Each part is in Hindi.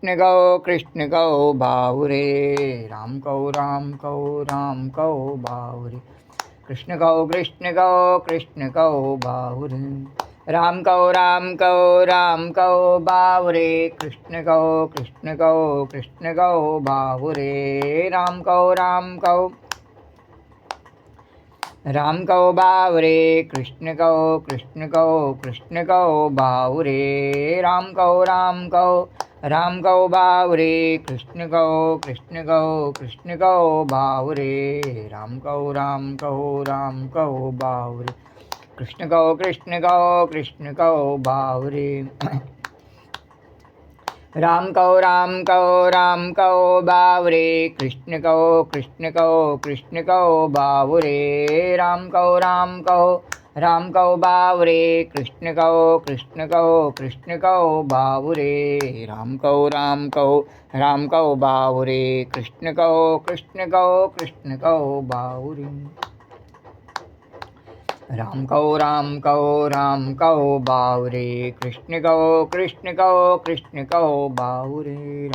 कृष्ण गौ बाहुरे राम कौ राम कौ राम कौ बाहुरे कृष्ण गौ कृष्ण गौ बाहुरे राम कौ बाहुरे कृष्ण गौ बाहुरे राम कौ बाहुरे कृष्ण गौ बाहुरे राम गौ बाहुरे कृष्ण गौ बाहुरे राम गौ बाहुरे कृष्ण गौ बाहुरे राम कौ बाहुरे कृष्ण गौ बाहुरे राम कौ बाहुरे कृष्ण गौ बाहुरे राम कौ बाहुरे कृष्ण गौ बाहुरे राम कौ बाहुरे कृष्ण गौ बाहुरे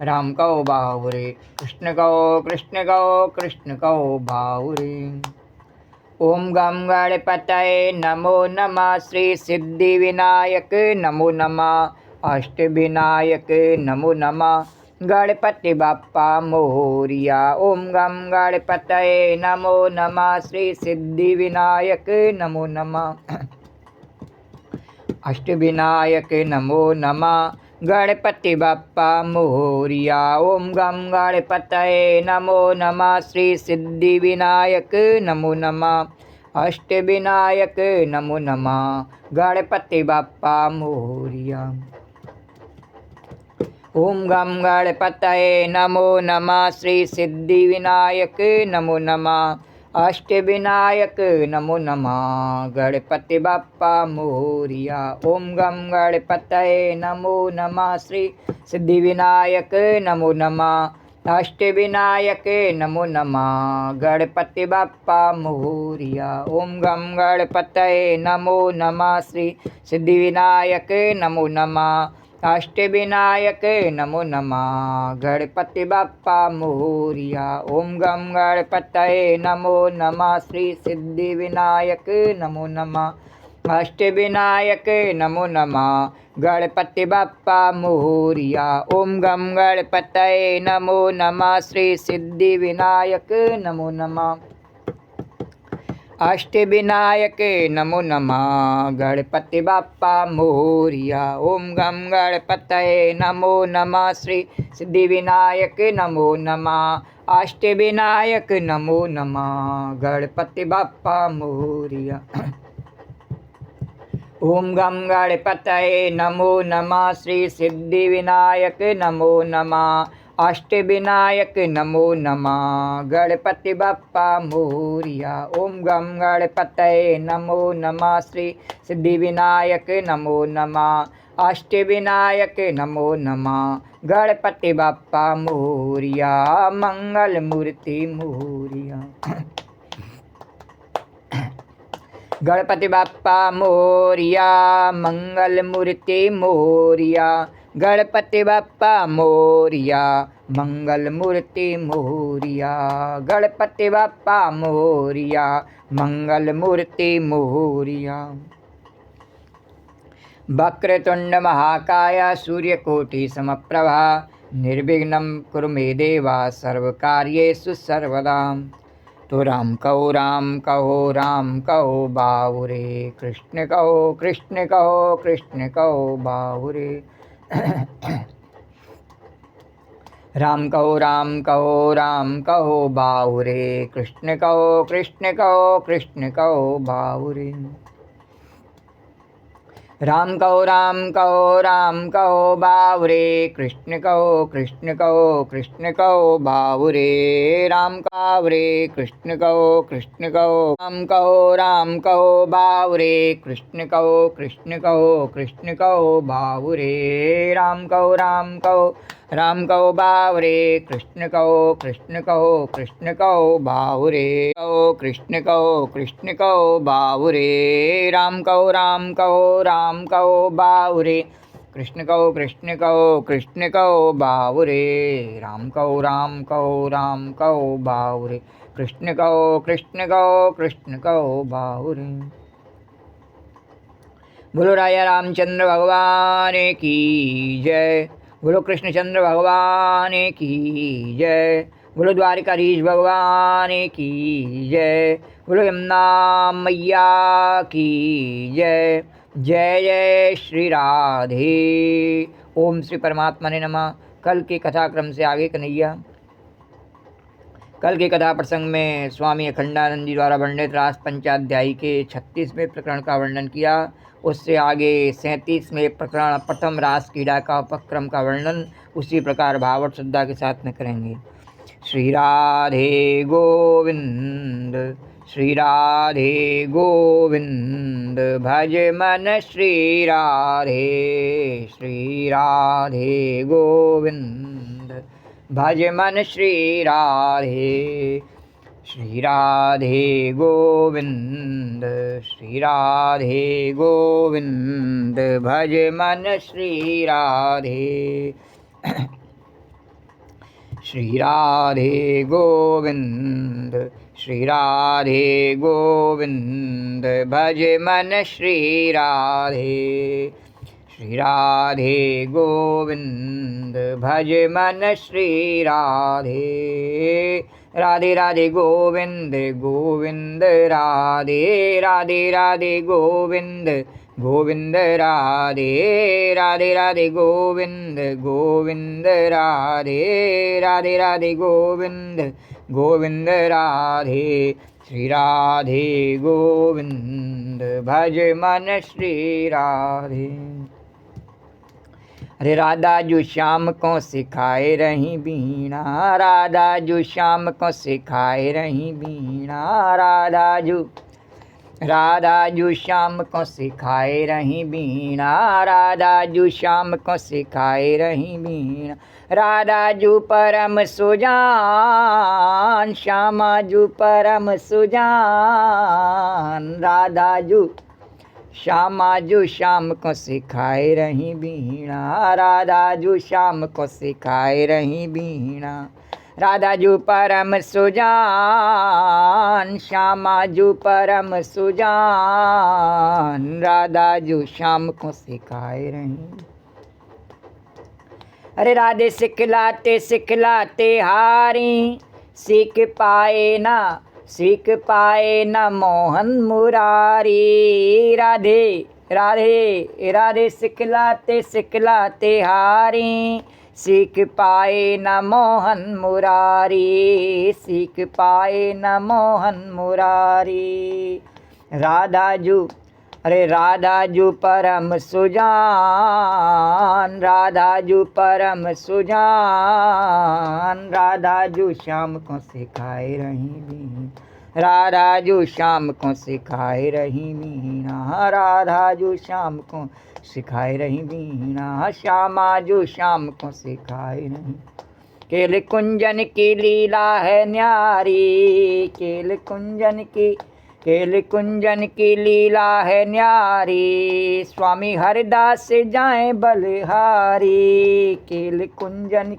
राम कौ बाहुरे कृष्ण गौ बाहुरे ओम गम गणपतये नमो नमः श्री सिद्धि विनायक नमो नमः अष्टविनायक नमो नमः गणपति बाप्पा मोरिया ओम गम गणपतये नमो नमः श्री सिद्धि विनायक नमो नमः अष्टविनायक नमो नमः गणपति बाप्पा मोरिया ओम गम गणपतये नमो नमः श्री सिद्धि विनायक नमो नमः अष्टविनायक नमो नमः गणपति बाप्पा मोरिया ओम गम गणपतये नमो नमः श्री सिद्धि विनायक नमो नमः अष्टविनायक नमो नमः गणपति बाप्पा मोरिया ओम गम गणपतये नमो नमः श्री सिद्धि विनायक नमो नमः अष्टविनायक नमो नमः गणपति बाप्पा मोरिया ओम गम गणपतये नमो नमः श्री सिद्धि विनायक नमो नमः अष्टविनायक नमो नमः गणपति बाप्पा मोरिया ओम गम गणपतये नमो नमः श्री सिद्धि विनायक नमो नमः अष्टविनायक नमो नमः गणपति बाप्पा मोरिया ओम गम गणपतये नमो नमः श्री सिद्धि विनायक नमो नमः अष्टविनायक नमो नमः गणपति बाप्पा मोरिया ओम गम गणपतये नमो नमः श्री सिद्धि विनायक नमो नमः अष्टविनायक नमो नमः गणपति बाप्पा मोरिया ओम गम गणपतये नमो नमः श्री सिद्धि विनायक नमो नमः अष्टविनायक नमो नमः गणपति बाप्पा मोरिया ओम गम गणपतये नमो नमः श्री सिद्धि विनायक नमो नमः अष्टविनायक नमो नमः गणपति बाप्पा मोरिया मंगल मूर्ति मोरिया गणपति बाप्पा मोरिया मंगल मूर्ति मोरिया गणपति बाप्पा मोरिया मंगल मूर्ति मोरिया गणपति बाप्पा मोरिया मंगल मूर्ति मोरिया वक्रतुंड महाकाय सूर्यकोटि समप्रभा निर्विघ्नं कुरु मे देव सर्वकार्येषु सर्वदा तो राम कहो बाहुरे कृष्ण कहो बाहुरे राम कहो बाहुरे कृष्ण कहो बाहुरे राम कहो बाहुरे कृष्ण कहो बाहुरे राम कृष्ण कहो राम कहो बाहुरे कृष्ण कहो बाहुरे राम कहो बाहुरे कृष्ण कहो बाहुरे कृष्ण कहो बाहुरे राम कहो बाहुरे कृष्ण कहो कृष्ण कहो कृष्ण कहो बाबुरे, राम कहो राम कहो राम कहो बाबुरे, कृष्ण कहो कृष्ण कहो कृष्ण कहो बाबुरे। बोलो राजा रामचंद्र भगवान की जय, बोलो कृष्णचंद्र भगवान की जय, बोलो द्वारिकाधीश भगवान की जय, बोलो यमुना मैया की जय। जय जय श्री राधे। ओम श्री परमात्मा ने नमः। कल के कथाक्रम से आगे कन्हैया, कल के कथा प्रसंग में स्वामी अखंडानंद जी द्वारा वर्णित रास पंचाध्यायी के 36वें प्रकरण का वर्णन किया। उससे आगे 37वें प्रकरण प्रथम रास क्रीड़ा का उपक्रम का वर्णन उसी प्रकार भाव श्रद्धा के साथ में करेंगे। श्री राधे गोविंद, श्री राधे गोविंद, भज मन श्री राधे, श्री राधे गोविंद, भज मन श्री राधे, श्री राधे गोविंद, श्री राधे गोविंद, भज मन श्री राधे, श्री राधे गोविंद, श्री राधे गोविंद, भज मन श्री राधे, श्री राधे गोविंद, भज मन श्री राधे, राधे राधे गोविंद गोविंद राधे, राधे राधे गोविंद गोविंद राधे, राधे राधे गोविंद गोविंद राधे, राधे राधे गोविंद गोविंद राधे, श्री राधे गोविंद, भज मन श्री राधे। अरे राधा जो श्याम को सिखाए रही बीणा, राधा जो श्याम को सिखाए रही बीणा, राधा जो श्याम को सिखाए रही बीणा, राधा जो श्याम को सिखाए रही बीणा, राधा जो परम सुजान, श्यामा जो परम सुजान, राधा जो श्यामा जो श्याम को सिखाए रही बीणा, राधा जो श्याम को सिखाए रही बीणा, राधा जो परम सुजान, श्यामा जो परम सुजान, राधा जो श्याम को सिखाए रही। अरे राधे सिखलाते सिखलाते हारी, सीख पाए न मोहन मुरारी, राधे राधे राधे सिखलाते सिखलाते हारी, सीख पाए न मोहन मुरारी, सीख पाए न मोहन मुरारी, राधा जो अरे राधा जो परम सुजान, राधा जो परम सुजान, राधा जो श्याम को सिखाए रही बीणा, राधा जो श्याम को सिखाए रही बीणा, राधा जो श्याम को सिखाए रही बीणा, श्यामा जो श्याम को सिखाए रही। केल कुंजन की लीला है न्यारी, केल कुंजन की लीला है न्यारी, स्वामी हरिदास जाएं बलिहारी, केल कुंजन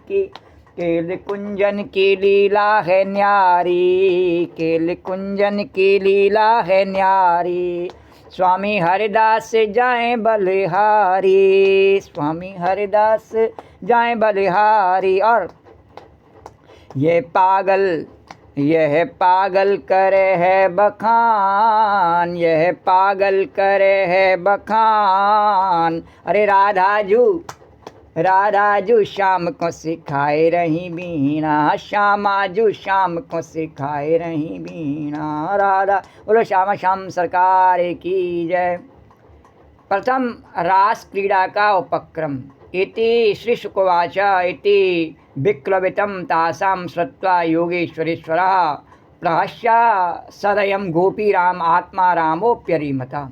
की लीला है न्यारी, केल कुंजन की लीला है न्यारी, स्वामी हरिदास जाएं बलिहारी, स्वामी हरिदास जाएं बलिहारी। और यह पागल करे है बखान, यह पागल करे है बखान, अरे राधा जो श्याम को सिखाए रही बीणा, श्यामा जो श्याम को सिखाए रही बीणा, राधा बोलो श्यामा श्याम सरकार की जय। प्रथम रास क्रीड़ा का उपक्रम। इति श्री शुकवाच इति विक्लवितं तासां श्रुत्वा योगेश्वरेश्वरः प्रहस्य सदयं गोपीराम आत्मा रामोप्यरीमता।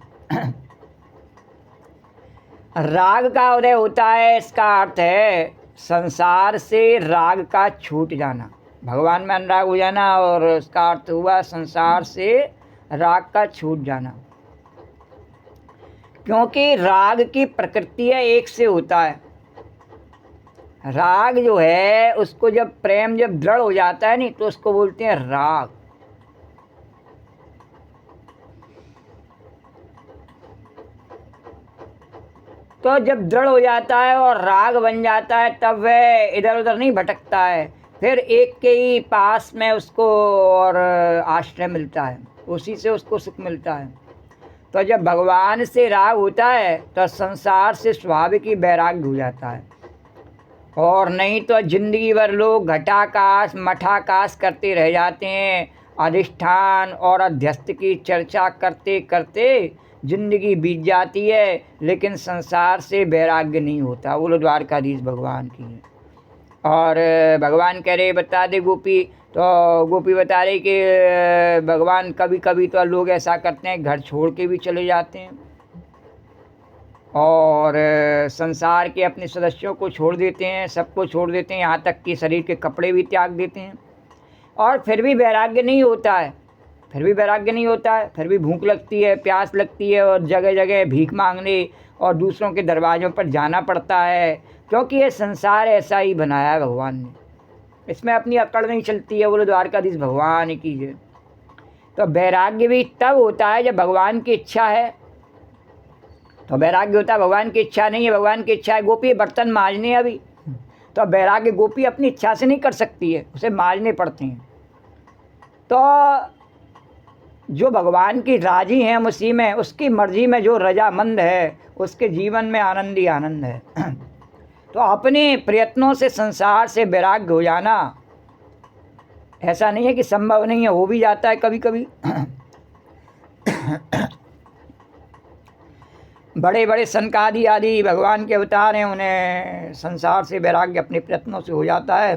राग का उदय होता है, इसका अर्थ है संसार से राग का छूट जाना, भगवान में अनुराग हो जाना, और उसका अर्थ हुआ संसार से राग का छूट जाना। क्योंकि राग की प्रकृति है एक से होता है। राग जो है उसको जब प्रेम जब दृढ़ हो जाता है नहीं तो उसको बोलते हैं राग। तो जब दृढ़ हो जाता है और राग बन जाता है तब वह इधर उधर नहीं भटकता है, फिर एक के ही पास में उसको और आश्रय मिलता है, उसी से उसको सुख मिलता है। तो जब भगवान से राग होता है तो संसार से स्वाभाविक ही वैराग्य हो जाता है। और नहीं तो जिंदगी भर लोग घटाकाश मठाकाश करते रह जाते हैं, अधिष्ठान और अध्यस्त की चर्चा करते करते जिंदगी बीत जाती है, लेकिन संसार से वैराग्य नहीं होता। बोलो द्वारकाधीश भगवान की। और भगवान कह रहे बता दे गोपी, तो गोपी बता रही कि भगवान कभी कभी तो लोग ऐसा करते हैं घर छोड़ के भी चले जाते हैं और संसार के अपने सदस्यों को छोड़ देते हैं, सबको छोड़ देते हैं, यहाँ तक कि शरीर के कपड़े भी त्याग देते हैं। और फिर भी वैराग्य नहीं होता है, फिर भी वैराग्य नहीं होता है, फिर भी भूख लगती है, प्यास लगती है और जगह जगह भीख मांगने और दूसरों के दरवाज़ों पर जाना पड़ता है, क्योंकि ये संसार ऐसा ही बनाया है भगवान ने, इसमें अपनी अकड़ नहीं चलती है। बोलो द्वारकाधीश भगवान की जय। तो वैराग्य भी तब होता है जब भगवान की इच्छा है, तो वैराग्य होता है। भगवान की इच्छा नहीं है, भगवान की इच्छा है गोपी बर्तन मांजने अभी, तो वैराग्य गोपी अपनी इच्छा से नहीं कर सकती है, उसे मांजने पड़ते हैं। तो जो भगवान की राजी हैं उसी में, उसकी मर्जी में जो रजामंद है उसके जीवन में आनंद ही आनंद है। तो अपने प्रयत्नों से संसार से वैराग्य हो जाना ऐसा नहीं है कि संभव नहीं है, हो भी जाता है कभी कभी। बड़े बड़े सनकादि आदि भगवान के अवतार हैं, उन्हें संसार से वैराग्य अपने प्रयत्नों से हो जाता है।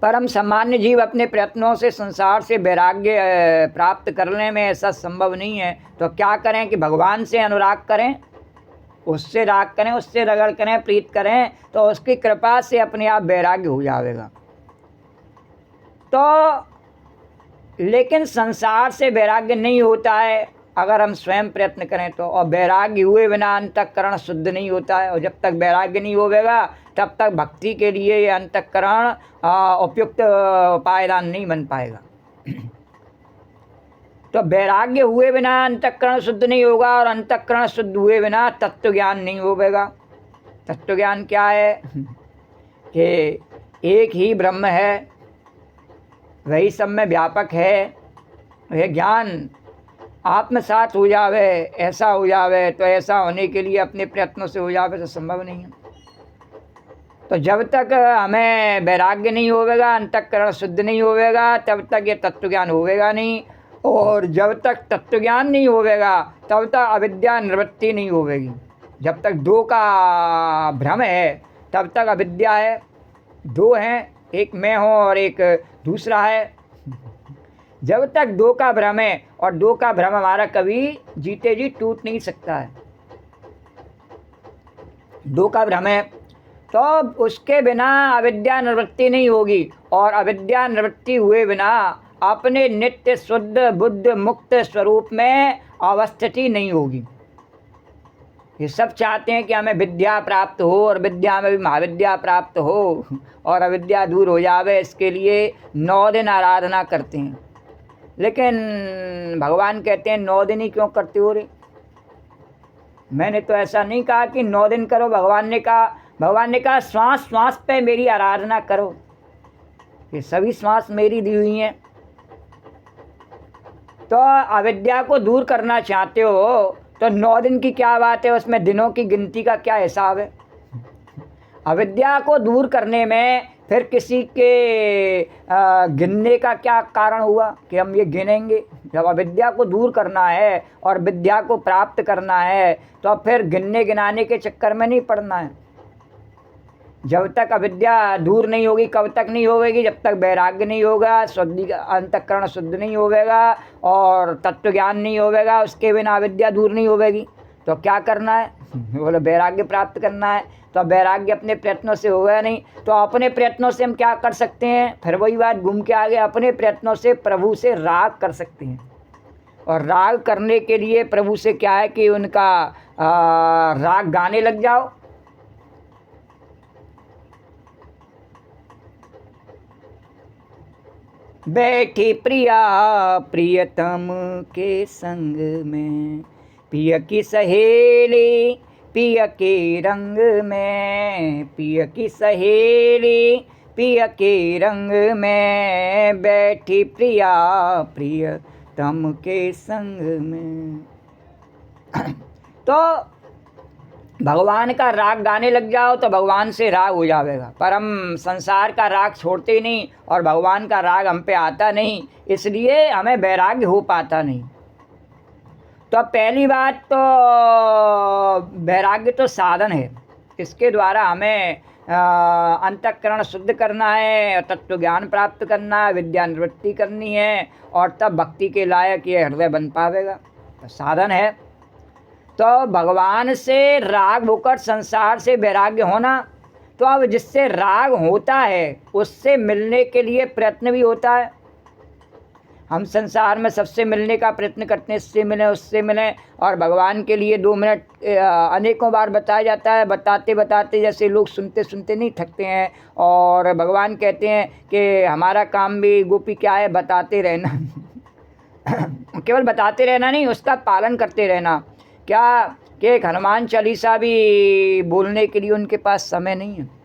पर हम सामान्य जीव अपने प्रयत्नों से संसार से वैराग्य प्राप्त करने में ऐसा संभव नहीं है। तो क्या करें कि भगवान से अनुराग करें, उससे राग करें, उससे रगड़ करें, प्रीत करें, तो उसकी कृपा से अपने आप वैराग्य हो जाएगा। तो लेकिन संसार से वैराग्य नहीं होता है अगर हम स्वयं प्रयत्न करें तो, और वैराग्य हुए बिना अंतःकरण शुद्ध नहीं होता है। और जब तक वैराग्य नहीं होगा तब तक भक्ति के लिए ये अंतःकरण उपयुक्त पायदान नहीं बन पाएगा। तो वैराग्य हुए बिना अंतःकरण शुद्ध नहीं होगा, और अंतःकरण शुद्ध हुए बिना तत्व ज्ञान नहीं होगा। तत्व ज्ञान क्या है कि एक ही ब्रह्म है, वही सब में व्यापक है। वह ज्ञान आत्मसात हो जावे, ऐसा हो जावे, तो ऐसा होने के लिए अपने प्रयत्नों से हो जावे तो संभव नहीं है। तो जब तक हमें वैराग्य नहीं होगा, अंतःकरण शुद्ध नहीं होगा, तब तक ये तत्व ज्ञान होगा नहीं। और जब तक तत्व ज्ञान नहीं होगा तब तक अविद्या निवृत्ति नहीं होगी। जब तक दो का भ्रम है तब तक अविद्या है। दो हैं, एक मैं हूँ और एक दूसरा है। जब तक दो का भ्रम है, और दो का भ्रम हमारा कभी जीते जी टूट नहीं सकता है, दो का भ्रम है, तो उसके बिना अविद्या निवृत्ति नहीं होगी। और अविद्या निवृत्ति हुए बिना अपने नित्य शुद्ध बुद्ध मुक्त स्वरूप में अवस्थिति नहीं होगी। ये सब चाहते हैं कि हमें विद्या प्राप्त हो और विद्या में भी महाविद्या प्राप्त हो और अविद्या दूर हो जावे, इसके लिए 9 दिन आराधना करते हैं। लेकिन भगवान कहते हैं 9 दिन ही क्यों करते हो रे? मैंने तो ऐसा नहीं कहा कि 9 दिन करो। भगवान ने कहा श्वास श्वास पे मेरी आराधना करो। ये सभी श्वास मेरी दी हुई हैं। तो अविद्या को दूर करना चाहते हो तो 9 दिन की क्या बात है, उसमें दिनों की गिनती का क्या हिसाब है? अविद्या को दूर करने में फिर किसी के गिनने का क्या कारण हुआ कि हम ये गिनेंगे? जब अविद्या को दूर करना है और विद्या को प्राप्त करना है तो फिर गिनने गिनाने के चक्कर में नहीं पड़ना है। जब तक अविद्या दूर नहीं होगी, कब तक नहीं होगी? जब तक वैराग्य नहीं होगा, शुद्धि अंतःकरण शुद्ध नहीं होगा और तत्व ज्ञान नहीं होगा, उसके बिना अविद्या दूर नहीं होगी। तो क्या करना है? बोलो वैराग्य प्राप्त करना है। तो वैराग्य अपने प्रयत्नों से होगा नहीं, तो अपने प्रयत्नों से हम क्या कर सकते हैं? फिर वही बात घूम के आ गए, अपने प्रयत्नों से प्रभु से राग कर सकते हैं। और राग करने के लिए प्रभु से क्या है कि उनका राग गाने लग जाओ। बैठी प्रिया प्रियतम के संग में, पिय की सहेली पिय के रंग में, पिय की सहेली पिय के रंग में, बैठी प्रिया प्रियतम के संग में। तो भगवान का राग गाने लग जाओ तो भगवान से राग हो जाएगा, पर हम संसार का राग छोड़ते ही नहीं और भगवान का राग हम पे आता नहीं, इसलिए हमें वैराग्य हो पाता नहीं। तो पहली बात तो वैराग्य तो साधन है, इसके द्वारा हमें अंतःकरण शुद्ध करना है, तत्व ज्ञान प्राप्त करना है, विद्या निवृत्ति करनी है, और तब भक्ति के लायक ये हृदय बन पावेगा। तो साधन है। तो भगवान से राग होकर संसार से वैराग्य होना, तो अब जिससे राग होता है उससे मिलने के लिए प्रयत्न भी होता है। हम संसार में सबसे मिलने का प्रयत्न करते हैं, इससे मिलें उससे मिलें, और भगवान के लिए 2 मिनट अनेकों बार बताया जाता है। बताते बताते जैसे लोग सुनते सुनते नहीं थकते हैं, और भगवान कहते हैं कि हमारा काम भी गोपी क्या है, बताते रहना। केवल बताते रहना नहीं, उसका पालन करते रहना। क्या कि एक हनुमान चालीसा भी बोलने के लिए उनके पास समय नहीं है,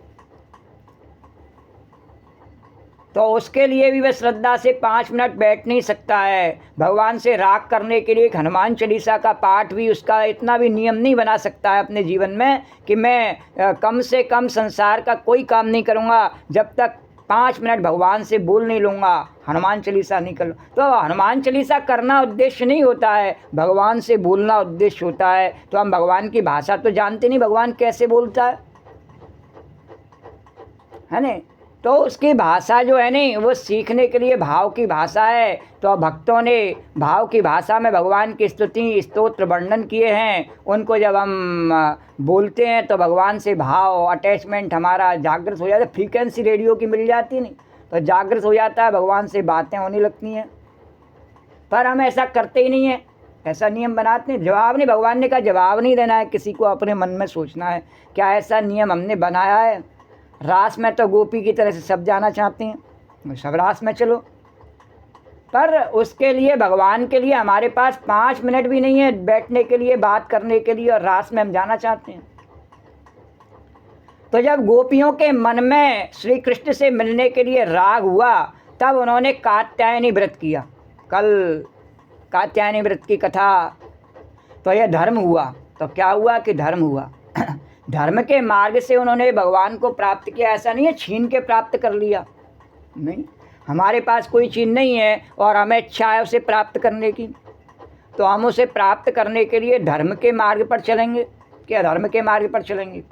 तो उसके लिए भी वह श्रद्धा से 5 मिनट बैठ नहीं सकता है। भगवान से राग करने के लिए एक हनुमान चालीसा का पाठ भी उसका इतना भी नियम नहीं बना सकता है अपने जीवन में कि मैं कम से कम संसार का कोई काम नहीं करूँगा जब तक 5 मिनट भगवान से बोल नहीं लूँगा, हनुमान चालीसा नहीं कर लूँ। तो हनुमान चालीसा करना उद्देश्य नहीं होता है, भगवान से बोलना उद्देश्य होता है। तो हम भगवान की भाषा तो जानते नहीं, भगवान कैसे बोलता है ना। तो उसकी भाषा जो है नहीं, वो सीखने के लिए भाव की भाषा है। तो भक्तों ने भाव की भाषा में भगवान की स्तुति स्तोत्र वर्णन किए हैं, उनको जब हम बोलते हैं तो भगवान से भाव अटैचमेंट हमारा जागृत हो जाता है। फ्रीक्वेंसी रेडियो की मिल जाती नहीं तो जागृत हो जाता है, भगवान से बातें होने लगती हैं। पर हम ऐसा करते ही नहीं हैं, ऐसा नियम बनाते हैं। जवाब नहीं, भगवान ने कहा जवाब नहीं देना है किसी को, अपने मन में सोचना है। क्या ऐसा नियम हमने बनाया है? रास में तो गोपी की तरह से सब जाना चाहते हैं, सब रास में चलो, पर उसके लिए भगवान के लिए हमारे पास 5 मिनट भी नहीं है बैठने के लिए, बात करने के लिए, और रास में हम जाना चाहते हैं। तो जब गोपियों के मन में श्री कृष्ण से मिलने के लिए राग हुआ, तब उन्होंने कात्यायनी व्रत किया। कल कात्यायनी व्रत की कथा, तो यह धर्म हुआ। तो क्या हुआ कि धर्म हुआ, धर्म के मार्ग से उन्होंने भगवान को प्राप्त किया। ऐसा नहीं है छीन के प्राप्त कर लिया, नहीं, हमारे पास कोई चीज़ नहीं है और हमें इच्छा है उसे प्राप्त करने की, तो हम उसे प्राप्त करने के लिए धर्म के मार्ग पर चलेंगे। क्या धर्म के मार्ग पर चलेंगे?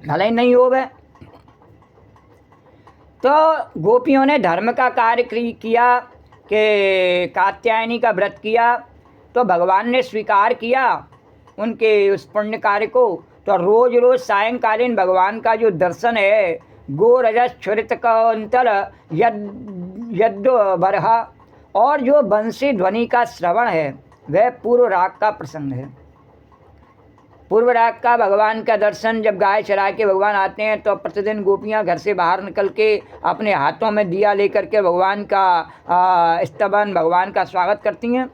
भले ही नहीं हो गए। तो गोपियों ने धर्म का कार्य किया कि कात्यायनी का व्रत किया, तो भगवान ने स्वीकार किया उनके उस पुण्य कार्य को। तो रोज़ रोज़ सायंकालीन भगवान का जो दर्शन है, गो रजस छुरित कौंतल यद्दो बरहा, और जो बंसी ध्वनि का श्रवण है, वह पूर्व राग का प्रसंग है। पूर्व राग का भगवान का दर्शन, जब गाय चरा के भगवान आते हैं तो प्रतिदिन गोपियाँ घर से बाहर निकल के अपने हाथों में दिया लेकर के भगवान का स्तवन, भगवान का स्वागत करती हैं,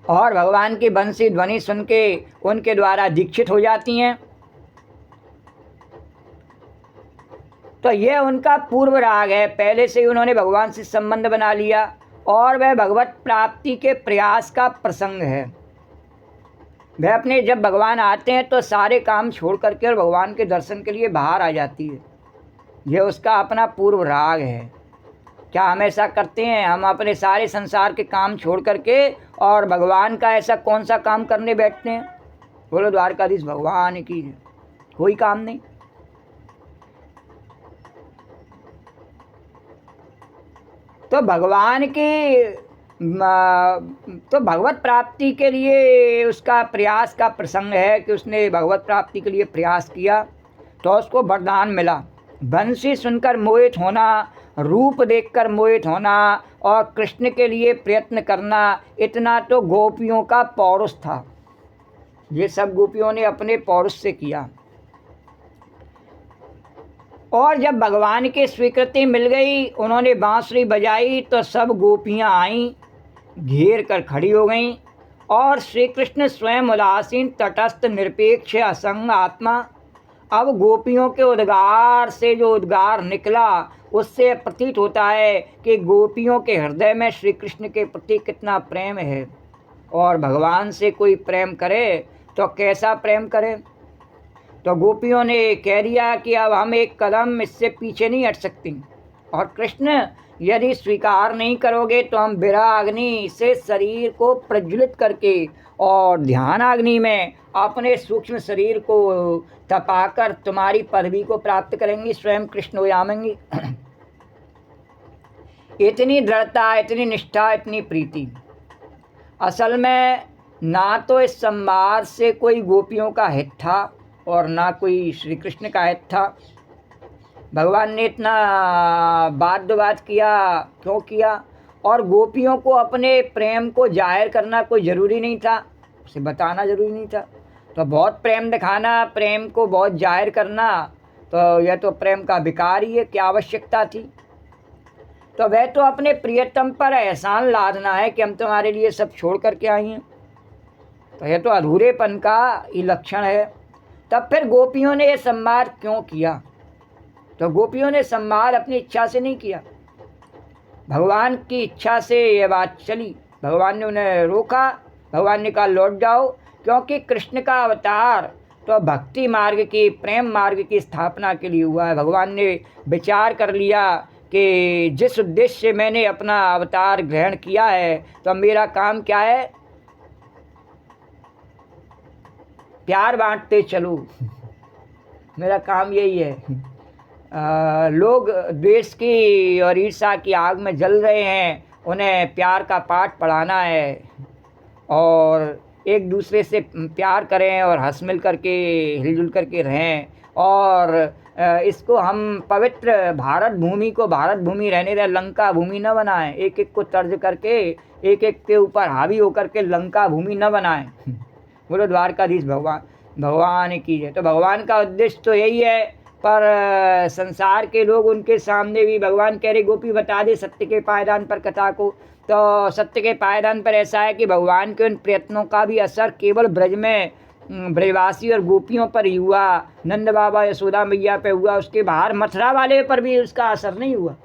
और भगवान की बंसी ध्वनि सुन के उनके द्वारा दीक्षित हो जाती हैं। तो यह उनका पूर्व राग है, पहले से ही उन्होंने भगवान से संबंध बना लिया, और वह भगवत प्राप्ति के प्रयास का प्रसंग है। वह अपने जब भगवान आते हैं तो सारे काम छोड़ करके और भगवान के दर्शन के लिए बाहर आ जाती है। यह उसका अपना पूर्व राग है। क्या हम ऐसा करते हैं? हम अपने सारे संसार के काम छोड़ करके और भगवान का ऐसा कौन सा काम करने बैठते हैं? बोलो द्वारकाधीश भगवान की, कोई काम नहीं। तो भगवान की तो भगवत प्राप्ति के लिए उसका प्रयास का प्रसंग है कि उसने भगवत प्राप्ति के लिए प्रयास किया तो उसको वरदान मिला। बंसी सुनकर मोहित होना, रूप देखकर मोहित होना, और कृष्ण के लिए प्रयत्न करना, इतना तो गोपियों का पौरुष था। ये सब गोपियों ने अपने पौरुष से किया। और जब भगवान की स्वीकृति मिल गई, उन्होंने बांसुरी बजाई तो सब गोपियां आईं, घेर कर खड़ी हो गईं। और श्री कृष्ण स्वयं उदासीन, तटस्थ, निरपेक्ष, असंग आत्मा। अब गोपियों के उद्गार से जो उद्गार निकला, उससे प्रतीत होता है कि गोपियों के हृदय में श्री कृष्ण के प्रति कितना प्रेम है। और भगवान से कोई प्रेम करे तो कैसा प्रेम करे। तो गोपियों ने कह दिया कि अब हम एक कदम इससे पीछे नहीं हट सकती, और कृष्ण यदि स्वीकार नहीं करोगे तो हम विराग्नि से शरीर को प्रज्वलित करके और ध्यानाग्नि में अपने सूक्ष्म शरीर को तपाकर तुम्हारी पदवी को प्राप्त करेंगी, स्वयं कृष्ण हो जाएंगी। इतनी दृढ़ता, इतनी निष्ठा, इतनी प्रीति। असल में ना तो इस संवाद से कोई गोपियों का हित था और ना कोई श्री कृष्ण का हित था। भगवान ने इतना वाद विवाद किया, क्यों किया? और गोपियों को अपने प्रेम को जाहिर करना कोई ज़रूरी नहीं था, उसे बताना ज़रूरी नहीं था। तो बहुत प्रेम दिखाना, प्रेम को बहुत जाहिर करना, तो यह तो प्रेम का विकार ही है, क्या आवश्यकता थी। तो वह तो अपने प्रियतम पर एहसान लादना है कि हम तुम्हारे लिए सब छोड़ करके आई हैं। तो यह तो अधूरेपन का ही लक्षण है। तब फिर गोपियों ने यह संवाद क्यों किया? तो गोपियों ने संवाद अपनी इच्छा से नहीं किया, भगवान की इच्छा से यह बात चली। भगवान ने उन्हें रोका, भगवान ने कहा लौट जाओ, क्योंकि कृष्ण का अवतार तो भक्ति मार्ग की, प्रेम मार्ग की स्थापना के लिए हुआ है। भगवान ने विचार कर लिया कि जिस उद्देश्य से मैंने अपना अवतार ग्रहण किया है, तो मेरा काम क्या है? प्यार बांटते चलो, मेरा काम यही है। लोग द्वेष की और ईर्ष्या की आग में जल रहे हैं, उन्हें प्यार का पाठ पढ़ाना है और एक दूसरे से प्यार करें और हंस मिल करके, हिलजुल करके रहें। और इसको हम पवित्र भारत भूमि को भारत भूमि रहने दें, लंका भूमि न बनाएं। एक एक को तर्ज करके, एक एक के ऊपर हावी होकर के लंका भूमि न बनाएं। बोलो द्वारकाधीश भगवान की जय। तो भगवान का उद्देश्य तो यही है, पर संसार के लोग, उनके सामने भी भगवान कह रहे गोपी बता दे सत्य के पायदान पर कथा को। तो सत्य के पायदान पर ऐसा है कि भगवान के उन प्रयत्नों का भी असर केवल ब्रज में ब्रजवासी और गोपियों पर ही हुआ, नंद बाबा यशोदा मैया पे हुआ, उसके बाहर मथुरा वाले पर भी उसका असर नहीं हुआ।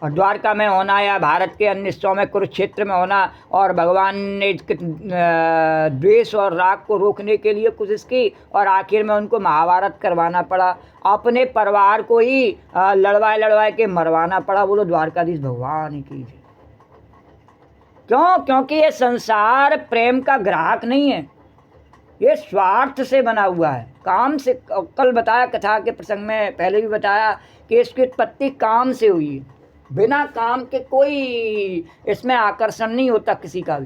और द्वारका में होना या भारत के अन्य हिस्सों में, कुरुक्षेत्र में होना, और भगवान ने द्वेष और राग को रोकने के लिए कोशिश की और आखिर में उनको महाभारत करवाना पड़ा, अपने परिवार को ही लड़वाए के मरवाना पड़ा। बोलो द्वारकाधीश भगवान की। क्यों? क्योंकि ये संसार प्रेम का ग्राहक नहीं है, ये स्वार्थ से बना हुआ है, काम से। कल बताया कथा के प्रसंग में, पहले भी बताया कि इसकी उत्पत्ति काम से हुई है। बिना काम के कोई इसमें आकर्षण नहीं होता किसी का भी।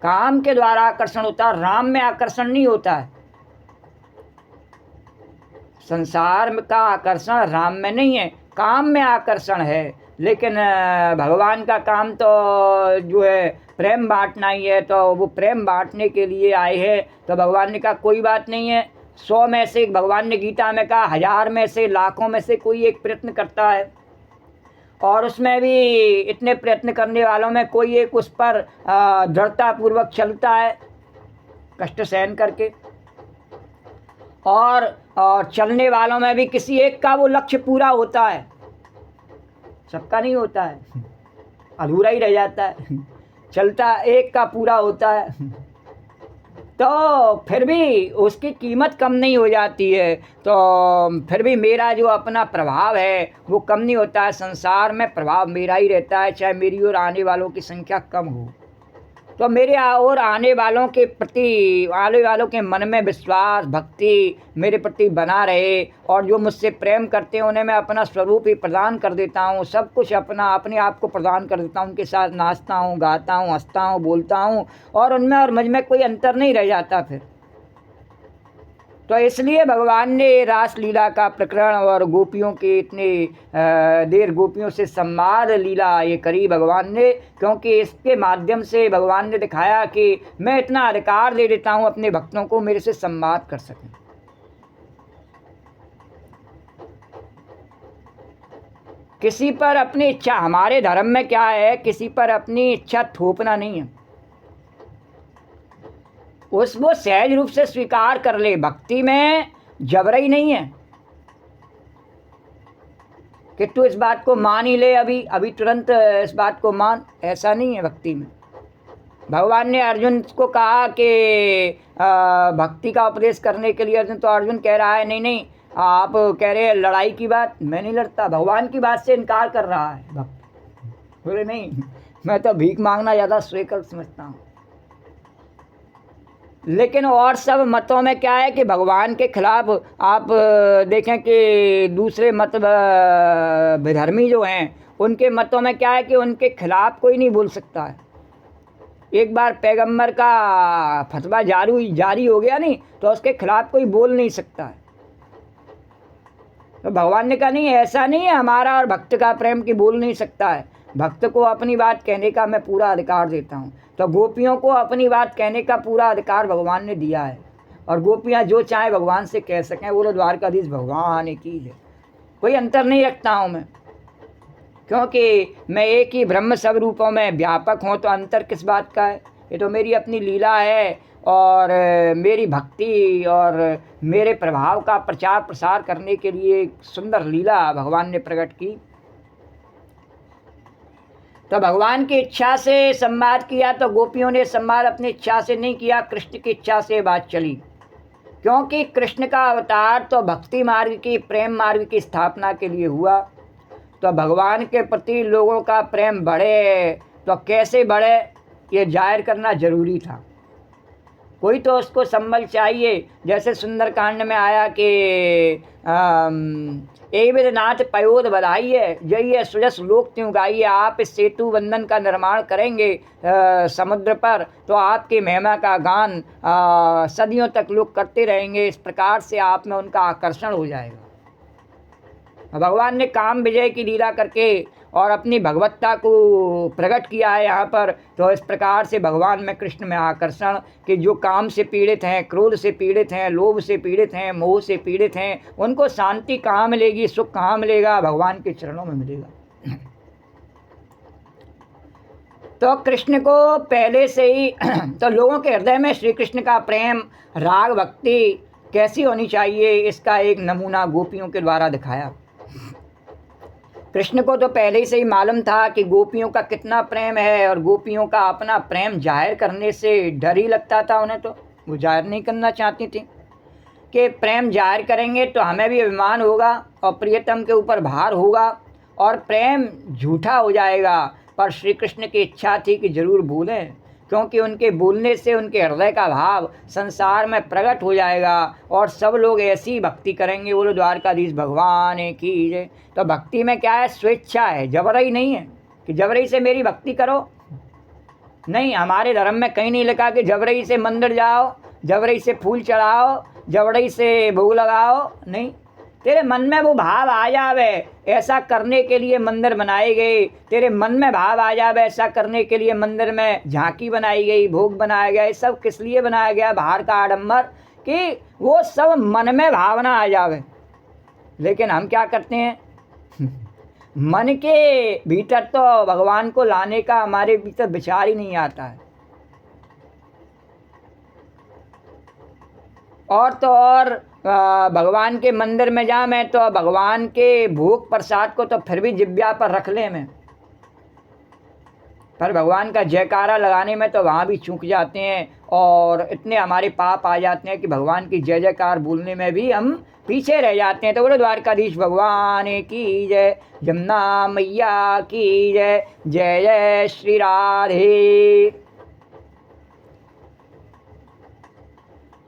काम के द्वारा आकर्षण होता है, राम में आकर्षण नहीं होता है। संसार का आकर्षण राम में नहीं है, काम में आकर्षण है। लेकिन भगवान का काम तो जो है प्रेम बांटना ही है, तो वो प्रेम बांटने के लिए आए हैं। तो भगवान ने कहा कोई बात नहीं है, 100 में से, भगवान ने गीता में कहा 1000 में से, लाखों में से कोई एक प्रयत्न करता है, और उसमें भी इतने प्रयत्न करने वालों में कोई एक उस पर दृढ़तापूर्वक चलता है, कष्ट सहन करके। और चलने वालों में भी किसी एक का वो लक्ष्य पूरा होता है, सबका नहीं होता है, अधूरा ही रह जाता है। चलता एक का पूरा होता है, तो फिर भी उसकी कीमत कम नहीं हो जाती है। तो फिर भी मेरा जो अपना प्रभाव है वो कम नहीं होता है। संसार में प्रभाव मेरा ही रहता है, चाहे मेरी ओर आने वालों की संख्या कम हो। तो मेरे और आने वालों के प्रति, आने वालों के मन में विश्वास, भक्ति मेरे प्रति बना रहे, और जो मुझसे प्रेम करते हैं उन्हें मैं अपना स्वरूप ही प्रदान कर देता हूँ, सब कुछ अपने आप को प्रदान कर देता हूँ। उनके साथ नाचता हूँ, गाता हूँ, हंसता हूँ, बोलता हूँ, और उनमें और मुझ में कोई अंतर नहीं रह जाता। फिर तो इसलिए भगवान ने रासलीला का प्रकरण और गोपियों के इतने देर गोपियों से संवाद लीला ये करी भगवान ने, क्योंकि इसके माध्यम से भगवान ने दिखाया कि मैं इतना अधिकार दे देता हूँ अपने भक्तों को मेरे से संवाद कर सकें। किसी पर अपनी इच्छा, हमारे धर्म में क्या है, किसी पर अपनी इच्छा थोपना नहीं है, वो सहज रूप से स्वीकार कर ले। भक्ति में जबरई नहीं है कि तू इस बात को मान ही ले, अभी अभी तुरंत इस बात को मान, ऐसा नहीं है भक्ति में। भगवान ने अर्जुन को कहा कि भक्ति का उपदेश करने के लिए, अर्जुन तो अर्जुन कह रहा है नहीं नहीं आप कह रहे हैं लड़ाई की बात, मैं नहीं लड़ता, भगवान की बात से इनकार कर रहा है भक्त। बोले नहीं, मैं तो भीख मांगना ज़्यादा स्वीकार समझता हूँ। लेकिन और सब मतों में क्या है कि भगवान के खिलाफ आप देखें कि दूसरे मत विधर्मी जो हैं उनके मतों में क्या है कि उनके खिलाफ कोई नहीं बोल सकता है। एक बार पैगंबर का फतवा जारी हो गया नहीं तो उसके खिलाफ कोई बोल नहीं सकता है। तो भगवान ने कहा नहीं, ऐसा नहीं है, हमारा और भक्त का प्रेम की बोल नहीं सकता है, भक्त को अपनी बात कहने का मैं पूरा अधिकार देता हूँ। तो गोपियों को अपनी बात कहने का पूरा अधिकार भगवान ने दिया है, और गोपियाँ जो चाहे भगवान से कह सकें। बोलो द्वारकाधीश भगवान की है। कोई अंतर नहीं रखता हूँ मैं, क्योंकि मैं एक ही ब्रह्म सब रूपों में व्यापक हूँ, तो अंतर किस बात का है। ये तो मेरी अपनी लीला है, और मेरी भक्ति और मेरे प्रभाव का प्रचार प्रसार करने के लिए एक सुंदर लीला भगवान ने प्रकट की। तो भगवान की इच्छा से संवाद किया, तो गोपियों ने संवाद अपनी इच्छा से नहीं किया, कृष्ण की इच्छा से बात चली। क्योंकि कृष्ण का अवतार तो भक्ति मार्ग की, प्रेम मार्ग की स्थापना के लिए हुआ। तो भगवान के प्रति लोगों का प्रेम बढ़े, तो कैसे बढ़े ये जाहिर करना जरूरी था। कोई तो उसको संबल चाहिए। जैसे सुंदरकांड में आया कि ए विदनाथ पयोद बधाइए, जइए सुजस लोक त्यों गाइए। आप इस सेतु बंधन का निर्माण करेंगे समुद्र पर, तो आपकी महिमा का गान सदियों तक लोग करते रहेंगे। इस प्रकार से आप में उनका आकर्षण हो जाएगा। भगवान ने काम विजय की लीला करके और अपनी भगवत्ता को प्रकट किया है यहाँ पर। तो इस प्रकार से भगवान में, कृष्ण में आकर्षण कि जो काम से पीड़ित हैं, क्रोध से पीड़ित हैं, लोभ से पीड़ित हैं, मोह से पीड़ित हैं, उनको शांति कहाँ मिलेगी, सुख कहाँ मिलेगा, भगवान के चरणों में मिलेगा। तो कृष्ण को पहले से ही तो लोगों के हृदय में श्री कृष्ण का प्रेम, राग, भक्ति कैसी होनी चाहिए, इसका एक नमूना गोपियों के द्वारा दिखाया। कृष्ण को तो पहले से ही मालूम था कि गोपियों का कितना प्रेम है, और गोपियों का अपना प्रेम जाहिर करने से डर ही लगता था उन्हें। तो वो जाहिर नहीं करना चाहती थी कि प्रेम जाहिर करेंगे तो हमें भी अभिमान होगा और प्रियतम के ऊपर भार होगा और प्रेम झूठा हो जाएगा। पर श्री कृष्ण की इच्छा थी कि जरूर बोलें, क्योंकि उनके बोलने से उनके हृदय का भाव संसार में प्रकट हो जाएगा और सब लोग ऐसी भक्ति करेंगे। बोलो द्वारकाधीश भगवान की जय। तो भक्ति में क्या है, स्वेच्छा है, जबरई नहीं है कि जबरई से मेरी भक्ति करो। नहीं, हमारे धर्म में कहीं नहीं लिखा कि जबरई से मंदिर जाओ, जबरई से फूल चढ़ाओ, जबरई से भोग लगाओ। नहीं, तेरे मन में वो भाव आ जावे, ऐसा करने के लिए मंदिर बनाए गए। तेरे मन में भाव आ जावे, ऐसा करने के लिए मंदिर में झांकी बनाई गई, भोग बनाया गया। ये सब किस लिए बनाया गया, बाहर का आडंबर, कि वो सब मन में भावना आ जावे। लेकिन हम क्या करते हैं, मन के भीतर तो भगवान को लाने का हमारे भीतर विचार ही नहीं आता है। और तो और भगवान के मंदिर में जा मैं तो भगवान के भोग प्रसाद को तो फिर भी जिब्या पर रख ले मैं, पर भगवान का जयकारा लगाने में तो वहाँ भी चूक जाते हैं और इतने हमारे पाप आ जाते हैं कि भगवान की जय जयकार बोलने में भी हम पीछे रह जाते हैं। तो बोलो द्वारकाधीश भगवान की जय, जमुना मैया की जय, जय जय श्री राधे।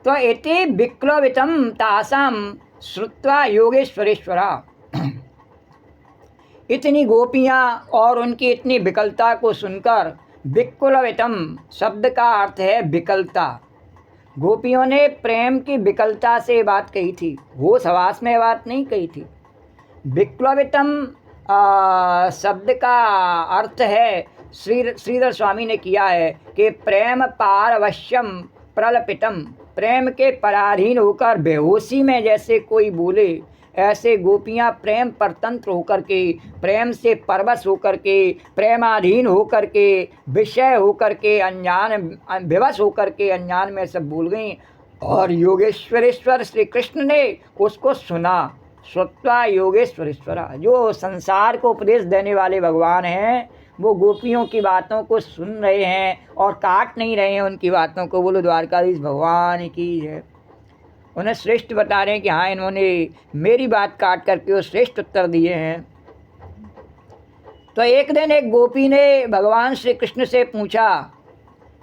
तो इति विक्लवितं तासां श्रुत्वा योगेश्वरेश्वरा। इतनी गोपियाँ और उनकी इतनी विकलता को सुनकर, विक्लवितं शब्द का अर्थ है विकलता। गोपियों ने प्रेम की विकलता से बात कही थी, होश हवास में बात नहीं कही थी। विक्लवितम शब्द का अर्थ है, श्रीधर स्वामी ने किया है कि प्रेम पारवश्यम प्रलपितम, प्रेम के पराधीन होकर बेहोशी में जैसे कोई बोले, ऐसे गोपियाँ प्रेम परतंत्र होकर के, प्रेम से परवश होकर के, प्रेमाधीन होकर के, विषय होकर के, अनजान विवश होकर के अनजान में सब भूल गई। और योगेश्वरेश्वर श्री कृष्ण ने उसको सुना। श्रुत्वा योगेश्वरेश्वरा, जो संसार को उपदेश देने वाले भगवान हैं, वो गोपियों की बातों को सुन रहे हैं और काट नहीं रहे हैं उनकी बातों को। बोलो द्वारकाधीश भगवान की है। उन्हें श्रेष्ठ बता रहे हैं कि हाँ, इन्होंने मेरी बात काट करके वो श्रेष्ठ उत्तर दिए हैं। तो एक दिन एक गोपी ने भगवान श्री कृष्ण से पूछा,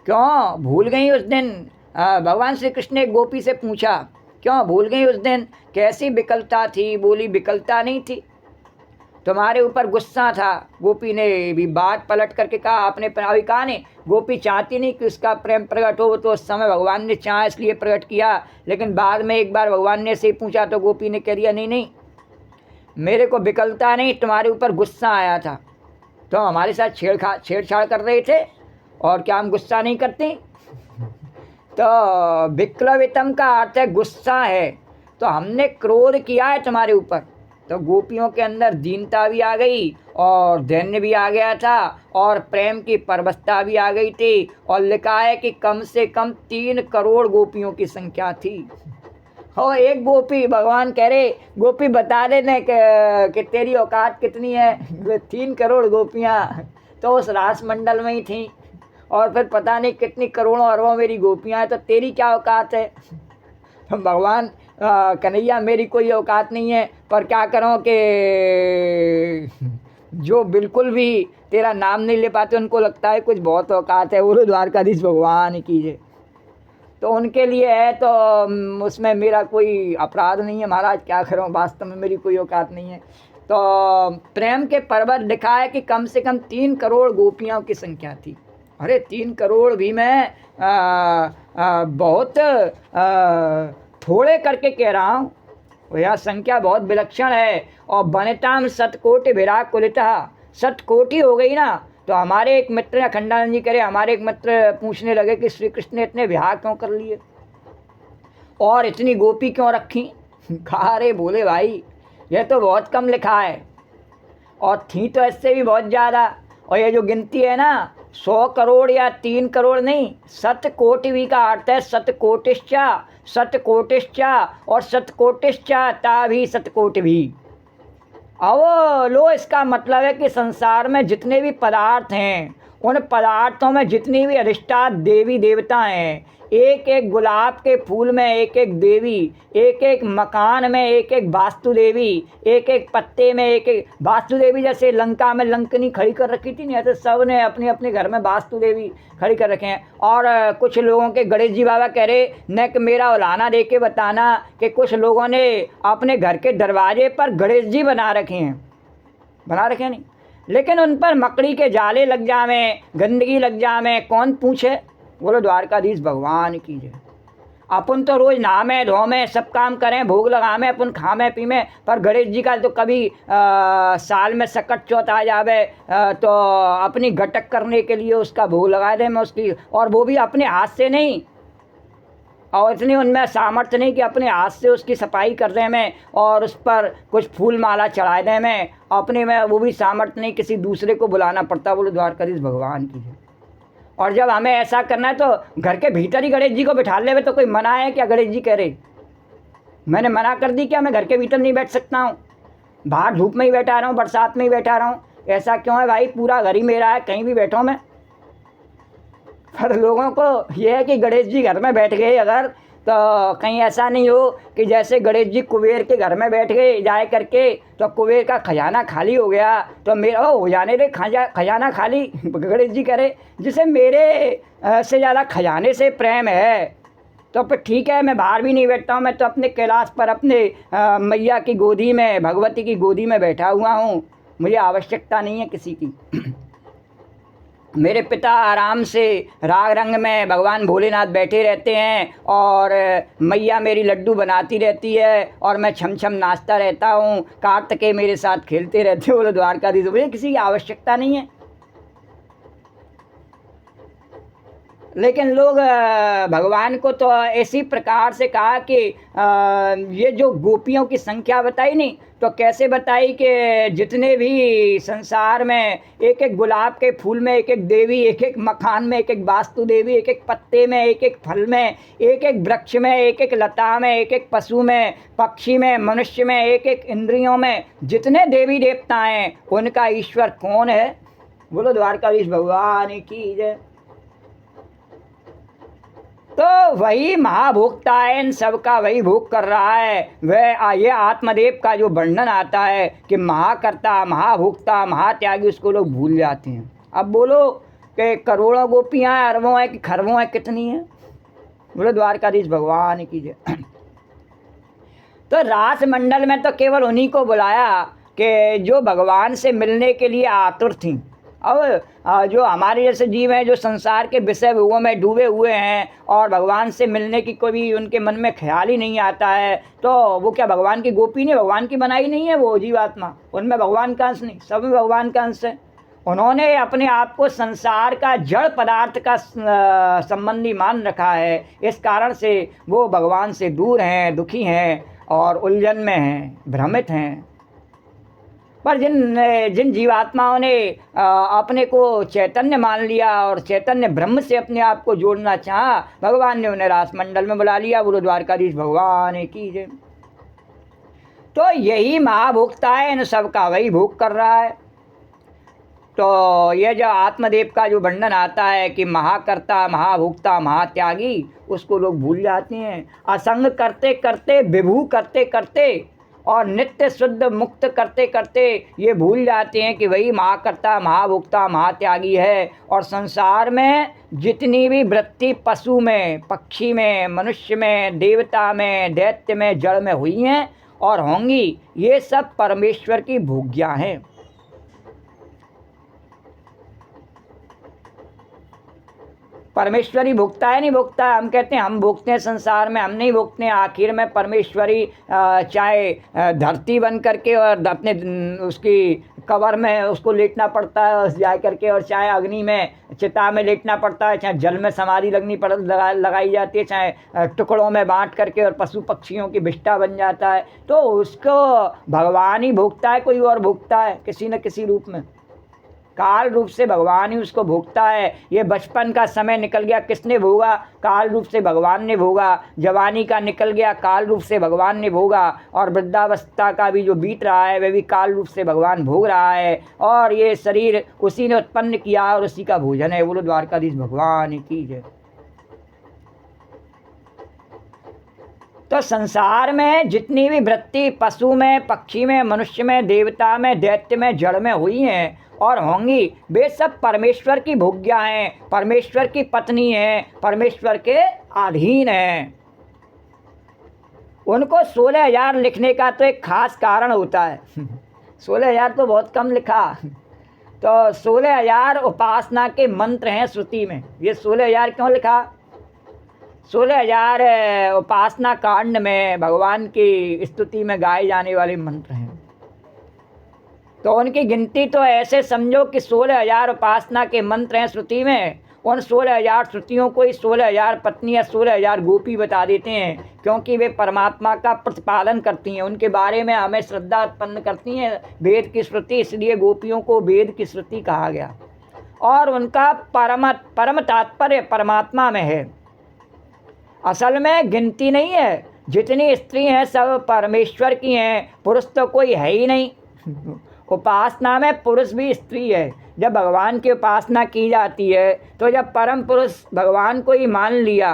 क्यों भूल गई उस दिन? भगवान श्री कृष्ण ने एक गोपी से पूछा, क्यों भूल गई उस दिन? कैसी विकलता थी? बोली विकलता नहीं थी, तुम्हारे ऊपर गुस्सा था। गोपी ने भी बात पलट करके कहा, आपने अभी कहा नहीं, गोपी चाहती नहीं कि उसका प्रेम प्रकट हो, तो उस समय भगवान ने चाहा इसलिए प्रकट किया। लेकिन बाद में एक बार भगवान ने से पूछा तो गोपी ने कह दिया, नहीं नहीं, मेरे को विकलता नहीं, तुम्हारे ऊपर गुस्सा आया था। तो हमारे साथ छेड़छाड़ कर रहे थे, और क्या हम गुस्सा नहीं करते? तो विक्लवितम का अर्थ है गुस्सा है, तो हमने क्रोध किया है तुम्हारे ऊपर। तो गोपियों के अंदर दीनता भी आ गई और धैर्य भी आ गया था और प्रेम की परवशता भी आ गई थी। और लिखा है कि कम से कम 3 करोड़ गोपियों की संख्या थी। और एक गोपी, भगवान कह रहे गोपी बता देने कि तेरी औकात कितनी है। 3 करोड़ गोपियाँ तो उस रास मंडल में ही थीं, और फिर पता नहीं कितनी करोड़ों अरबों मेरी गोपियाँ हैं, तो तेरी क्या औकात है? तो भगवान कन्हैया, मेरी कोई औकात नहीं है, पर क्या करूं कि जो बिल्कुल भी तेरा नाम नहीं ले पाते उनको लगता है कुछ बहुत औकात है। बोलो द्वारकाधीश भगवान कीजिए। तो उनके लिए है, तो उसमें मेरा कोई अपराध नहीं है महाराज, क्या करूं, वास्तव में मेरी कोई औकात नहीं है। तो प्रेम के पर्वत लिखा है कि कम से कम 3 करोड़ गोपियों की संख्या थी। अरे 3 करोड़ भी मैं बहुत थोड़े करके कह रहा हूँ, यह संख्या बहुत विलक्षण है। और बनताम शतकोटि विराकुलिता, शतकोटि हो गई ना। तो हमारे एक मित्र अखंडानंद जी करे, हमारे एक मित्र पूछने लगे कि श्री कृष्ण ने इतने विवाह क्यों कर लिए और इतनी गोपी क्यों रखी? कहा, अरे बोले भाई, यह तो बहुत कम लिखा है, और थी तो इससे भी बहुत ज़्यादा। और ये जो गिनती है ना, 100 करोड़ या 3 करोड़ नहीं, शतकोटि भी का अर्थ है शतकोटिश्चा, शतकोटिश्चा और शतकोटिश्चा ता भी शतकोटि भी। अब लो, इसका मतलब है कि संसार में जितने भी पदार्थ हैं, उन पदार्थों में जितनी भी अधिष्ठात देवी देवता हैं, एक एक गुलाब के फूल में एक एक देवी, एक एक मकान में एक एक वास्तु देवी, एक एक पत्ते में एक एक वास्तु देवी। जैसे लंका में लंकनी खड़ी कर रखी थी नहीं, तो सब ने अपने अपने घर में वास्तु देवी खड़ी कर रखे हैं। और कुछ लोगों के गणेश जी बाबा कह रहे न कि मेरा उलाना दे के बताना कि कुछ लोगों ने अपने घर के दरवाजे पर गणेश जी बना रखे नहीं, लेकिन उन पर मकड़ी के जाले लग जावें, गंदगी लग जावें, कौन पूछे? बोलो द्वारकाधीश भगवान की जय। अपन तो रोज़ नहामें धोमें सब काम करें, भोग लगामें, अपन खामें पीमें, पर गणेश जी का तो कभी साल में सकट चौथ आ जावे तो अपनी घटक करने के लिए उसका भोग लगा दें मैं उसकी, और वो भी अपने हाथ से नहीं, और इतनी उनमें सामर्थ्य नहीं कि अपने हाथ से उसकी सफाई कर दें मैं और उस पर कुछ फूल माला चढ़ा दें मैं, अपने में वो भी सामर्थ्य नहीं, किसी दूसरे को बुलाना पड़ता। बोलो द्वारकाधीश भगवान की जय। और जब हमें ऐसा करना है तो घर के भीतर ही गणेश जी को बिठा ले, तो कोई मना है क्या? गणेश जी कह रहे मैंने मना कर दी क्या? मैं घर के भीतर नहीं बैठ सकता हूँ, बाहर धूप में ही बैठा रहा हूँ, बरसात में ही बैठा रहा हूँ? ऐसा क्यों है भाई? पूरा घर ही मेरा है, कहीं भी बैठो मैं। पर लोगों को यह है कि गणेश जी घर में बैठ गए अगर, तो कहीं ऐसा नहीं हो कि जैसे गणेश जी कुबेर के घर में बैठ गए जाए करके, तो कुबेर का खजाना खाली हो गया, तो मेरा हो जाने दे खजाना खाली। गणेश जी कह रहे जिसे मेरे से ज़्यादा खजाने से प्रेम है, तो फिर ठीक है, मैं बाहर भी नहीं बैठता हूँ, मैं तो अपने कैलाश पर अपने मैया की गोदी में, भगवती की गोदी में बैठा हुआ हूँ, मुझे आवश्यकता नहीं है किसी की। मेरे पिता आराम से राग रंग में भगवान भोलेनाथ बैठे रहते हैं और मैया मेरी लड्डू बनाती रहती है और मैं छम छम नाचता रहता हूँ, कार्तिकेय मेरे साथ खेलते रहते हो। बोलो द्वारकाधीश, मुझे किसी की आवश्यकता नहीं है। लेकिन लोग भगवान को तो इसी प्रकार से कहा कि ये जो गोपियों की संख्या बताई नहीं, तो कैसे बताई कि जितने भी संसार में एक एक गुलाब के फूल में एक एक देवी, एक एक मकान में एक एक वास्तु देवी, एक एक पत्ते में एक एक फल में, एक एक वृक्ष में, एक एक लता में, एक एक पशु में, पक्षी में, मनुष्य में, एक एक इंद्रियों में जितने देवी देवता हैं, उनका ईश्वर कौन है? बोलो द्वारकाधीश भगवान की जय। तो वही महाभोक्ता है, इन सबका वही भोग कर रहा है। वह ये आत्मदेव का जो वर्णन आता है कि महाकर्ता, महाभोक्ता, महात्यागी, उसको लोग भूल जाते हैं। अब बोलो कि करोड़ों गोपियाँ हैं, अरबों हैं कि खरबों हैं, कितनी हैं? बोलो द्वारकाधीश भगवान की जय। तो रास मंडल में तो केवल उन्हीं को बुलाया कि जो भगवान से मिलने के लिए आतुर थीं। अब जो हमारे जैसे जीव हैं, जो संसार के विषय भोगों में डूबे हुए हैं और भगवान से मिलने की कोई भी उनके मन में ख्याल ही नहीं आता है, तो वो क्या भगवान की गोपी नहीं, भगवान की बनाई नहीं है? वो जीवात्मा, उनमें भगवान का अंश नहीं, सब में भगवान का अंश है। उन्होंने अपने आप को संसार का जड़ पदार्थ का संबंधी मान रखा है। इस कारण से वो भगवान से दूर हैं, दुखी हैं और उलझन में हैं, भ्रमित हैं। पर जिन जीवात्माओं ने अपने को चैतन्य मान लिया और चैतन्य ब्रह्म से अपने आप को जोड़ना चाहा, भगवान ने उन्हें रास मंडल में बुला लिया। बोलो द्वारकाधीश भगवान की जय। तो यही महाभोक्ता है, इन सबका वही भोग कर रहा है। तो ये जो आत्मदेव का जो वर्णन आता है कि महाकर्ता, महाभोक्ता, महात्यागी, उसको लोग भूल जाते हैं। असंग करते करते, विभू करते करते और नित्य शुद्ध मुक्त करते करते ये भूल जाते हैं कि वही महाकर्ता, महाभोक्ता, महात्यागी है। और संसार में जितनी भी वृत्ति पशु में, पक्षी में, मनुष्य में, देवता में, दैत्य में, जड़ में हुई हैं और होंगी, ये सब परमेश्वर की भोग्या हैं। परमेश्वरी भोगता है, नहीं भोगता है? हम कहते हैं हम भोगते हैं संसार में, हम नहीं भोगते हैं। आखिर में परमेश्वरी चाहे धरती बन करके और अपने उसकी कवर में उसको लेटना पड़ता है जा करके, और चाहे अग्नि में, चिता में लेटना पड़ता है, चाहे जल में समाधि लगाई जाती है, चाहे टुकड़ों में बांट करके और पशु पक्षियों की विष्ठा बन जाता है। तो उसको भगवान ही भोगता है, कोई और भोगता है? किसी न किसी रूप में काल रूप से भगवान ही उसको भोगता है। ये बचपन का समय निकल गया, किसने भोगा? काल रूप से भगवान ने भोगा। जवानी का निकल गया, काल रूप से भगवान ने भोगा। और वृद्धावस्था का भी जो बीत रहा है, वह भी काल रूप से भगवान भोग रहा है। और ये शरीर उसी ने उत्पन्न किया और उसी का भोजन है। बोलो द्वारकाधीश भगवान की जय। तो संसार में जितनी भी वृत्ति पशु में, पक्षी में, मनुष्य में, देवता में, दैत्य में, जड़ में हुई हैं और होंगी, वे सब परमेश्वर की भोग्या हैं, परमेश्वर की पत्नी हैं, परमेश्वर के अधीन हैं। उनको 16,000 लिखने का तो एक खास कारण होता है। 16,000 तो बहुत कम लिखा। तो 16,000 उपासना के मंत्र हैं श्रुति में। ये 16,000 क्यों लिखा? 16,000 उपासना कांड में भगवान की स्तुति में गाए जाने वाले मंत्र हैं। तो उनकी गिनती तो ऐसे समझो कि 16,000 उपासना के मंत्र हैं श्रुति में। उन 16,000 श्रुतियों को ही 16,000 पत्नियाँ, 16,000 गोपी बता देते हैं, क्योंकि वे परमात्मा का प्रतिपालन करती हैं, उनके बारे में हमें श्रद्धा उत्पन्न करती हैं। वेद की श्रुति, इसलिए गोपियों को वेद की श्रुति कहा गया। और उनका परम तात्पर्य परमात्मा में है। असल में गिनती नहीं है, जितनी स्त्री हैं सब परमेश्वर की हैं, पुरुष तो कोई है ही नहीं। उपासना में पुरुष भी स्त्री है। जब भगवान की उपासना की जाती है, तो जब परम पुरुष भगवान को ही मान लिया,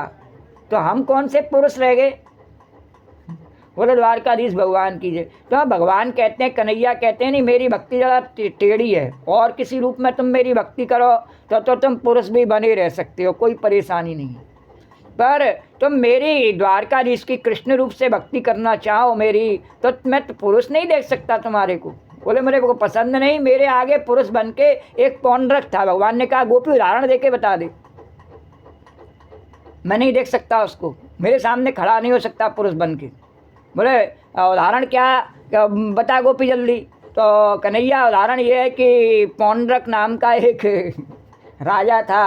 तो हम कौन से पुरुष रह गए? बोले द्वारकाधीश भगवान की जय। तो भगवान कहते हैं, कन्हैया कहते हैं, नहीं मेरी भक्ति ज़रा टेढ़ी है, और किसी रूप में तुम मेरी भक्ति करो तो तुम पुरुष भी बने रह सकते हो, कोई परेशानी नहीं। पर तुम मेरी द्वारकाधीश की कृष्ण रूप से भक्ति करना चाहो मेरी, तो मैं तो पुरुष नहीं देख सकता तुम्हारे को। बोले मेरे को पसंद नहीं, मेरे आगे पुरुष बन के एक पौंड्रक था। भगवान ने कहा गोपी उदाहरण दे के बता दे, मैं नहीं देख सकता उसको, मेरे सामने खड़ा नहीं हो सकता पुरुष बन के। बोले उदाहरण क्या बता गोपी जल्दी। तो कन्हैया उदाहरण ये है कि पौंड्रक नाम का एक राजा था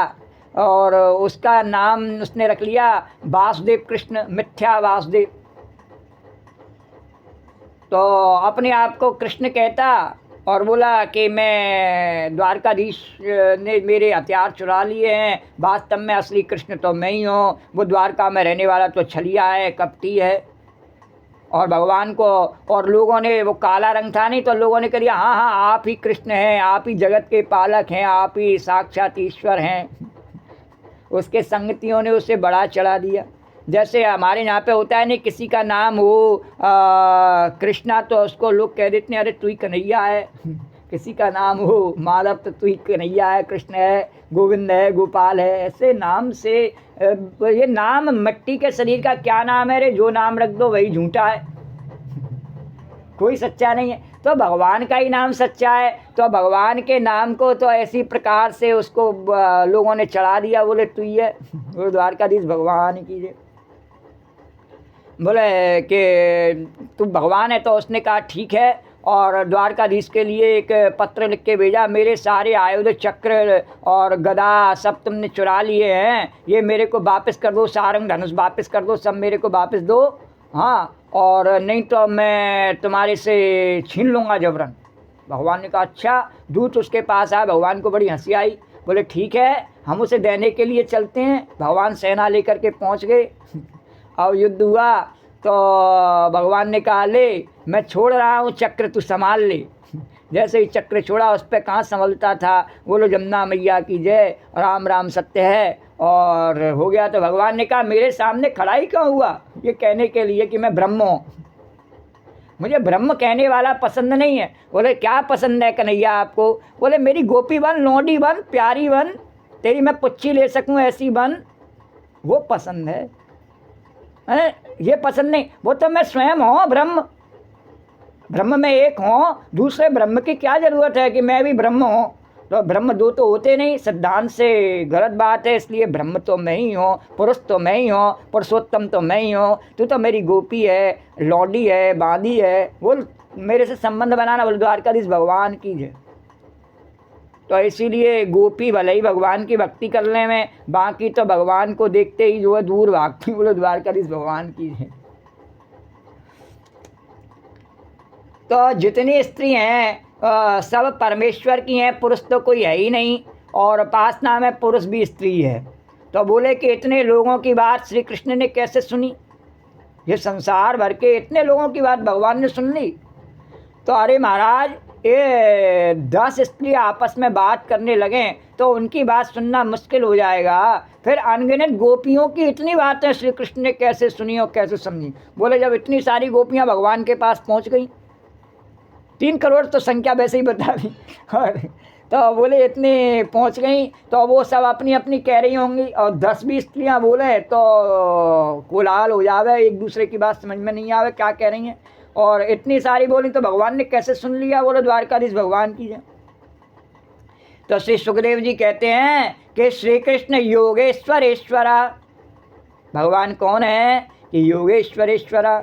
और उसका नाम उसने रख लिया वासुदेव कृष्ण, मिथ्या वासुदेव। तो अपने आप को कृष्ण कहता और बोला कि मैं द्वारकाधीश ने मेरे हथियार चुरा लिए हैं, वास्तव में असली कृष्ण तो मैं ही हूँ, वो द्वारका में रहने वाला तो छलिया है, कपटी है। और भगवान को, और लोगों ने, वो काला रंग था नहीं तो लोगों ने कह दिया हाँ हाँ आप ही कृष्ण हैं, आप ही जगत के पालक हैं, आप ही साक्षात ईश्वर हैं। उसके संगतियों ने उसे बड़ा चढ़ा दिया। जैसे हमारे यहाँ पे होता है नहीं, किसी का नाम हो कृष्णा तो उसको लोग कह देते हैं अरे तू ही कन्हैया है। किसी का नाम हो माधव तो तू ही कन्हैया है, कृष्ण है, गोविंद है, गोपाल है। ऐसे नाम से ये नाम मिट्टी के शरीर का क्या नाम है रे, जो नाम रख दो वही झूठा है, कोई सच्चा नहीं है। तो भगवान का ही नाम सच्चा है। तो भगवान के नाम को तो ऐसी प्रकार से उसको लोगों ने चढ़ा दिया, बोले तू ही है। वो द्वारकाधीश भगवान की जय। बोले कि तू भगवान है। तो उसने कहा ठीक है, और द्वारकाधीश के लिए एक पत्र लिख के भेजा, मेरे सारे आयुध चक्र और गदा सब तुमने चुरा लिए हैं, ये मेरे को वापस कर दो, सारंग धनुष वापस कर दो, सब मेरे को वापस दो, हाँ, और नहीं तो मैं तुम्हारे से छीन लूँगा जबरन। भगवान ने कहा अच्छा। दूत उसके पास आया, भगवान को बड़ी हंसी आई। बोले ठीक है, हम उसे देने के लिए चलते हैं। भगवान सेना लेकर के पहुँच गए और युद्ध हुआ। तो भगवान ने कहा ले मैं छोड़ रहा हूँ चक्र, तू संभाल ले। जैसे ही चक्र छोड़ा उस पर कहाँ संभलता था। बोलो जमुना मैया की जय, राम राम सत्य है, और हो गया। तो भगवान ने कहा मेरे सामने खड़ा ही क्यों हुआ, ये कहने के लिए कि मैं ब्रह्म हूँ। मुझे ब्रह्म कहने वाला पसंद नहीं है। बोले क्या पसंद है कन्हैया आपको। बोले मेरी गोपी बन, लौंडी बन, प्यारी बन, तेरी मैं पुच्छी ले सकूँ ऐसी बन, वो पसंद है, ये पसंद नहीं। वो तो मैं स्वयं हूँ ब्रह्म, ब्रह्म में एक हूँ, दूसरे ब्रह्म की क्या ज़रूरत है कि मैं भी ब्रह्म हूँ। तो ब्रह्म दो तो होते नहीं, सिद्धांत से गलत बात है। इसलिए ब्रह्म तो मैं ही हूँ, पुरुष तो मैं ही हूँ, पुरुषोत्तम तो मैं ही हूँ। तू तो मेरी गोपी है, लौंडी है, बांदी है, वो मेरे से संबंध बनाना। बोल द्वारकाधीश भगवान की है। तो इसीलिए गोपी भले ही भगवान की भक्ति करने में, बाकी तो भगवान को देखते ही जो है दूर भागती। बोलो द्वारकाधीश भगवान की है। तो जितनी स्त्री हैं सब परमेश्वर की हैं, पुरुष तो कोई है ही नहीं, और उपासना में पुरुष भी स्त्री है। तो बोले कि इतने लोगों की बात श्री कृष्ण ने कैसे सुनी, ये संसार भर के इतने लोगों की बात भगवान ने सुन ली। तो अरे महाराज, ये 10 स्त्री आपस में बात करने लगें तो उनकी बात सुनना मुश्किल हो जाएगा, फिर अनगिनत गोपियों की इतनी बातें श्री कृष्ण ने कैसे सुनी और कैसे समझी। बोले जब इतनी सारी गोपियां भगवान के पास पहुंच गई, 3 करोड़ तो संख्या वैसे ही बता दी, और तो बोले इतनी पहुंच गई तो वो सब अपनी अपनी कह रही होंगी, और 10-20 स्त्रियाँ बोले तो कोलाहल हो जावे, एक दूसरे की बात समझ में नहीं आवे क्या कह रही हैं। और इतनी सारी बोली तो भगवान ने कैसे सुन लिया। बोले द्वारकाधीश भगवान की जय। तो श्री सुखदेव जी कहते हैं कि श्री कृष्ण योगेश्वरेश्वरा। भगवान कौन है कि योगेश्वरेश्वरा।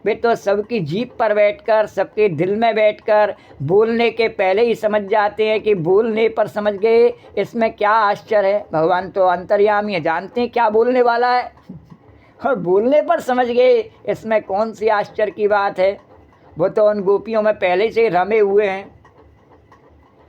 वे तो सबकी जीभ पर बैठकर, सबके दिल में बैठकर, बोलने के पहले ही समझ जाते हैं कि बोलने पर समझ गए, इसमें क्या आश्चर्य है। भगवान तो अंतर्यामी है, जानते हैं क्या बोलने वाला है, और बोलने पर समझ गए, इसमें कौन सी आश्चर्य की बात है। वो तो उन गोपियों में पहले से रमे हुए हैं।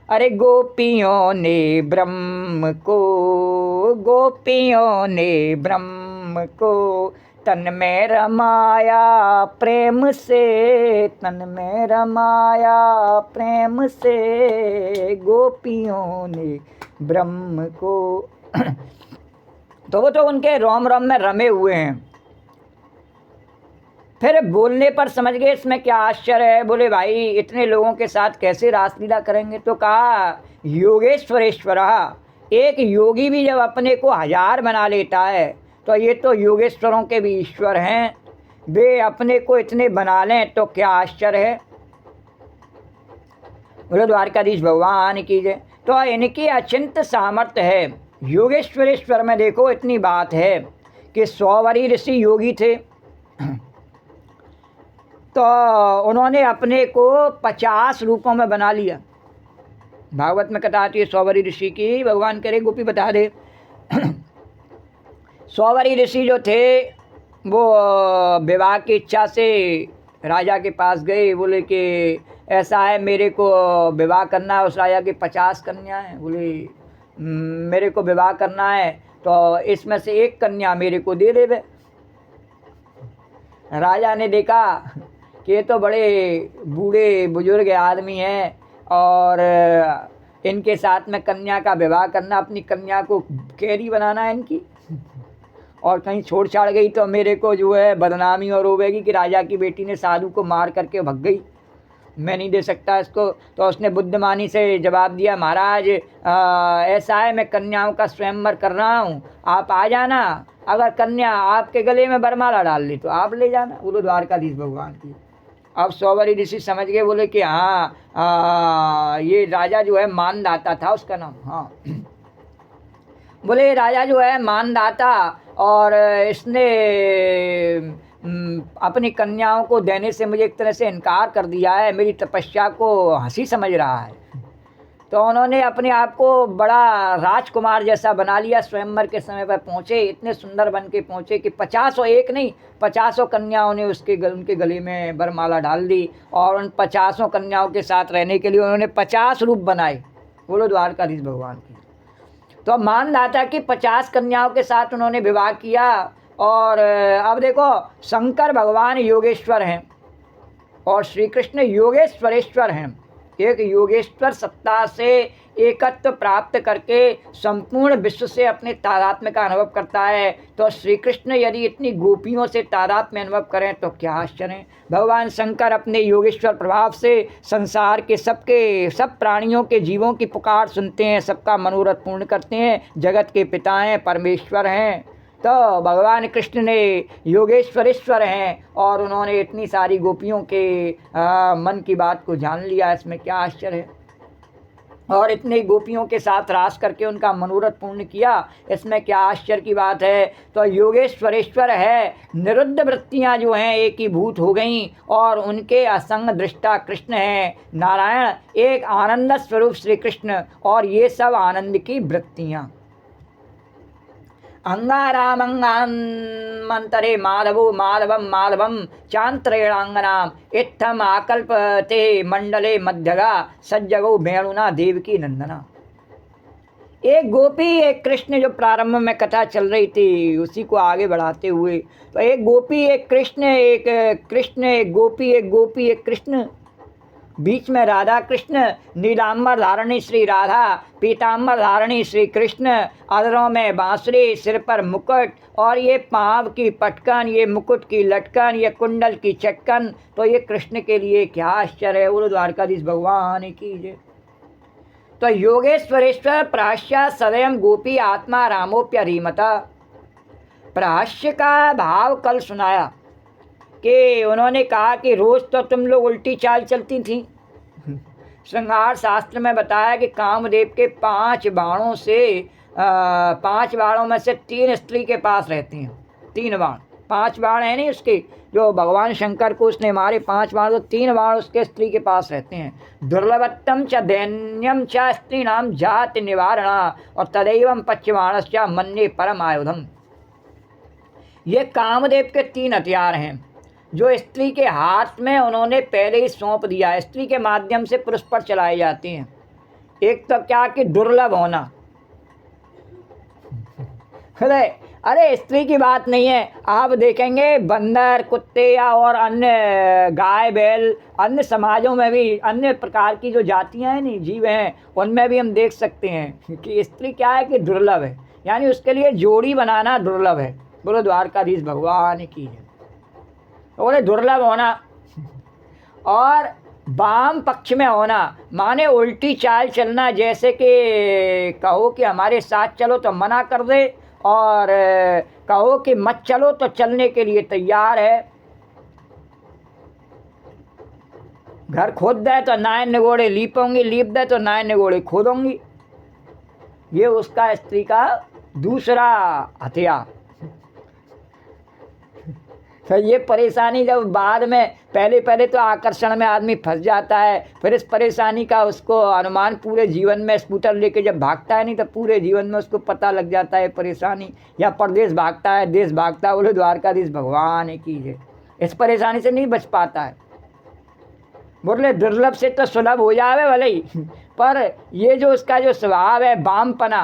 अरे गोपियों ने ब्रह्म को, गोपियों ने ब्रह्म को तन में रमाया प्रेम से, तन में रमाया प्रेम से, गोपियों ने ब्रह्म को। तो वो तो उनके रोम रोम में रमे हुए हैं। फिर बोलने पर समझ गए, इसमें क्या आश्चर्य है। बोले भाई इतने लोगों के साथ कैसे रासलीला करेंगे। तो कहा योगेश्वरेश्वरा। एक योगी भी जब अपने को 1000 बना लेता है तो ये तो योगेश्वरों के भी ईश्वर हैं, वे अपने को इतने बना लें तो क्या आश्चर्य है। बोलो द्वारकाधीश भगवान की जय। तो इनकी अचिंत सामर्थ्य है। योगेश्वरेश्वर में देखो इतनी बात है कि 100 ऋषि योगी थे, तो उन्होंने अपने को 50 रूपों में बना लिया। भागवत में कथा आती है 100 ऋषि की, भगवान करे गोपी बता दे। 100 ऋषि जो थे वो विवाह की इच्छा से राजा के पास गए। बोले कि ऐसा है, मेरे को विवाह करना है। उस राजा की 50 कन्या हैं। बोले मेरे को विवाह करना है तो इसमें से एक कन्या मेरे को दे देवे। राजा ने देखा कि ये तो बड़े बूढ़े बुजुर्ग आदमी हैं और इनके साथ में कन्या का विवाह करना, अपनी कन्या को कैरी बनाना है इनकी, और कहीं छोड़ छाड़ गई तो मेरे को जो है बदनामी और होगी कि राजा की बेटी ने साधु को मार करके भग गई, मैं नहीं दे सकता इसको। तो उसने बुद्धिमानी से जवाब दिया, महाराज ऐसा है, मैं कन्याओं का स्वयंवर कर रहा हूँ, आप आ जाना। अगर कन्या आपके गले में वरमाला डाल ली तो आप ले जाना। बोलो द्वारकाधीश भगवान की। अब 100 ऋषि समझ गए। बोले कि हाँ ये राजा जो है मानदाता था, उसका नाम। हाँ बोले राजा जो है मानदाता, और इसने अपनी कन्याओं को देने से मुझे एक तरह से इनकार कर दिया है, मेरी तपस्या को हंसी समझ रहा है। तो उन्होंने अपने आप को बड़ा राजकुमार जैसा बना लिया। स्वयंवर के समय पर पहुँचे, इतने सुंदर बन के पहुँचे कि 50 एक नहीं 50 कन्याओं ने उनके गले में वरमाला डाल दी, और उन 50 कन्याओं के साथ रहने के लिए उन्होंने 50 रूप बनाए। बोलो द्वारकाधीश भगवान की। तो मानदाता की 50 कन्याओं के साथ उन्होंने विवाह किया। और अब देखो शंकर भगवान योगेश्वर हैं और श्री कृष्ण योगेश्वरेश्वर हैं। एक योगेश्वर सत्ता से एकत्व प्राप्त करके संपूर्ण विश्व से अपने तादात्म्य का अनुभव करता है। तो श्री कृष्ण यदि इतनी गोपियों से तादात्म्य अनुभव करें तो क्या आश्चर्य है। भगवान शंकर अपने योगेश्वर प्रभाव से संसार के सब प्राणियों के जीवों की पुकार सुनते हैं, सबका मनोरथ पूर्ण करते हैं, जगत के पिता हैं, परमेश्वर हैं। तो भगवान कृष्ण ने योगेश्वरेश्वर हैं और उन्होंने इतनी सारी गोपियों के मन की बात को जान लिया, इसमें क्या आश्चर्य है। और इतने गोपियों के साथ रास करके उनका मनोरथ पूर्ण किया, इसमें क्या आश्चर्य की बात है। तो योगेश्वरेश्वर है, निरुद्ध वृत्तियाँ जो हैं एकीभूत हो गईं और उनके असंग दृष्टा कृष्ण हैं। नारायण एक आनंद स्वरूप श्री कृष्ण, और ये सब आनंद की वृत्तियाँ। अंगारामंगान्मंतरे माधवो माधवम माधवम चांत्रेणांगनाम इत्थम आकल्पते मंडले मध्यगा सज्जगो भेणुना देवकी नंदना। एक गोपी एक कृष्ण, जो प्रारंभ में कथा चल रही थी उसी को आगे बढ़ाते हुए, तो एक गोपी एक कृष्ण, एक कृष्ण एक गोपी, एक गोपी एक कृष्ण, बीच में राधा कृष्ण, नीलांबर धारणी श्री राधा, पीतांबर धारणी श्री कृष्ण, अधरों में बांसुरी, सिर पर मुकुट, और ये पाँव की पटकन, ये मुकुट की लटकन, ये कुंडल की चक्कन। तो ये कृष्ण के लिए क्या आश्चर्य है। बोलो द्वारकाधीश भगवान की जय। तो योगेश्वरेश्वर प्राश्य सदयम गोपी आत्मा रामोप्यरीमता। प्राश्य का भाव कल सुनाया कि उन्होंने कहा कि रोज़ तो तुम लोग उल्टी चाल चलती थी। श्रृंगार शास्त्र में बताया कि कामदेव के 5 बाणों से 5 बाणों में से 3 स्त्री के पास रहते हैं। 3 बाण, 5 बाण है नहीं उसके, जो भगवान शंकर को उसने मारे 5 बाण, तो 3 बाण उसके स्त्री के पास रहते हैं। दुर्लभत्तम च दैन्यम च स्त्रीणाम जाति निवारणा, और तदैवम पच्यमाणश्च मन्ये परम आयुधम। ये कामदेव के 3 हथियार हैं जो स्त्री के हाथ में उन्होंने पहले ही सौंप दिया है, स्त्री के माध्यम से पुरुष पर चलाए जाते हैं। एक तो क्या कि दुर्लभ होना, अरे स्त्री की बात नहीं है, आप देखेंगे बंदर, कुत्ते या और अन्य गाय बैल, अन्य समाजों में भी अन्य प्रकार की जो जातियां हैं नहीं जीव हैं, उनमें भी हम देख सकते हैं कि स्त्री क्या है कि दुर्लभ है, यानी उसके लिए जोड़ी बनाना दुर्लभ है। बोलो द्वारकाधीश भगवान की है। बोले दुर्लभ होना और वाम पक्ष में होना, माने उल्टी चाल चलना, जैसे कि कहो कि हमारे साथ चलो तो मना कर दे, और कहो कि मत चलो तो चलने के लिए तैयार है। घर खोद दे तो नाय निगोड़े लीपोंगी, लीप दे तो नाय निगोड़े खोदूंगी। ये उसका स्त्री का दूसरा हथियार। तो ये परेशानी जब बाद में, पहले पहले तो आकर्षण में आदमी फंस जाता है, फिर इस परेशानी का उसको अनुमान पूरे जीवन में, स्कूटर लेके जब भागता है नहीं तो पूरे जीवन में उसको पता लग जाता है परेशानी। या परदेश भागता है, देश भागता है, बोले द्वारकाधीश भगवान कीजिए, इस परेशानी से नहीं बच पाता है। बोले दुर्लभ से तो सुलभ हो जावे भले ही, पर ये जो उसका जो स्वभाव है वामपना,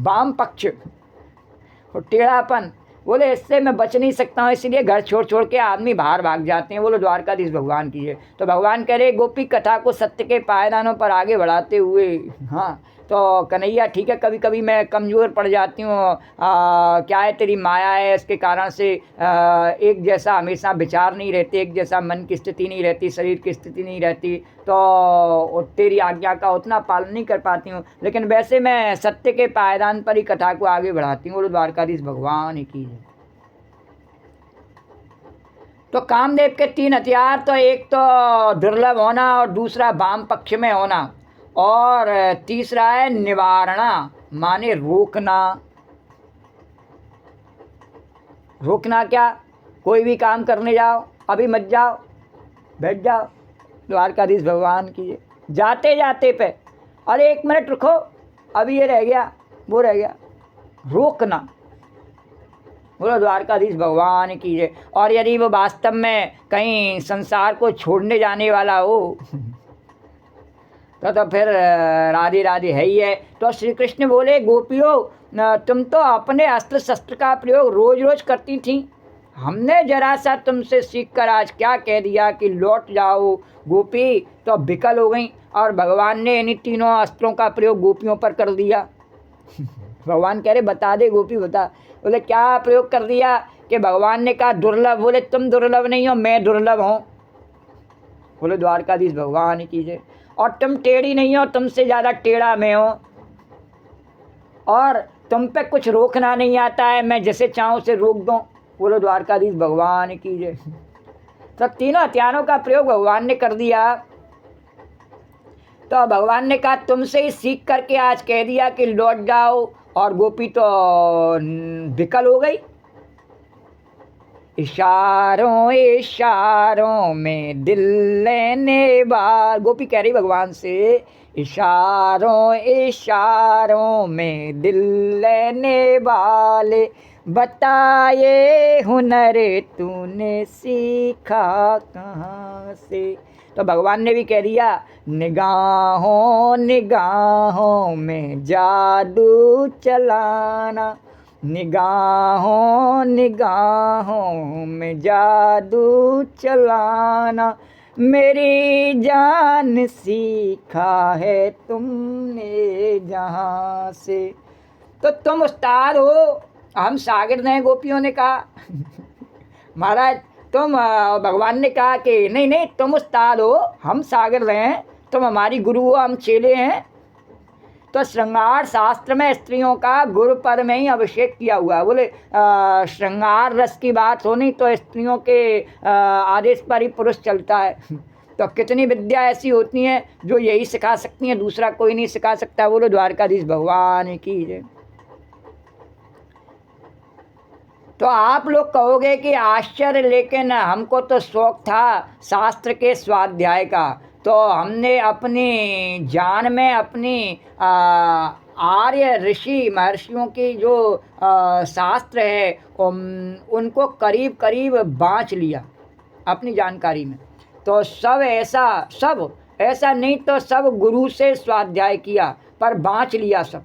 वाम पक्ष और टेढ़ापन, बोले इससे मैं बच नहीं सकता हूँ, इसलिए घर छोड़ छोड़ के आदमी बाहर भाग जाते हैं। बोलो द्वारकाधीश भगवान की है। तो भगवान कह रहे गोपी कथा को सत्य के पायदानों पर आगे बढ़ाते हुए, हाँ तो कन्हैया ठीक है, कभी कभी मैं कमज़ोर पड़ जाती हूँ, क्या है तेरी माया है, इसके कारण से एक जैसा हमेशा विचार नहीं रहते, एक जैसा मन की स्थिति नहीं रहती, शरीर की स्थिति नहीं रहती, तो तेरी आज्ञा का उतना पालन नहीं कर पाती हूँ, लेकिन वैसे मैं सत्य के पायदान पर ही कथा को आगे बढ़ाती हूँ। बोलो द्वारकाधीश भगवान की। तो कामदेव के तीन हथियार, तो एक तो दुर्लभ होना, और दूसरा वाम पक्ष में होना, और तीसरा है निवारणा, माने रोकना। रोकना क्या, कोई भी काम करने जाओ, अभी मत जाओ, बैठ जाओ, द्वारकाधीश भगवान की। जाते जाते पे अरे 1 मिनट रुको, अभी ये रह गया, वो रह गया, रोकना। बोलो द्वारकाधीश भगवान की जय। और यदि वो वास्तव में कहीं संसार को छोड़ने जाने वाला हो तो फिर राधे राधे है ही है। तो श्री कृष्ण बोले गोपियों, तुम तो अपने अस्त्र शस्त्र का प्रयोग रोज रोज करती थी, हमने जरा सा तुमसे सीख कर आज क्या कह दिया कि लौट जाओ। गोपी तो विकल हो गई, और भगवान ने इन्हीं तीनों अस्त्रों का प्रयोग गोपियों पर कर दिया। भगवान कह रहे बता दे गोपी बता। बोले क्या प्रयोग कर दिया कि भगवान ने कहा दुर्लभ, बोले तुम दुर्लभ नहीं हो, मैं दुर्लभ हूँ। बोले द्वारकाधीश भगवान कीजिए। और तुम टेढ़ी नहीं हो, तुमसे ज़्यादा टेढ़ा मैं हूँ, और तुम पे कुछ रोकना नहीं आता है, मैं जैसे चाहूँ उसे रोक दूँ। बोलो द्वारकाधीश भगवान कीजिए। तो तीनों हथियारों का प्रयोग भगवान ने कर दिया। तो भगवान ने कहा तुमसे ही सीख करके आज कह दिया कि लौट जाओ, और गोपी तो विकल हो गई। इशारों इशारों में दिल लेने वाले, गोपी कह रही भगवान से, इशारों इशारों में दिल लेने वाले, बताए हुनर तूने सीखा कहाँ से। तो भगवान ने भी कह दिया निगाहों निगाहों में जादू चलाना, निगाहों निगाहों में जादू चलाना, मेरी जान सीखा है तुमने जहाँ से। तो तुम उस्ताद हो, हम शागिर्द हैं। गोपियों ने कहा महाराज तुम, भगवान ने कहा कि नहीं नहीं तुम उस्ताद हो, हम शागिर्द हैं, तुम हमारी गुरु हो, हम चेले हैं। तो श्रृंगार शास्त्र में स्त्रियों का गुरु पद में ही अभिषेक किया हुआ है। बोले श्रृंगार रस की बात होनी तो स्त्रियों के आदेश पर ही पुरुष चलता है। तो कितनी विद्या ऐसी होती हैं जो यही सिखा सकती हैं, दूसरा कोई नहीं सिखा सकता। बोलो द्वारकाधीश भगवान की जय। तो आप लोग कहोगे कि आश्चर्य, लेकिन हमको तो शौक था शास्त्र के स्वाध्याय का, तो हमने अपनी जान में अपनी आर्य ऋषि महर्षियों की जो शास्त्र है उनको करीब करीब बाँच लिया अपनी जानकारी में। तो सब ऐसा नहीं, तो सब गुरु से स्वाध्याय किया, पर बाँच लिया सब।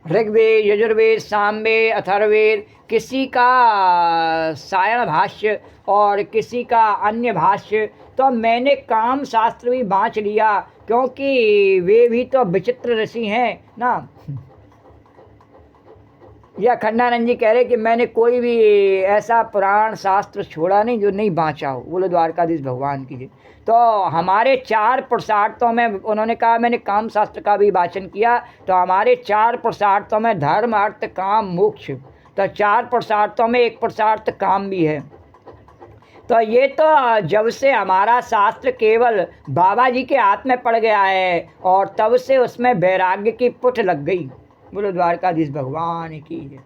ऋग्वेद, यजुर्वेद, सामवेद, अथर्ववेद, किसी का सायण भाष्य और किसी का अन्य भाष्य। तो मैंने काम शास्त्र भी बाँच लिया, क्योंकि वे भी तो विचित्र ऋषि हैं ना। या खंडानंद जी कह रहे कि मैंने कोई भी ऐसा पुराण शास्त्र छोड़ा नहीं जो नहीं बाँचा हो। बोलो द्वारकाधीश भगवान की जय। तो हमारे 4 पुरुषार्थों में, उन्होंने कहा मैंने काम शास्त्र का भी वाचन किया, तो हमारे 4 पुरुषार्थों में धर्म अर्थ काम मोक्ष, तो 4 पुरुषार्थों में एक पुरुषार्थ काम भी है। तो ये तो जब से हमारा शास्त्र केवल बाबा जी के हाथ में पड़ गया है और तब से उसमें वैराग्य की पुठ लग गई। बोलो द्वारकाधीश भगवान की जय।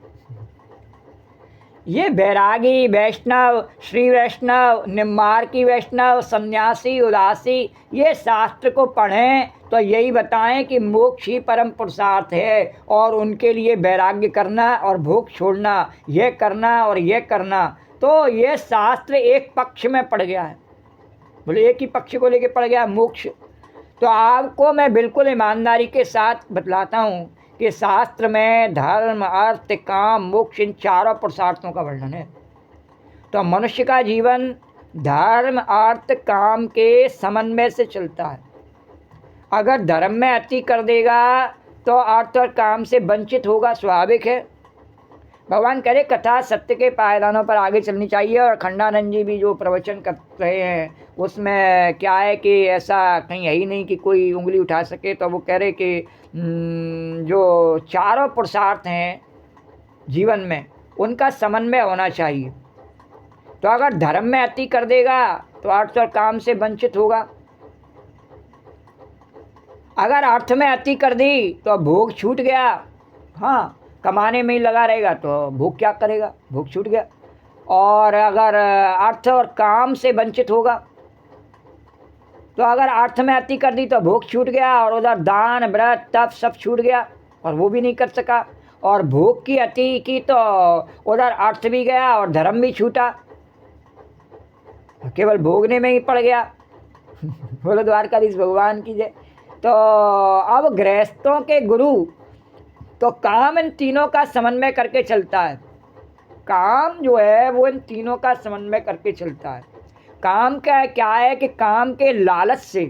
ये बैरागी वैष्णव, श्री वैष्णव, निम्मार्की वैष्णव, सन्यासी, उदासी ये शास्त्र को पढ़ें तो यही बताएं कि मोक्ष ही परम पुरुषार्थ है और उनके लिए वैराग्य करना और भोग छोड़ना, ये करना और ये करना। तो ये शास्त्र एक पक्ष में पड़ गया है, बोले एक ही पक्ष को लेके पड़ गया मोक्ष। तो आपको मैं बिल्कुल ईमानदारी के साथ बतलाता हूँ कि शास्त्र में धर्म, अर्थ, काम, मोक्ष इन चारों पुरुषार्थों का वर्णन है। तो मनुष्य का जीवन धर्म, अर्थ, काम के समन्वय से चलता है। अगर धर्म में अति कर देगा तो अर्थ और काम से वंचित होगा, स्वाभाविक है। भगवान करे कथा सत्य के पायदानों पर आगे चलनी चाहिए। और खंडानंद जी भी जो प्रवचन कर रहे हैं उसमें क्या है कि ऐसा कहीं है ही नहीं कि कोई उंगली उठा सके। तो वो कह रहे कि जो चारों पुरुषार्थ हैं जीवन में उनका समन्वय होना चाहिए। तो अगर धर्म में अति कर देगा तो अर्थ और काम से वंचित होगा। अगर अर्थ में अति कर दी तो भोग छूट गया, हाँ कमाने में ही लगा रहेगा तो भोग क्या करेगा, भोग छूट गया। और अगर अर्थ और काम से वंचित होगा तो अगर अर्थ में अति कर दी तो भोग छूट गया और उधर दान, व्रत, तप सब छूट गया और वो भी नहीं कर सका। और भोग की अति की तो उधर अर्थ भी गया और धर्म भी छूटा, केवल भोगने में ही पड़ गया। बोलो द्वारकाधीश भगवान की जय। तो अब गृहस्थों के गुरु तो काम इन तीनों का समन्वय करके चलता है। काम जो है वो इन तीनों का समन्वय करके चलता है। काम का क्या है कि काम के लालच से,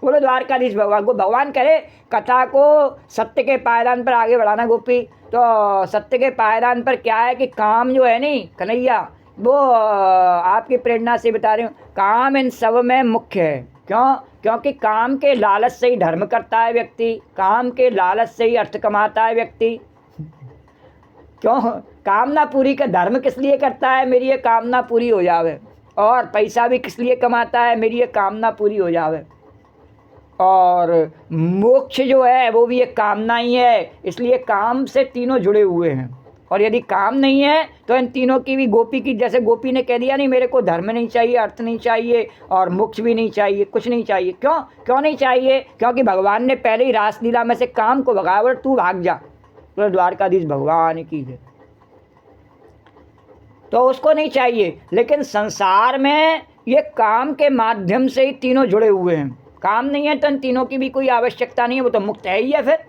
बोलो द्वारकाधीश भगवान को भगवान करे कथा को सत्य के पायदान पर आगे बढ़ाना गोपी। तो सत्य के पायदान पर क्या है कि काम जो है नहीं कन्हैया वो आपकी प्रेरणा से बता रही हूँ, काम इन सब में मुख्य है। क्यों? क्योंकि काम के लालच से ही धर्म करता है व्यक्ति, काम के लालच से ही अर्थ कमाता है व्यक्ति। क्यों? कामना पूरी का धर्म किस लिए करता है, मेरी ये कामना पूरी हो जावे। और पैसा भी किस लिए कमाता है, मेरी ये कामना पूरी हो जावे। और मोक्ष जो है वो भी एक कामना ही है, इसलिए काम से तीनों जुड़े हुए हैं। और यदि काम नहीं है तो इन तीनों की भी गोपी की, जैसे गोपी ने कह दिया नहीं मेरे को धर्म नहीं चाहिए, अर्थ नहीं चाहिए और मोक्ष भी नहीं चाहिए, कुछ नहीं चाहिए। क्यों? क्यों नहीं चाहिए? क्योंकि भगवान ने पहले ही रासलीला में से काम को भगाया, बोले तू भाग जा। तो द्वारकाधीश भगवान की जय। तो उसको नहीं चाहिए। लेकिन संसार में ये काम के माध्यम से ही तीनों जुड़े हुए हैं। काम नहीं है तो इन तीनों की भी कोई आवश्यकता नहीं है, वो तो मुक्त है ही है।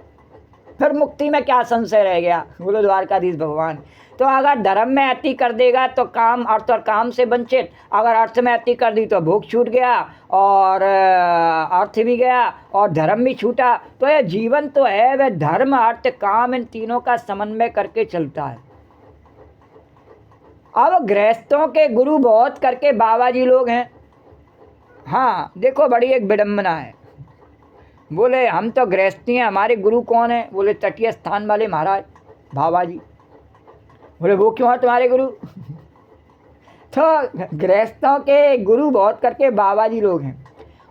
फिर मुक्ति में क्या संशय रह गया, बोलो द्वारकाधीश भगवान। तो अगर धर्म में अति कर देगा तो काम, अर्थ और काम से वंचित। अगर अर्थ में अति कर दी तो भोग छूट गया और अर्थ भी गया और धर्म भी छूटा। तो यह जीवन तो है वह धर्म, अर्थ, काम इन तीनों का समन्वय करके चलता है। अब गृहस्थों के गुरु बहुत करके बाबा जी लोग हैं। हाँ देखो बड़ी एक विडम्बना है। बोले हम तो गृहस्थी हैं, हमारे गुरु कौन है? बोले तटीय स्थान वाले महाराज बाबा जी। बोले वो क्यों है तुम्हारे गुरु? तो गृहस्थों के गुरु बहुत करके बाबा जी लोग हैं।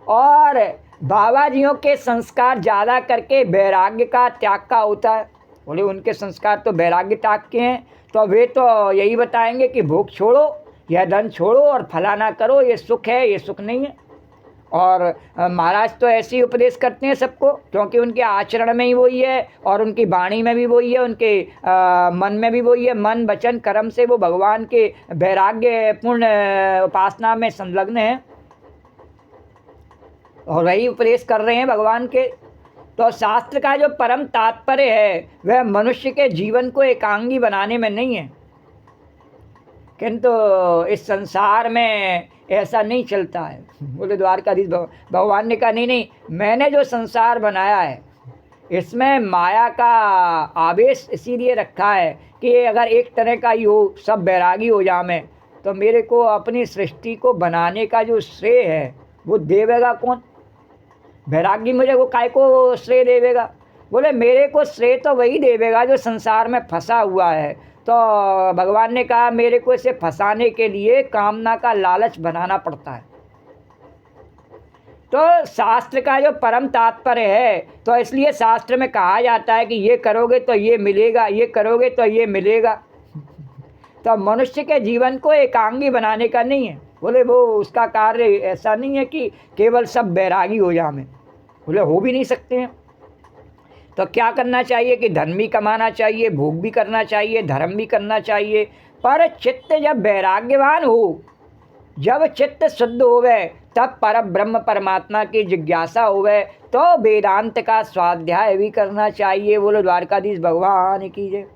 और बाबा जियों के संस्कार ज़्यादा करके वैराग्य का, त्याग का होता है। बोले उनके संस्कार तो वैराग्य त्याग के हैं। तो वे तो यही बताएंगे कि भोग छोड़ो, यह धन छोड़ो और फलाना करो, ये सुख है, ये सुख नहीं है। और महाराज तो ऐसे ही उपदेश करते हैं सबको, क्योंकि उनके आचरण में ही वही है और उनकी वाणी में भी वही है, उनके मन में भी वही है। मन, वचन, कर्म से वो भगवान के वैराग्य पूर्ण उपासना में संलग्न है और वही उपदेश कर रहे हैं भगवान के। तो शास्त्र का जो परम तात्पर्य है वह मनुष्य के जीवन को एकांगी बनाने में नहीं है। किंतु इस संसार में ऐसा नहीं चलता है। बोले द्वारकाधीश भगवान ने कहा नहीं नहीं, मैंने जो संसार बनाया है इसमें माया का आवेश इसीलिए रखा है कि अगर एक तरह का ही हो, सब बैरागी हो जाए, तो मेरे को अपनी सृष्टि को बनाने का जो श्रेय है वो देवेगा कौन? बैरागी मुझे वो काय को श्रेय देवेगा? बोले मेरे को श्रेय तो वही देवेगा जो संसार में फंसा हुआ है, तो भगवान ने कहा मेरे को इसे फंसाने के लिए कामना का लालच बनाना पड़ता है। तो शास्त्र का जो परम तात्पर्य है, तो इसलिए शास्त्र में कहा जाता है कि ये करोगे तो ये मिलेगा, ये करोगे तो ये मिलेगा। तो मनुष्य के जीवन को एकांगी बनाने का नहीं है। बोले वो उसका कार्य ऐसा नहीं है कि केवल सब बैरागी हो जाए, बोले हो भी नहीं सकते हैं। तो क्या करना चाहिए कि धन भी कमाना चाहिए, भोग भी करना चाहिए, धर्म भी करना चाहिए, पर चित्त जब वैराग्यवान हो, जब चित्त शुद्ध होवे, तब पर ब्रह्म परमात्मा की जिज्ञासा होवे, तो वेदांत का स्वाध्याय भी करना चाहिए। बोलो द्वारकाधीश भगवान की जय।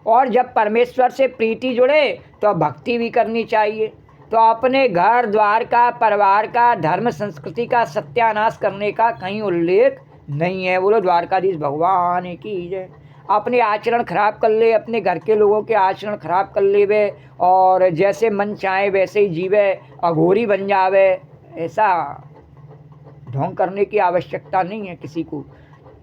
और जब परमेश्वर से प्रीति जुड़े तो भक्ति भी करनी चाहिए। तो अपने घर द्वार का, परिवार का, धर्म संस्कृति का सत्यानाश करने का कहीं उल्लेख नहीं है। बोलो द्वारकाधीश भगवान की जय। अपने आचरण खराब कर ले, अपने घर के लोगों के आचरण खराब कर ले वे, और जैसे मन चाहे वैसे ही जीवे, अघोरी बन जावे, ऐसा ढोंग करने की आवश्यकता नहीं है किसी को।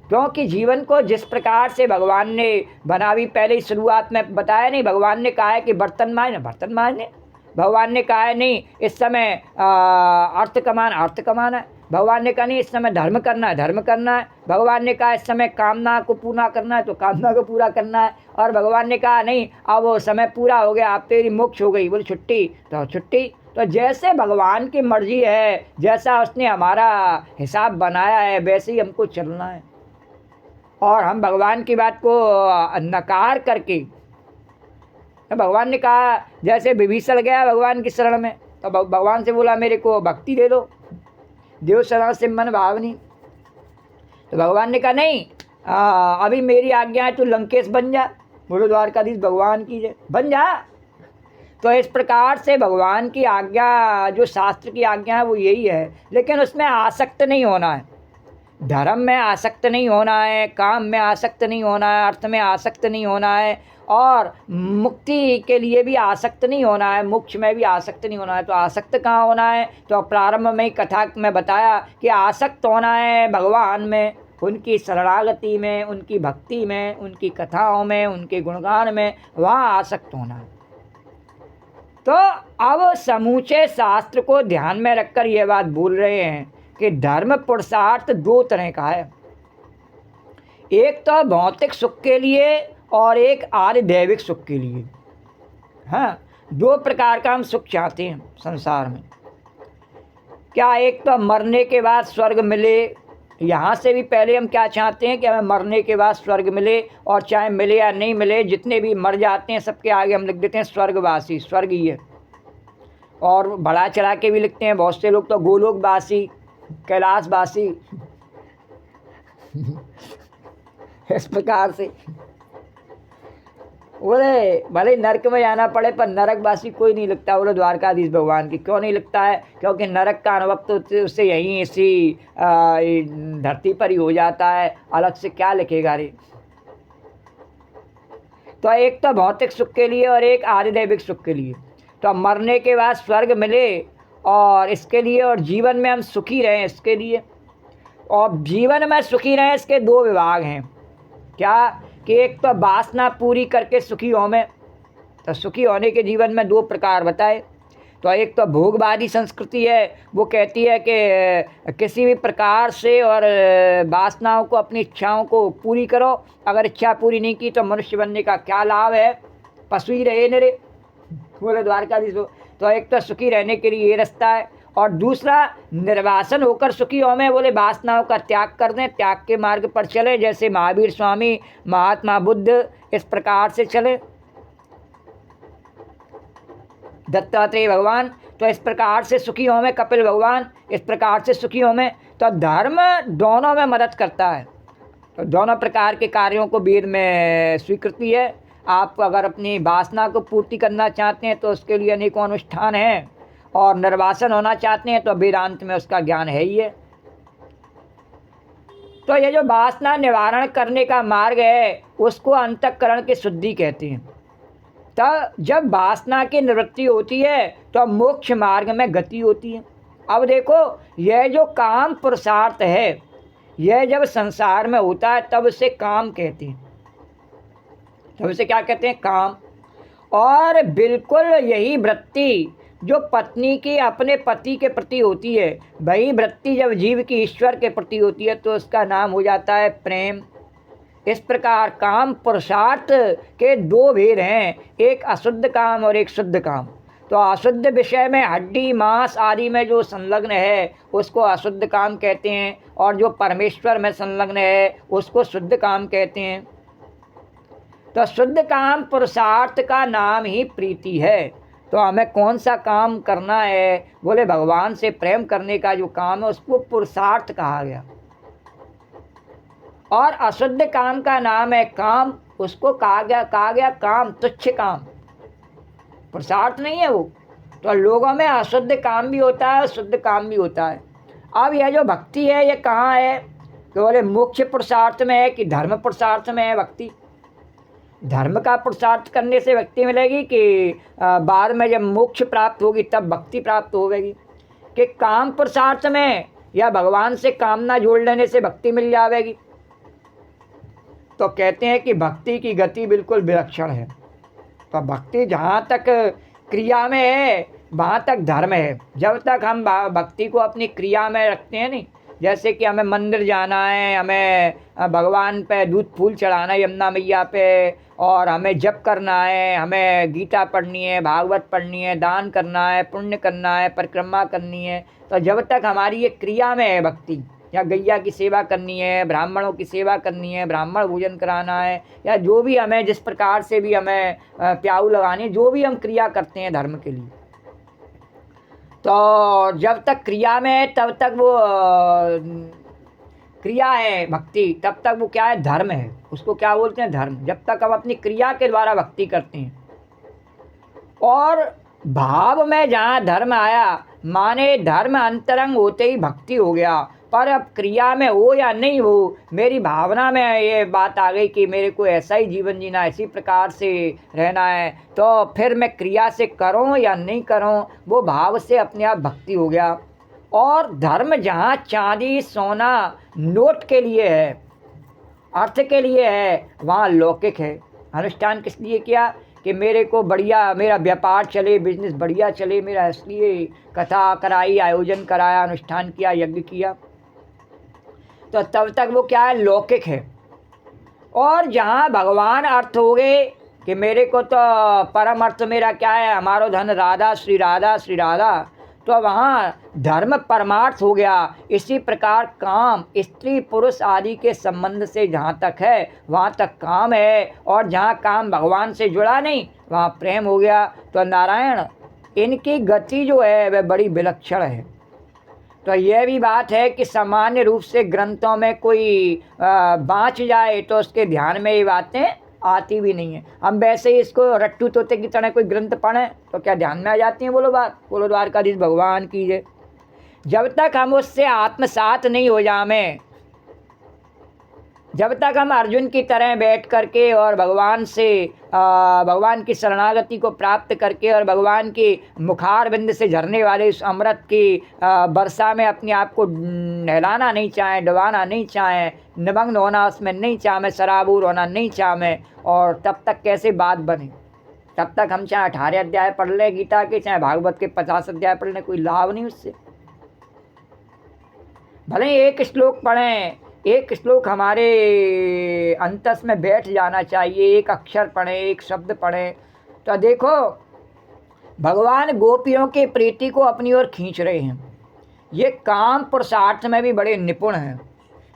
क्योंकि जीवन को जिस प्रकार से भगवान ने बनावी, पहले ही शुरुआत में बताया नहीं, भगवान ने कहा है कि बर्तन मांजने, भगवान ने कहा है नहीं इस समय अर्थ कमाना है, भगवान ने कहा नहीं इस समय धर्म करना है, भगवान ने कहा इस समय कामना को पूरा करना है तो कामना को पूरा करना है, और भगवान ने कहा नहीं अब वो समय पूरा हो गया, अब तेरी मोक्ष हो गई, बोले छुट्टी तो छुट्टी। तो जैसे भगवान की मर्जी है, जैसा उसने हमारा हिसाब बनाया है, वैसे ही हमको चलना है। और हम भगवान की बात को नकार करके, भगवान ने कहा जैसे विभीषण गया भगवान की शरण में, तो भगवान से बोला मेरे को भक्ति दे दो, देव शरण से मन भावनी। तो भगवान ने कहा नहीं अभी मेरी आज्ञा है तू लंकेश बन जा। बोलो द्वारकाधीश भगवान की जय, बन जा। तो इस प्रकार से भगवान की आज्ञा, जो शास्त्र की आज्ञा है वो यही है, लेकिन उसमें आसक्त नहीं होना है। धर्म में आसक्त नहीं होना है, काम में आसक्त नहीं होना है, अर्थ में आसक्त नहीं होना है, और मुक्ति के लिए भी आसक्त नहीं होना है, मोक्ष में भी आसक्त नहीं होना है। तो आसक्त कहाँ होना है? तो प्रारंभ में ही कथा में बताया कि आसक्त होना है भगवान में, उनकी शरणागति में, उनकी भक्ति में, उनकी कथाओं में, उनके गुणगान में, वहाँ आसक्त होना है। तो अब समूचे शास्त्र को ध्यान में रखकर ये बात बोल रहे हैं कि धर्म पुरुषार्थ दो तरह का है, एक तो भौतिक सुख के लिए और एक आदि दैविक सुख के लिए। हाँ, दो प्रकार का हम सुख चाहते हैं संसार में। क्या एक तो मरने के बाद स्वर्ग मिले, यहाँ से भी पहले हम क्या चाहते हैं कि हमें मरने के बाद स्वर्ग मिले, और चाहे मिले या नहीं मिले, जितने भी मर जाते हैं सबके आगे हम लिख देते हैं स्वर्गवासी, स्वर्गीय, और बढ़ा चढ़ा के भी लिखते हैं बहुत से लोग तो गोलोकवासी, कैलाशवासी इस प्रकार से। बोले भले नरक में जाना पड़े पर नरकवासी कोई नहीं लिखता। बोले द्वारकाधीश भगवान की क्यों नहीं लिखता है? क्योंकि नरक का अनुभव तो उससे यहीं इसी धरती पर ही हो जाता है, अलग से क्या लिखेगा रे। तो एक तो भौतिक सुख के लिए और एक आदिदैविक सुख के लिए। तो मरने के बाद स्वर्ग मिले और इसके लिए, और जीवन में हम सुखी रहें इसके लिए। और जीवन में सुखी रहें इसके दो विभाग हैं। क्या कि एक तो वासना पूरी करके सुखी हो में, तो सुखी होने के जीवन में दो प्रकार बताए। तो एक तो भोगवादी संस्कृति है, वो कहती है कि किसी भी प्रकार से और वासनाओं को, अपनी इच्छाओं को पूरी करो, अगर इच्छा पूरी नहीं की तो मनुष्य बनने का क्या लाभ है, पशु ही रहे निरे। बोले द्वारकाधीश। तो एक तो सुखी रहने के लिए ये रास्ता है, और दूसरा निर्वासन होकर सुखी हो में, बोले वासनाओं का त्याग कर दें, त्याग के मार्ग पर चले, जैसे महावीर स्वामी, महात्मा बुद्ध इस प्रकार से चले, दत्तात्रेय भगवान। तो इस प्रकार से सुखी हो में, कपिल भगवान इस प्रकार से सुखी हो में। तो धर्म दोनों में मदद करता है। तो दोनों प्रकार के कार्यों को वेद में स्वीकृति है। आप अगर अपनी वासना को पूर्ति करना चाहते हैं तो उसके लिए अनेकों अनुष्ठान हैं, और निर्वासन होना चाहते हैं तो वेदांत में उसका ज्ञान है ही है। तो ये जो वासना निवारण करने का मार्ग है उसको अंतःकरण की शुद्धि कहते हैं। तो जब वासना की निवृत्ति होती है तो मोक्ष मार्ग में गति होती है। अब देखो, यह जो काम पुरुषार्थ है, यह जब संसार में होता है तब उसे काम कहते हैं। तो उसे क्या कहते हैं? काम। और बिल्कुल यही वृत्ति जो पत्नी की अपने पति के प्रति होती है, वही वृत्ति जब जीव की ईश्वर के प्रति होती है तो उसका नाम हो जाता है प्रेम। इस प्रकार काम पुरुषार्थ के दो भेद हैं, एक अशुद्ध काम और एक शुद्ध काम। तो अशुद्ध विषय में हड्डी मांस आदि में जो संलग्न है उसको अशुद्ध काम कहते हैं, और जो परमेश्वर में संलग्न है उसको शुद्ध काम कहते हैं। तो शुद्ध काम पुरुषार्थ का नाम ही प्रीति है। तो हमें कौन सा काम करना है? बोले भगवान से प्रेम करने का जो काम है उसको पुरुषार्थ कहा गया। और अशुद्ध काम का नाम है काम, उसको कहा गया काम, तुच्छ काम, पुरुषार्थ नहीं है वो। तो लोगों में अशुद्ध काम भी होता है, शुद्ध काम भी होता है। अब यह जो भक्ति है ये कहाँ है? तो बोले मोक्ष पुरुषार्थ में है कि धर्म पुरुषार्थ में है भक्ति? धर्म का पुरुषार्थ करने से भक्ति मिलेगी कि बाद में जब मोक्ष प्राप्त होगी तब भक्ति प्राप्त होगी? कि काम पुरुषार्थ में या भगवान से कामना जोड़ लेने से भक्ति मिल जाएगी? तो कहते हैं कि भक्ति की गति बिल्कुल विलक्षण है। तो भक्ति जहाँ तक क्रिया में है वहाँ तक धर्म है। जब तक हम भक्ति को अपनी क्रिया में रखते हैं नहीं, जैसे कि हमें मंदिर जाना है, हमें भगवान पे दूध फूल चढ़ाना है यमुना मैया पे, और हमें जप करना है, हमें गीता पढ़नी है, भागवत पढ़नी है, दान करना है, पुण्य करना है, परिक्रमा करनी है, तो जब तक हमारी ये क्रिया में है भक्ति, या गैया की सेवा करनी है, ब्राह्मणों की सेवा करनी है, ब्राह्मण भोजन कराना है, या जो भी हमें जिस प्रकार से भी हमें प्याऊ लगानी है, जो भी हम क्रिया करते हैं धर्म के लिए, तो जब तक क्रिया में है तब तक वो क्रिया है भक्ति, तब तक वो क्या है? धर्म है। उसको क्या बोलते हैं? धर्म। जब तक हम अपनी क्रिया के द्वारा भक्ति करते हैं। और भाव में जहाँ धर्म आया, माने धर्म अंतरंग होते ही भक्ति हो गया। पर अब क्रिया में हो या नहीं हो, मेरी भावना में ये बात आ गई कि मेरे को ऐसा ही जीवन जीना, इसी प्रकार से रहना है, तो फिर मैं क्रिया से करूं या नहीं करूं, वो भाव से अपने आप भक्ति हो गया। और धर्म जहाँ चांदी सोना नोट के लिए है, अर्थ के लिए है, वहाँ लौकिक है। अनुष्ठान किस लिए किया? कि मेरे को बढ़िया, मेरा व्यापार चले, बिजनेस बढ़िया चले, मेरा इसलिए कथा कराई, आयोजन कराया, अनुष्ठान किया, यज्ञ किया, तो तब तक वो क्या है? लौकिक है। और जहाँ भगवान अर्थ हो गए कि मेरे को तो परम अर्थ मेरा क्या है? हमारो धन राधा श्री राधा श्री राधा, तो वहाँ धर्म परमार्थ हो गया। इसी प्रकार काम स्त्री पुरुष आदि के संबंध से जहाँ तक है वहाँ तक काम है, और जहाँ काम भगवान से जुड़ा नहीं वहाँ प्रेम हो गया। तो नारायण इनकी गति जो है वह बड़ी विलक्षण है। तो यह भी बात है कि सामान्य रूप से ग्रंथों में कोई बाँच जाए तो उसके ध्यान में ये बातें आती भी नहीं है। हम वैसे ही इसको रट्टू तोते की तरह कोई ग्रंथ पढ़ें तो क्या ध्यान में आ जाती हैं? बोलो बात, बोलो द्वारकाधीश भगवान की जय। जब तक हम उससे आत्मसात नहीं हो जाएं, जब तक हम अर्जुन की तरह बैठ करके और भगवान से भगवान की शरणागति को प्राप्त करके और भगवान की मुखार बिंद से झरने वाले इस अमृत की वर्षा में अपने आप को नहलाना नहीं चाहें, डुबाना नहीं चाहें, निमग्न होना उसमें नहीं चाहें, शराबूर होना नहीं चाहें, और तब तक कैसे बात बने? तब तक हम चाहे 18 अध्याय पढ़ लें गीता के, चाहे भागवत के 50 अध्याय पढ़ लें, कोई लाभ नहीं उससे। भले एक श्लोक पढ़ें, एक श्लोक हमारे अंतस में बैठ जाना चाहिए, एक अक्षर पढ़ें, एक शब्द पढ़ें, तो देखो भगवान गोपियों की प्रीति को अपनी ओर खींच रहे हैं। ये काम पुरुषार्थ में भी बड़े निपुण हैं,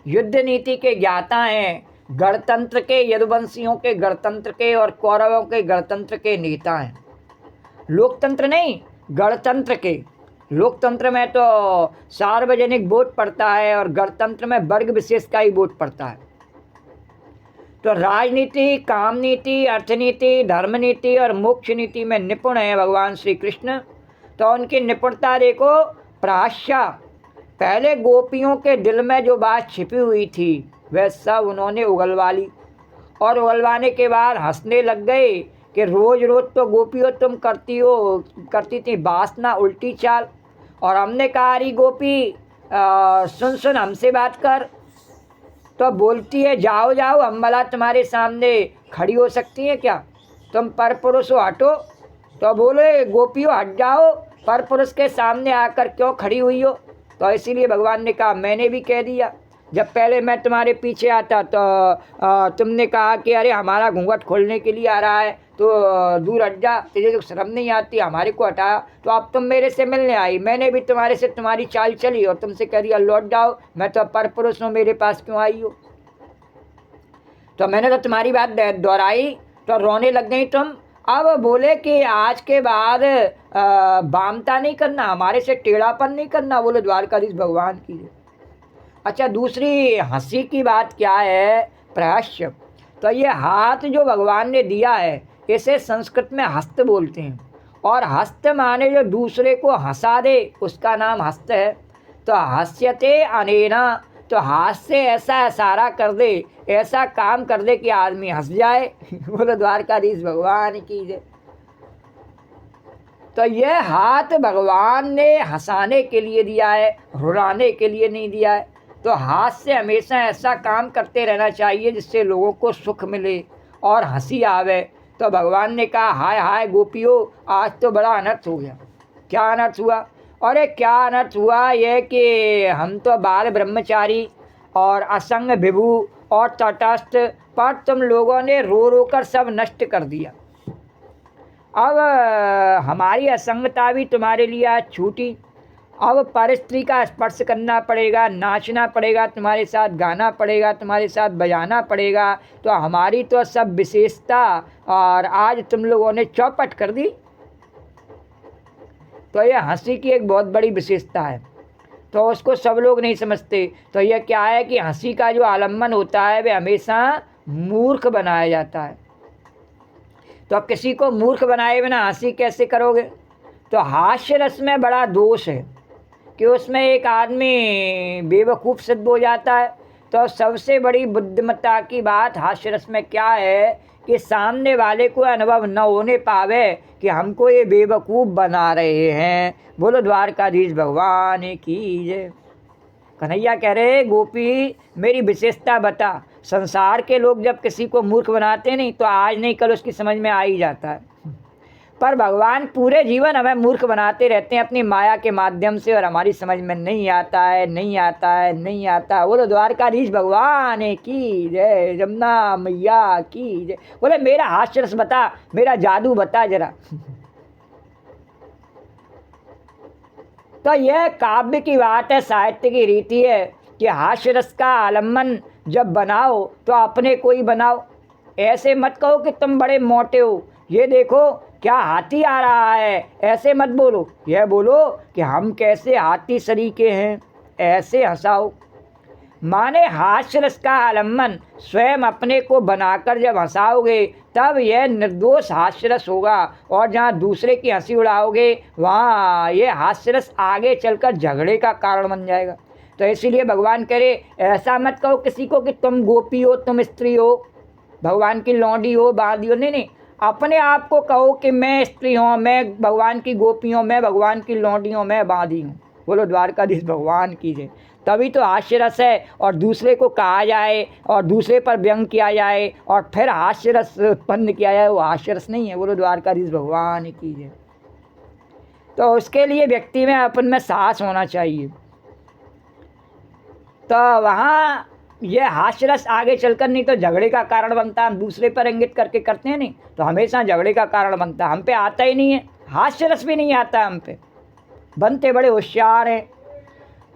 युद्ध नीति के ज्ञाता हैं, गणतंत्र के, यदुवंशियों के गणतंत्र के और कौरवों के गणतंत्र के नेता हैं। लोकतंत्र नहीं, गणतंत्र के। लोकतंत्र में तो सार्वजनिक वोट पड़ता है और गणतंत्र में वर्ग विशेष का ही वोट पड़ता है। तो राजनीति, काम नीति, अर्थनीति, धर्म नीति और मोक्ष नीति में निपुण है भगवान श्री कृष्ण। तो उनकी निपुणता देखो। प्राश्या पहले गोपियों के दिल में जो बात छिपी हुई थी वह सब उन्होंने उगलवा ली, और उगलवाने के बाद हंसने लग गए कि रोज़ रोज़ तो गोपियों तुम करती थी वासना उल्टी चाल, और हमने कहा अरे गोपी सुन हमसे बात कर, तो बोलती है जाओ जाओ हम भला तुम्हारे सामने खड़ी हो सकती हैं क्या? तुम पर पुरुष हो, हटो। तो बोले गोपियों हट जाओ, पर पुरुष के सामने आकर क्यों खड़ी हुई हो? तो इसीलिए भगवान ने कहा मैंने भी कह दिया। जब पहले मैं तुम्हारे पीछे आता तो तुमने कहा कि अरे हमारा घूंघट खोलने के लिए आ रहा है, तो दूर हट जा, तुझे तो शर्म नहीं आती, हमारे को हटाया। तो अब तुम मेरे से मिलने आई, मैंने भी तुम्हारे से तुम्हारी चाल चली और तुमसे कह दिया लौट जाओ, मैं तो पर पुरुष हूँ, मेरे पास क्यों आई हो? तो मैंने तो तुम्हारी बात दोहराई तो रोने लग गई तुम। अब बोले कि आज के बाद बामता नहीं करना, हमारे से टेढ़ापन नहीं करना। बोले द्वारकाधीश भगवान की। अच्छा, दूसरी हंसी की बात क्या है? प्रहस्य। तो ये हाथ जो भगवान ने दिया है इसे संस्कृत में हस्त बोलते हैं, और हस्त माने जो दूसरे को हंसा दे उसका नाम हस्त है। तो हस्यते अनेना, तो हाथ से ऐसा इशारा कर दे, ऐसा काम कर दे कि आदमी हंस जाए। बोलो द्वारकाधीश भगवान की जय। तो यह हाथ भगवान ने हंसाने के लिए दिया है, रुलाने के लिए नहीं दिया है। तो हाथ से हमेशा ऐसा काम करते रहना चाहिए जिससे लोगों को सुख मिले और हंसी आवे। तो भगवान ने कहा हाय हाय गोपियों, आज तो बड़ा अनर्थ हो गया। क्या अनर्थ हुआ? अरे क्या अनर्थ हुआ ये कि हम तो बाल ब्रह्मचारी और असंग विभू और तटस्थ, पर तुम लोगों ने रो रो कर सब नष्ट कर दिया। अब हमारी असंगता भी तुम्हारे लिए आज छूटी। अब पर स्त्री का स्पर्श करना पड़ेगा, नाचना पड़ेगा, तुम्हारे साथ गाना पड़ेगा, तुम्हारे साथ बजाना पड़ेगा। तो हमारी तो सब विशेषता और आज तुम लोगों ने चौपट कर दी। तो ये हंसी की एक बहुत बड़ी विशेषता है, तो उसको सब लोग नहीं समझते। तो यह क्या है कि हंसी का जो आलम्बन होता है वह हमेशा मूर्ख बनाया जाता है। तो किसी को मूर्ख बनाए बिना हंसी कैसे करोगे? तो हास्य रस में बड़ा दोष है कि उसमें एक आदमी बेवकूफ़ सिद्ध हो जाता है। तो सबसे बड़ी बुद्धिमत्ता की बात हास्य रस में क्या है कि सामने वाले को अनुभव न होने पावे कि हमको ये बेवकूफ़ बना रहे हैं। बोलो द्वारकाधीश भगवान की जय। कन्हैया कह रहे गोपी मेरी विशेषता बता। संसार के लोग जब किसी को मूर्ख बनाते नहीं तो आज नहीं कल उसकी समझ में आ ही जाता है, पर भगवान पूरे जीवन हमें मूर्ख बनाते रहते हैं अपनी माया के माध्यम से, और हमारी समझ में नहीं आता है, नहीं आता है, नहीं आता। बोलो द्वारकाधीश भगवान की जय, जमुना मैया की जय। बोले मेरा हास्य रस बता, मेरा जादू बता जरा। तो यह काव्य की बात है, साहित्य की रीति है कि हास्य रस का आलम्बन जब बनाओ तो अपने को ही बनाओ। ऐसे मत कहो कि तुम बड़े मोटे हो, ये देखो क्या हाथी आ रहा है, ऐसे मत बोलो। यह बोलो कि हम कैसे हाथी सरीखे हैं, ऐसे हंसाओ। माने हास्य रस का आलम्बन स्वयं अपने को बनाकर जब हंसाओगे तब यह निर्दोष हास्य रस होगा, और जहाँ दूसरे की हंसी उड़ाओगे वहाँ ये हास्य रस आगे चलकर झगड़े का कारण बन जाएगा। तो इसीलिए भगवान कह रहे ऐसा मत कहो किसी को कि तुम गोपी हो, तुम स्त्री हो, भगवान की लौंडी हो, बांधी हो। नहीं, अपने आप को कहो कि मैं स्त्री हूँ, मैं भगवान की गोपी हूँ, मैं भगवान की लौंडी हूँ, मैं बांधी हूँ। बोलो द्वारकाधीश भगवान की जय। तभी तो हास्य रस है, और दूसरे को कहा जाए और दूसरे पर व्यंग किया जाए और फिर हास्य रस उत्पन्न किया जाए, वो हास्य रस नहीं है। बोलो द्वारकाधीश भगवान की जय। तो उसके लिए व्यक्ति में अपन में साहस होना चाहिए। तो वहाँ यह हास्य रस आगे चलकर नहीं तो झगड़े का कारण बनता है। हम दूसरे पर इंगित करके करते हैं नहीं तो हमेशा झगड़े का कारण बनता है। हम पे आता ही नहीं है, हास्य रस भी नहीं आता है हम पे। बनते बड़े होशियार हैं।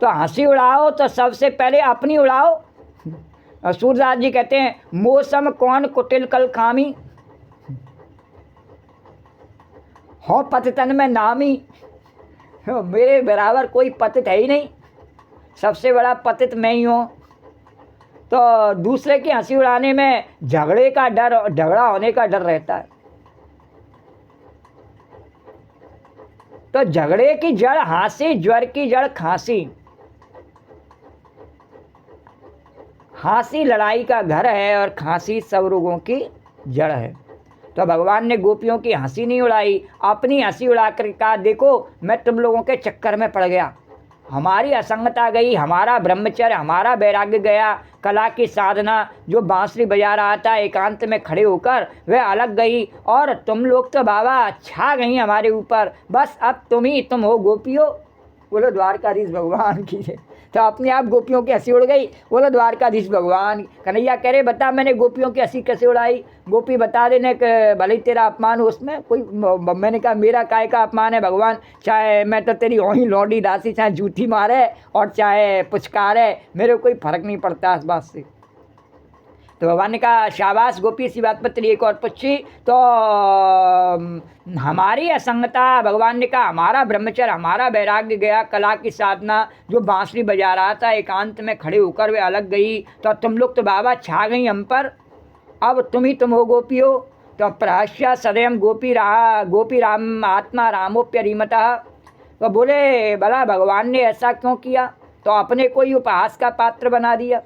तो हंसी उड़ाओ तो सबसे पहले अपनी उड़ाओ। सूरदास जी कहते हैं मौसम कौन कुटिल कल खामी, हो पतितन में नामी। मेरे बराबर कोई पतित है ही नहीं, सबसे बड़ा पतित मैं ही हूँ। तो दूसरे की हंसी उड़ाने में झगड़े का डर, झगड़ा होने का डर रहता है। तो झगड़े की जड़ हंसी, ज्वर की जड़ खांसी। हंसी लड़ाई का घर है और खांसी सब रोगों की जड़ है। तो भगवान ने गोपियों की हंसी नहीं उड़ाई, अपनी हंसी उड़ा कर कहा देखो मैं तुम लोगों के चक्कर में पड़ गया। हमारी असंगता गई, हमारा ब्रह्मचर्य, हमारा वैराग्य गया, कला की साधना जो बांसुरी बजा रहा था एकांत में खड़े होकर वह अलग गई, और तुम लोग तो बाबा छा गई हमारे ऊपर, बस अब तुम हो गोपियों। बोलो द्वारकाधीश भगवान की जय। तो अपने आप गोपियों की हंसी उड़ गई। बोलो द्वारकाधीश भगवान। कन्हैया कह रहे बता मैंने गोपियों की हंसी कैसे उड़ाई। गोपी बता देने कि भले ही तेरा अपमान हो उसमें कोई, मैंने कहा मेरा काय का अपमान है भगवान, चाहे मैं तो तेरी वहीं लौंडी दासी, चाहे जूठी मारे और चाहे पुचकारे, मेरे को कोई फर्क नहीं पड़ता इस बात से। तो भगवान ने कहा शाबाश गोपी, इसी बात पर तेरी एक और पूछी तो हमारी असंगता, भगवान ने कहा हमारा ब्रह्मचर्य, हमारा वैराग्य गया, कला की साधना जो बांसुरी बजा रहा था एकांत में खड़े होकर वे अलग गई, तो तुम लोग तो बाबा छा गई हम पर, अब तुम हो गोपियो। तो प्रहस्या सदैव गोपी राम आत्मा रामोप्यरीमतः। तो बोले भला भगवान ने ऐसा क्यों किया, तो अपने को ही उपहास का पात्र बना दिया।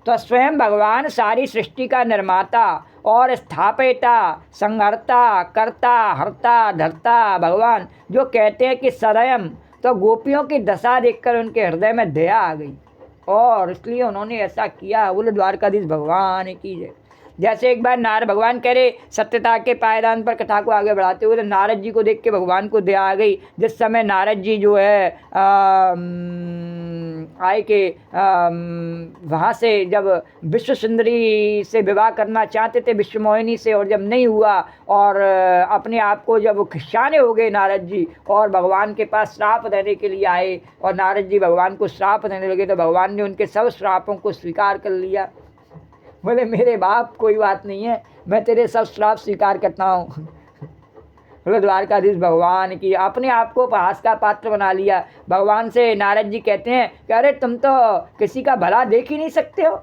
तो स्वयं भगवान सारी सृष्टि का निर्माता और स्थापयिता, संहर्ता, कर्ता, हर्ता, धर्ता भगवान जो कहते हैं कि सदैव, तो गोपियों की दशा देखकर उनके हृदय में दया आ गई और इसलिए उन्होंने ऐसा किया। बोले द्वारकाधीश भगवान की जय। जैसे एक बार नारद भगवान कह रहे सत्यता के पायदान पर कथा को आगे बढ़ाते हुए, तो नारद जी को देख के भगवान को दया आ गई। जिस समय नारद जी जो है आए के वहाँ से जब विश्व सुंदरी से विवाह करना चाहते थे, विश्व मोहिनी से, और जब नहीं हुआ और अपने आप को जब खिंचाने हो गए नारद जी और भगवान के पास श्राप देने के लिए आए और नारद जी भगवान को श्राप देने लगे, तो भगवान ने उनके सब श्रापों को स्वीकार कर लिया। बोले मेरे बाप कोई बात नहीं है, मैं तेरे सब श्राप स्वीकार करता हूँ। बोले द्वारकाधीश भगवान की। अपने आप को उपहास का पात्र बना लिया। भगवान से नारद जी कहते हैं कि अरे तुम तो किसी का भला देख ही नहीं सकते हो,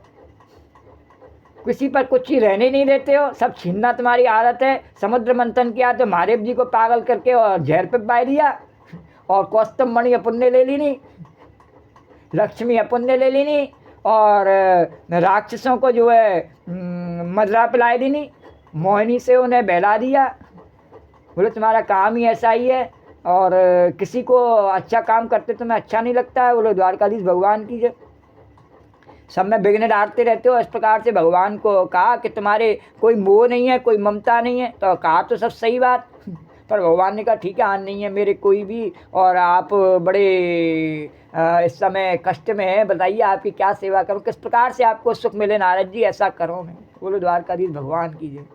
किसी पर कुछ ही रहने नहीं देते हो, सब छीनना तुम्हारी आदत है। समुद्र मंथन किया तो महादेव जी को पागल करके और जहर पे पाई दिया, और कौस्तुभ मणि अपन ने ले ली नहीं, लक्ष्मी अपन ने ले ली नहीं, और राक्षसों को जो है मदरा पिलाई दी नहीं, मोहिनी से उन्हें बहला दिया। बोले तुम्हारा काम ही ऐसा ही है, और किसी को अच्छा काम करते तुम्हें अच्छा नहीं लगता है। बोले द्वारकाधीश भगवान की जय। सब में विघ्न डालते रहते हो। इस प्रकार से भगवान को कहा कि तुम्हारे कोई मोह नहीं है, कोई ममता नहीं है। तो कहा तो सब सही बात, पर भगवान ने कहा ठीक है हाँ नहीं है मेरे कोई भी, और आप बड़े इस समय कष्ट में है, बताइए आपकी क्या सेवा करूं, किस प्रकार से आपको सुख मिले नारद जी, ऐसा करो मैं। बोलो द्वारकाधीश भगवान की जय।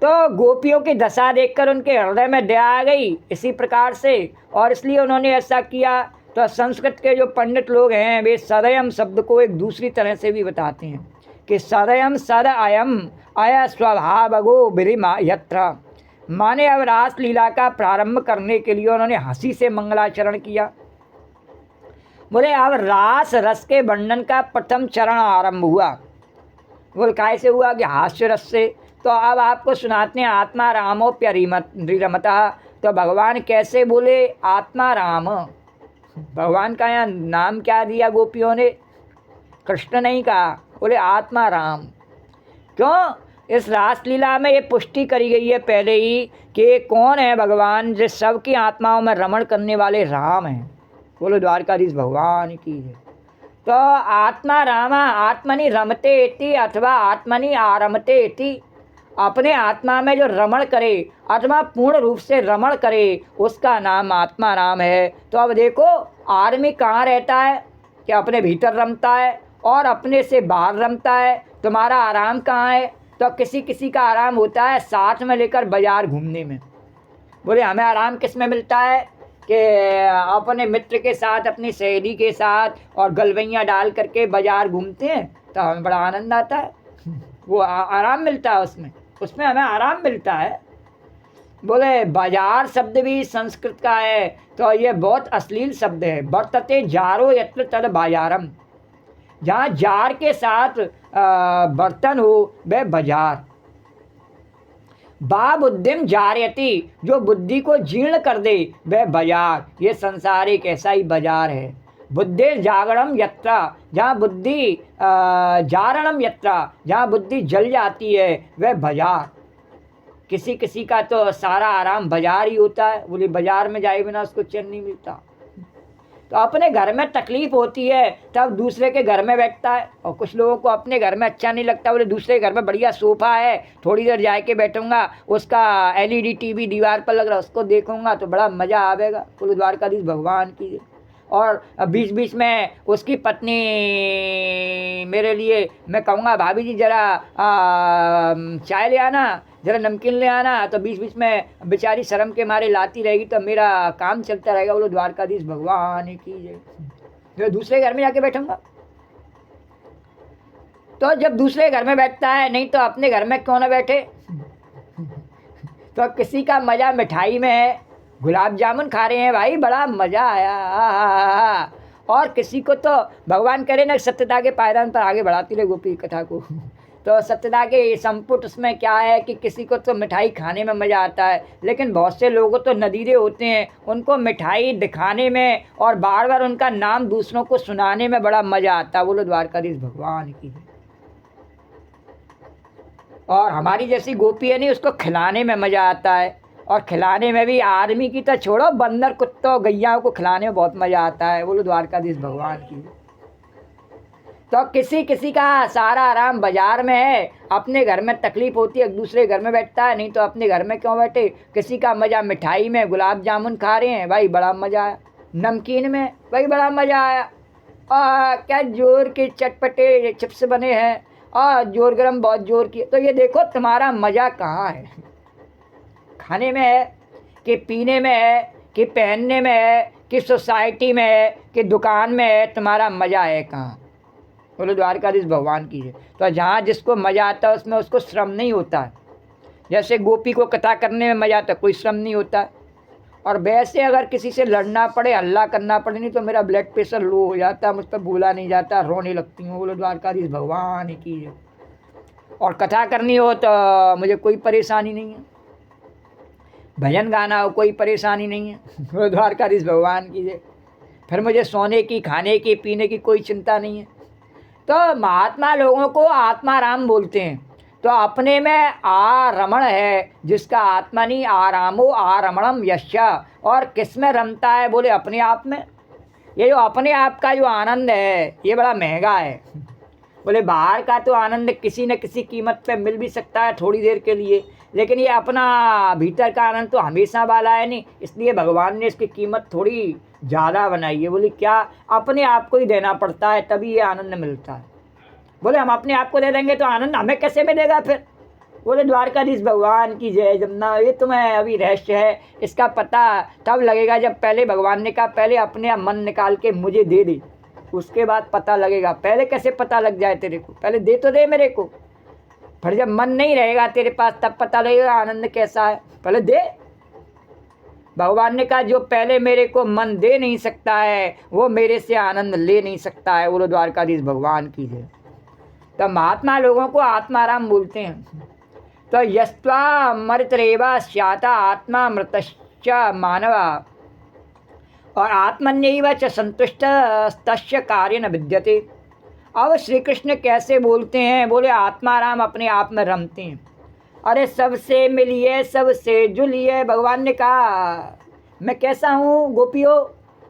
तो गोपियों की दशा देखकर उनके हृदय में दया आ गई इसी प्रकार से, और इसलिए उन्होंने ऐसा किया। तो संस्कृत के जो पंडित लोग हैं वे सदयम शब्द को एक दूसरी तरह से भी बताते हैं कि सदयम सद अयम अय स्वभावगो बिरिमा यत्र, माने अब रास लीला का प्रारंभ करने के लिए उन्होंने हंसी से मंगलाचरण किया। बोले अब रास रस के वर्णन का प्रथम चरण आरंभ हुआ। बोले काय से हुआ कि हास्य रस से। तो अब आपको सुनाते हैं आत्मा रामोप्यरीमतः। तो भगवान कैसे बोले आत्मा राम, भगवान का यहाँ नाम क्या दिया गोपियों ने, कृष्ण नहीं कहा, बोले आत्मा राम। क्यों, इस रासलीला में ये पुष्टि करी गई है पहले ही कि कौन है भगवान, जो सबकी आत्माओं में रमण करने वाले राम हैं। बोलो द्वारकाधीश भगवान की है। तो आत्मा रामा आत्मनि रमते इति अथवा आत्मनि आरमते इति, अपने आत्मा में जो रमण करे अथवा पूर्ण रूप से रमण करे उसका नाम आत्मा राम है। तो अब देखो आदमी कहाँ रहता है कि अपने भीतर रमता है और अपने से बाहर रमता है। तुम्हारा आराम कहाँ है, तो किसी किसी का आराम होता है साथ में लेकर बाजार घूमने में। बोले हमें आराम किस में मिलता है कि अपने मित्र के साथ, अपनी सहेली के साथ और गलवैयाँ डाल करके बाजार घूमते हैं तो हमें बड़ा आनंद आता है, वो आराम मिलता है, उसमें हमें आराम मिलता है। बोले बाजार शब्द भी संस्कृत का है तो ये बहुत अश्लील शब्द है। वर्तते जारो यत्र तद बाजारम, जहाँ जार के साथ बर्तन हो वह बाजार। बा बुद्धिम जारयति, जो बुद्धि को जीर्ण कर दे वह बाजार। ये संसार एक ऐसा ही बाजार है। बुद्धि जागरणम यत्र, जहाँ बुद्धि जारणम यत्र, जहाँ बुद्धि जल जाती है वह बाजार। किसी किसी का तो सारा आराम बाजार ही होता है। बोले बाजार में जाए बिना उसको चैन नहीं मिलता। तो अपने घर में तकलीफ़ होती है तब दूसरे के घर में बैठता है। और कुछ लोगों को अपने घर में अच्छा नहीं लगता, बोले दूसरे घर में बढ़िया सोफ़ा है, थोड़ी देर जाके बैठूंगा, उसका एलईडी टीवी दीवार पर लग रहा है, उसको देखूंगा तो बड़ा मज़ा आवेगा। बोले द्वारकाधीश भगवान की। और बीच बीच में उसकी पत्नी मेरे लिए, मैं कहूँगा भाभी जी ज़रा चाय ले आना, ज़रा नमकीन ले आना, तो बीच बीच में बेचारी शर्म के मारे लाती रहेगी तो मेरा काम चलता रहेगा। बोलो द्वारकाधीश भगवान की जय। जो दूसरे घर में जाके बैठूंगा, तो जब दूसरे घर में बैठता है, नहीं तो अपने घर में क्यों ना बैठे। तो किसी का मज़ा मिठाई में है, गुलाब जामुन खा रहे हैं भाई, बड़ा मज़ा आया। और किसी को तो भगवान करे ना सत्यता के पायदान पर आगे बढ़ाती रहे गोपी कथा को। तो सत्यता के संपुट उसमें क्या है कि किसी को तो मिठाई खाने में मज़ा आता है, लेकिन बहुत से लोग तो नदीरे होते हैं, उनको मिठाई दिखाने में और बार बार उनका नाम दूसरों को सुनाने में बड़ा मज़ा आता है। बोलो द्वारकाधीश भगवान की। और हमारी जैसी गोपी है नहीं, उसको खिलाने में मज़ा आता है। और खिलाने में भी आदमी की तो छोड़ो, बंदर कुत्तों गैयाओं को खिलाने में बहुत मज़ा आता है। बोलो द्वारकाधीश भगवान की। तो किसी किसी का सारा आराम बाजार में है, अपने घर में तकलीफ़ होती है, एक दूसरे घर में बैठता है, नहीं तो अपने घर में क्यों बैठे। किसी का मज़ा मिठाई में, गुलाब जामुन खा रहे हैं भाई, बड़ा मज़ा आया। नमकीन में भाई बड़ा मज़ा आया। क्या जोर के चटपटे चिप्स बने हैं, जोर गरम बहुत जोर की। तो ये देखो तुम्हारा मज़ा कहाँ है, खाने में है कि पीने में है कि पहनने में है कि सोसाइटी में है कि दुकान में है, तुम्हारा मज़ा है कहाँ। बोलो द्वारकाधीश भगवान की है। तो जहाँ जिसको मज़ा आता है उसमें उसको श्रम नहीं होता है। जैसे गोपी को कथा करने में मज़ा आता है, कोई श्रम नहीं होता है। और वैसे अगर किसी से लड़ना पड़े, हल्ला करना पड़े, नहीं तो मेरा ब्लड प्रेशर लो हो जाता है, मुझ पर बोला नहीं जाता, रोने लगती हूँ। बोलो द्वारकाधीश भगवान की है। और कथा करनी हो तो मुझे कोई परेशानी नहीं है, भजन गाना हो कोई परेशानी नहीं है। द्वारकाधीश भगवान की जय। फिर मुझे सोने की, खाने की, पीने की कोई चिंता नहीं है। तो महात्मा लोगों को आत्माराम बोलते हैं। तो अपने में आरमण है, जिसका आत्मा नहीं, आरामो आरमणम यश्य। और किस में रमता है, बोले अपने आप में। ये जो अपने आप का जो आनंद है ये बड़ा महंगा है। बोले बाहर का तो आनंद किसी न किसी कीमत पे मिल भी सकता है थोड़ी देर के लिए, लेकिन ये अपना भीतर का आनंद तो हमेशा वाला है नहीं, इसलिए भगवान ने इसकी कीमत थोड़ी ज़्यादा बनाई है। बोले क्या, अपने आप को ही देना पड़ता है तभी ये आनंद मिलता है। बोले हम अपने आप को दे देंगे तो आनंद हमें कैसे मिलेगा फिर। बोले द्वारकाधीश भगवान की जय। जब ना ये तुम्हें अभी रहस्य है, इसका पता तब लगेगा जब पहले भगवान ने कहा पहले अपने मन निकाल के मुझे दे दे, उसके बाद पता लगेगा। पहले कैसे पता लग जाए तेरे को, पहले दे तो दे मेरे को। फिर जब मन नहीं रहेगा तेरे पास तब पता लगेगा आनंद कैसा है, पहले दे। भगवान ने कहा जो पहले मेरे को मन दे नहीं सकता है वो मेरे से आनंद ले नहीं सकता है। बोलो द्वारकाधीश भगवान की जय। तो महात्मा लोगों को आत्माराम बोलते हैं। तो यस्त्वा मृतरेवा स्याता आत्मा मृतश्च मानवा और आत्मन्यैव च संतुष्ट तस्य कार्य न विद्यते। अब श्री कृष्ण कैसे बोलते हैं, बोले आत्माराम अपने आप में रमते हैं। अरे सबसे मिलिए, सबसे जुलिए। भगवान ने कहा मैं कैसा हूँ गोपियों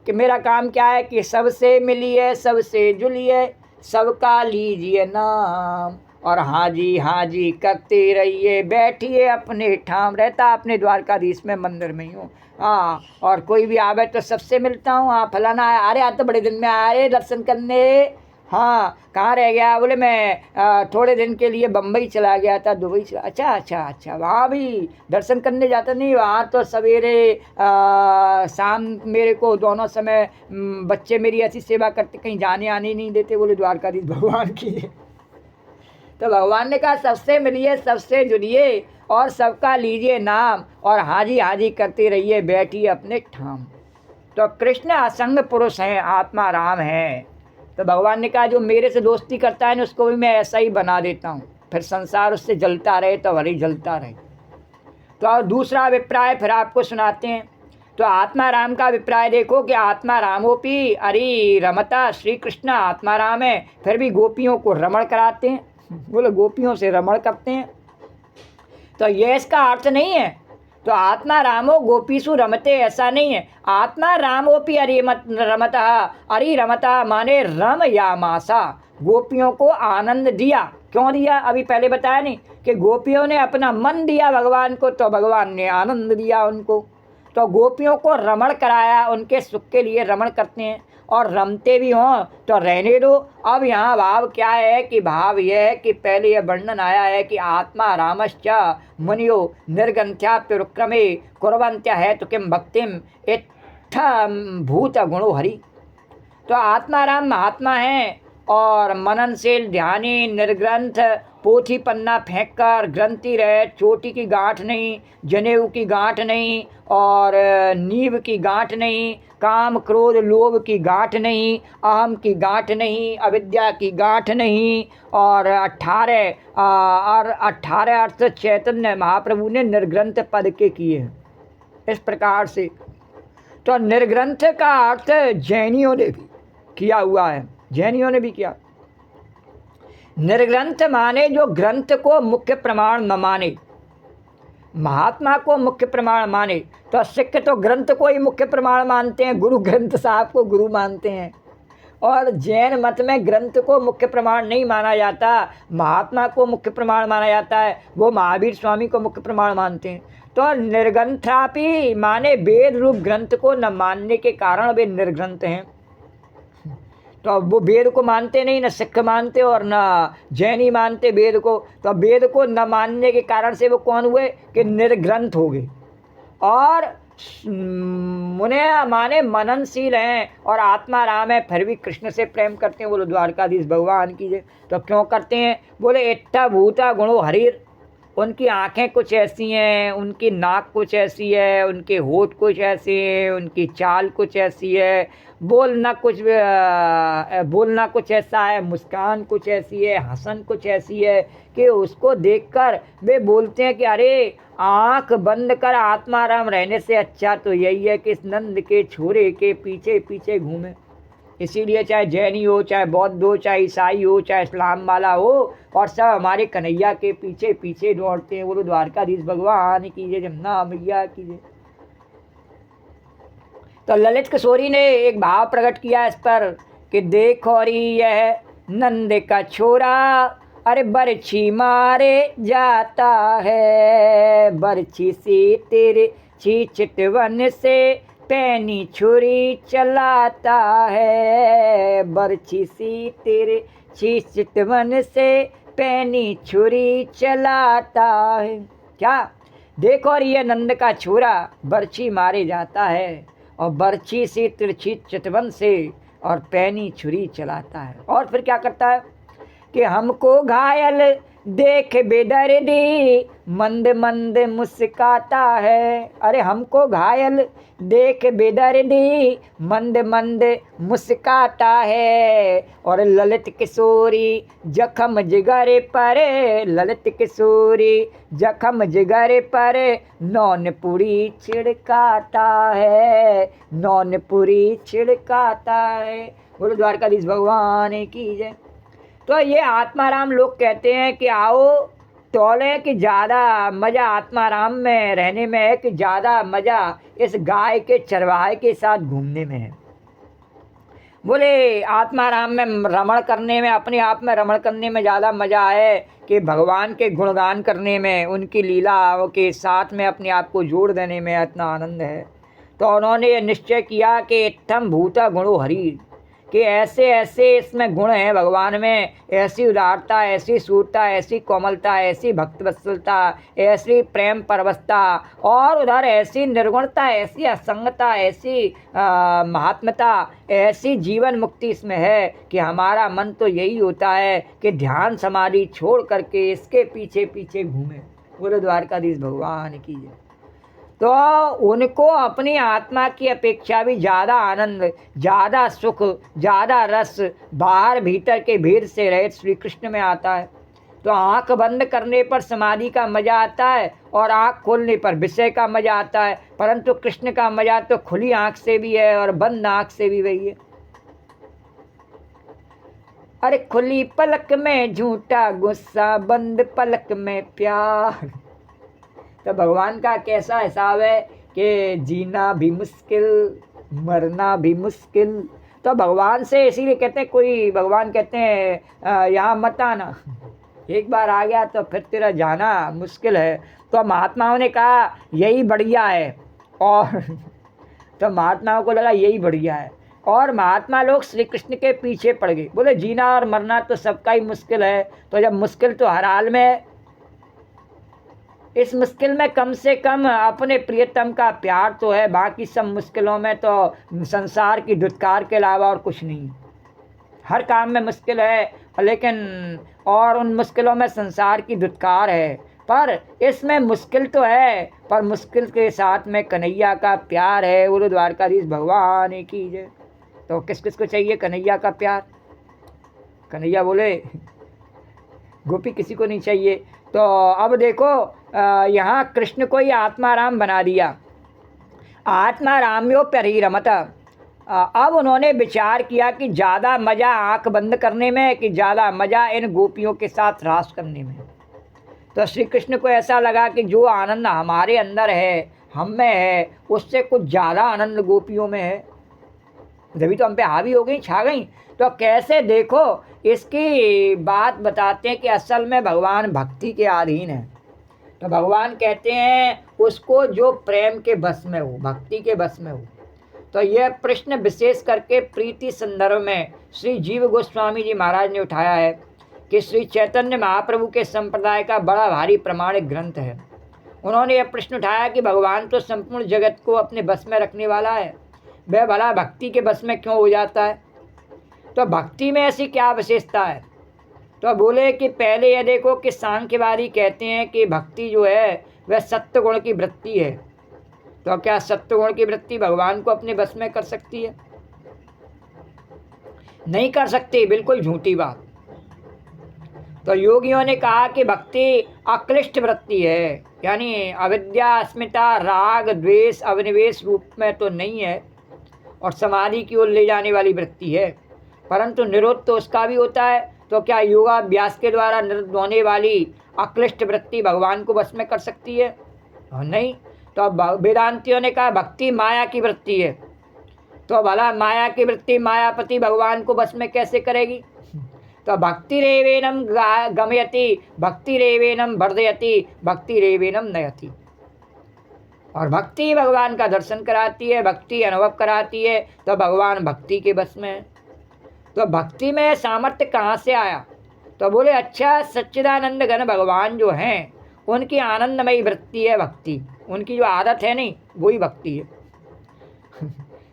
कि मेरा काम क्या है कि सबसे मिलिए, सबसे जुलिए, सबका लीजिए नाम और हाँ जी करते रहिए, बैठिए अपने ठाम। रहता अपने द्वारकाधीश में मंदिर में ही हूँ। और कोई भी आवे तो सबसे मिलता हूँ। फलाना आया, अरे आज तो बड़े दिन में आया रे दर्शन करने। कहाँ रह गया, बोले मैं थोड़े दिन के लिए बम्बई चला गया था, दुबई चला। अच्छा वहाँ भी दर्शन करने जाता नहीं। वहाँ तो सवेरे शाम मेरे को दोनों समय बच्चे मेरी ऐसी सेवा करते, कहीं जाने आने नहीं देते। बोले द्वारकाधीश भगवान की। तो भगवान ने कहा सबसे मिलिए, सबसे जुड़िए और सबका लीजिए नाम और हाँ जी करते रहिए, बैठिए अपने ठाम। तो कृष्ण असंग पुरुष हैं, आत्मा राम है। तो भगवान ने कहा जो मेरे से दोस्ती करता है ना उसको भी मैं ऐसा ही बना देता हूँ, फिर संसार उससे जलता रहे तो भले जलता रहे। तो और दूसरा अभिप्राय फिर आपको सुनाते हैं। तो आत्मा राम का अभिप्राय देखो कि आत्मा रामोपी अरे रमता। श्री कृष्ण आत्मा राम है, फिर भी गोपियों को रमण कराते हैं। बोलो गोपियों से रमण करते हैं। तो ये इसका अर्थ नहीं है तो आत्मा रामो गोपीसु रमते ऐसा नहीं है। आत्मा रामोपि रमतः, अरि रमता माने रम या मासा, गोपियों को आनंद दिया। क्यों दिया? अभी पहले बताया नहीं कि गोपियों ने अपना मन दिया भगवान को, तो भगवान ने आनंद दिया उनको। तो गोपियों को रमण कराया, उनके सुख के लिए रमण करते हैं और रमते भी हों तो रहने दो। अब यहाँ भाव क्या है कि भाव यह है कि पहले यह वर्णन आया है कि आत्मा रामश्च मुनियो निर्गंथ्याप्युक्रमे कुर्वन्त्य है तो किम भक्तिम इत्थं भूत गुणो हरि। तो आत्मा राम महात्मा हैं और मननशील ध्यानी निर्ग्रंथ, पोथी पन्ना फेंक कर ग्रंथी रहे, चोटी की गांठ नहीं, जनेऊ की गांठ नहीं और नींव की गांठ नहीं, काम क्रोध लोभ की गांठ नहीं, अहम की गांठ नहीं, अविद्या की गांठ नहीं। और 18 अर्थ चैतन्य महाप्रभु ने निर्ग्रंथ पद के किए हैं इस प्रकार से। तो निर्ग्रंथ का अर्थ जैनियों ने भी किया हुआ है, जैनियों ने भी किया। निर्ग्रंथ माने जो ग्रंथ को मुख्य प्रमाण न माने, महात्मा को मुख्य प्रमाण माने। तो सिख तो ग्रंथ को ही मुख्य प्रमाण मानते हैं, गुरु ग्रंथ साहब को गुरु मानते हैं। और जैन मत में ग्रंथ को मुख्य प्रमाण नहीं माना जाता, महात्मा को मुख्य प्रमाण माना जाता है। वो महावीर स्वामी को मुख्य प्रमाण मानते हैं। तो निर्ग्रंथापि माने वेद रूप ग्रंथ को न मानने के कारण वे निर्ग्रंथ हैं। तो अब वो वेद को मानते नहीं, न सिख मानते और न जैनी मानते वेद को। तो वेद को न मानने के कारण से वो कौन हुए कि निर्ग्रंथ हो गए। और मुने माने मननशील हैं और आत्मा राम है, फिर भी कृष्ण से प्रेम करते हैं। बोलो द्वारकाधीश भगवान की जय। तो क्यों करते हैं? बोले इट्ठा भूता गुणो हरिर। उनकी आँखें कुछ ऐसी हैं, उनकी नाक कुछ ऐसी है, उनके होठ कुछ ऐसे हैं, उनकी चाल कुछ ऐसी है, बोलना कुछ ऐसा है, मुस्कान कुछ ऐसी है, हंसन कुछ ऐसी है कि उसको देखकर वे बोलते हैं कि अरे आँख बंद कर आत्माराम रहने से अच्छा तो यही है कि इस नंद के छोरे के पीछे पीछे घूमे। इसीलिए चाहे जैनी हो, चाहे बौद्ध हो, चाहे ईसाई हो, चाहे इस्लाम वाला हो, और सब हमारे कन्हैया के पीछे पीछे दौड़ते हैं। बोलो द्वारकाधीश भगवान की जय, जमुना मैया की जय। तो ललित किशोरी ने एक भाव प्रकट किया इस पर कि देखो री यह नंद का छोरा, अरे बरछी मारे जाता है, बरछी से तेरे छी चितवन से पैनी छुरी चलाता है, बरछी सी तेरे छी चितवन से पैनी छुरी चलाता है। क्या देखो और ये नंद का छोरा बरछी मारे जाता है और बरछी से तिरछी चितवन से और पैनी छुरी चलाता है। और फिर क्या करता है कि हमको घायल देख बेदर्दी मंद मंद मुस्काता है। अरे हमको घायल देख बेदर्दी मंद मंद मुस्काता है। और ललित किशोरी जखम जिगर पर, ललित किशोरी जखम जिगर पर नौनपुरी छिड़काता है, नौनपुरी छिड़काता है। बोलो द्वारकाधीश भगवान की जय। तो ये आत्माराम लोग कहते हैं कि आओ तौले कि ज़्यादा मज़ा आत्माराम में रहने में है कि ज़्यादा मज़ा इस गाय के चरवाहे के साथ घूमने में है। बोले आत्माराम में रमण करने में, अपने आप में रमण करने में ज़्यादा मज़ा है कि भगवान के गुणगान करने में, उनकी लीलाओं के साथ में अपने आप को जोड़ देने में इतना आनंद है। तो उन्होंने ये निश्चय किया कि इत्थम भूता गुणो हरि, कि ऐसे ऐसे इसमें गुण हैं भगवान में, ऐसी उदारता, ऐसी सूरता, ऐसी कोमलता, ऐसी भक्तवत्सलता, ऐसी प्रेम परवशता, और उधर ऐसी निर्गुणता, ऐसी असंगता, ऐसी महात्मता, ऐसी जीवन मुक्ति इसमें है कि हमारा मन तो यही होता है कि ध्यान समाधि छोड़ करके इसके पीछे पीछे घूमे। बोलो द्वारकाधीश भगवान की जय। तो उनको अपनी आत्मा की अपेक्षा भी ज़्यादा आनंद, ज़्यादा सुख, ज़्यादा रस बाहर भीतर के भेद से रहित श्री कृष्ण में आता है। तो आँख बंद करने पर समाधि का मज़ा आता है और आँख खोलने पर विषय का मज़ा आता है, परंतु कृष्ण का मज़ा तो खुली आँख से भी है और बंद आँख से भी वही है। अरे खुली पलक में झूठा गुस्सा, बंद पलक में प्यार। तो भगवान का कैसा हिसाब है कि जीना भी मुश्किल, मरना भी मुश्किल। तो भगवान से इसीलिए कहते हैं, कोई भगवान कहते हैं यहाँ मत आना, एक बार आ गया तो फिर तेरा जाना मुश्किल है। तो महात्माओं ने कहा यही बढ़िया है, और तो महात्माओं को लगा यही बढ़िया है, और महात्मा लोग श्री कृष्ण के पीछे पड़ गए। बोले जीना और मरना तो सबका ही मुश्किल है, तो जब मुश्किल तो हर हाल में है, इस मुश्किल में कम से कम अपने प्रियतम का प्यार तो है, बाकी सब मुश्किलों में तो संसार की धुतकार के अलावा और कुछ नहीं। हर काम में मुश्किल है, लेकिन और उन मुश्किलों में संसार की धुतकार है, पर इसमें मुश्किल तो है, पर मुश्किल के साथ में कन्हैया का प्यार है। बोलो द्वारकाधीश भगवान की जय। तो किस किस को चाहिए कन्हैया का प्यार? कन्हैया बोले गोपी किसी को नहीं चाहिए। तो अब देखो यहाँ कृष्ण को ही आत्माराम बना दिया, आत्माराम्यो प्यरी रमत। अब उन्होंने विचार किया कि ज़्यादा मज़ा आँख बंद करने में कि ज़्यादा मज़ा इन गोपियों के साथ रास करने में। तो श्री कृष्ण को ऐसा लगा कि जो आनंद हमारे अंदर है, हम में है, उससे कुछ ज़्यादा आनंद गोपियों में है, जब तो हम पे हावी हो गई, छा गई। तो कैसे देखो, इसकी बात बताते हैं कि असल में भगवान भक्ति के अधीन है। तो भगवान कहते हैं उसको जो प्रेम के बस में हो, भक्ति के बस में हो। तो यह प्रश्न विशेष करके प्रीति संदर्भ में श्री जीव गोस्वामी जी महाराज ने उठाया है कि श्री चैतन्य महाप्रभु के संप्रदाय का बड़ा भारी प्रमाणिक ग्रंथ है। उन्होंने यह प्रश्न उठाया कि भगवान तो संपूर्ण जगत को अपने बस में रखने वाला है, वह भला भक्ति के बस में क्यों हो जाता है? तो भक्ति में ऐसी क्या विशेषता है? तो बोले कि पहले यह देखो कि सांख्यवादी कहते हैं कि भक्ति जो है वह सत्य गुण की वृत्ति है। तो क्या सत्य गुण की वृत्ति भगवान को अपने बस में कर सकती है? नहीं कर सकती, बिल्कुल झूठी बात। तो योगियों ने कहा कि भक्ति अक्लिष्ट वृत्ति है, यानी अविद्या, अस्मिता, राग, द्वेष, अविनिवेश रूप में तो नहीं है, और समाधि की ओर ले जाने वाली वृत्ति है, परंतु निरोध तो उसका भी होता है। तो क्या योगाभ्यास के द्वारा निरुद्ध होने वाली अक्लिष्ट वृत्ति भगवान को बस में कर सकती है? नहीं। तो अब वेदांतियों ने कहा भक्ति माया की वृत्ति है। तो भला माया की वृत्ति मायापति भगवान को बस में कैसे करेगी? तो भक्ति रेवेनम गमयति, भक्ति रेवेनम वर्धयति, भक्ति रेवेनम नयति। और भक्ति भगवान का दर्शन कराती है, भक्ति अनुभव कराती है, तो भगवान भक्ति के बस में है। तो भक्ति में सामर्थ्य कहाँ से आया? तो बोले अच्छा, सच्चिदानंद घन भगवान जो हैं उनकी आनंदमयी वृत्ति है भक्ति, उनकी जो आदत है नहीं वही भक्ति है।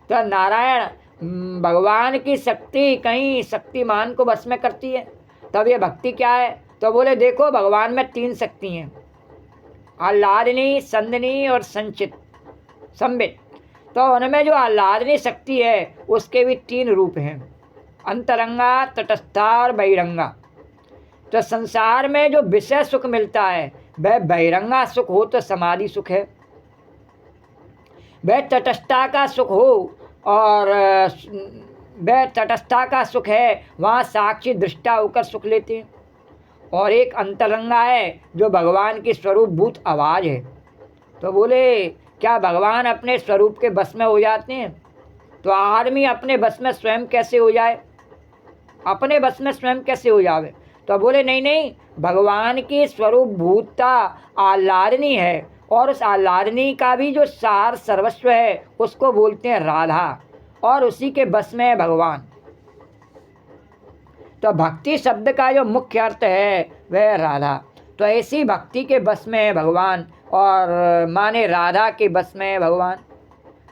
तो नारायण भगवान की शक्ति कहीं शक्तिमान को बस में करती है, तब ये भक्ति क्या है? तो बोले देखो भगवान में 3 शक्ति हैं, आह्लादनी, संदनी और संबित। तो उनमें जो आह्लादनी शक्ति है उसके भी 3 रूप हैं, अंतरंगा, तटस्था और बहिरंगा। तो संसार में जो विषय सुख मिलता है वह बहिरंगा सुख हो तो समाधि सुख है, वह तटस्था का सुख हो और वह तटस्था का सुख है, वहाँ साक्षी दृष्टा होकर सुख लेते हैं। और एक अंतरंगा है जो भगवान की स्वरूपभूत आवाज़ है। तो बोले क्या भगवान अपने स्वरूप के बस में हो जाते हैं? तो आदमी अपने बस में स्वयं कैसे हो जाए, अपने बस में स्वयं कैसे हो जावे? तो बोले नहीं नहीं, भगवान की स्वरूपभूतता आह्लादनी है, और उस आह्लादनी का भी जो सार सर्वस्व है उसको बोलते हैं राधा, और उसी के बस में है भगवान। तो भक्ति शब्द का जो मुख्य अर्थ है वह राधा। तो ऐसी भक्ति के बस में है भगवान, और माने राधा के बस में है भगवान।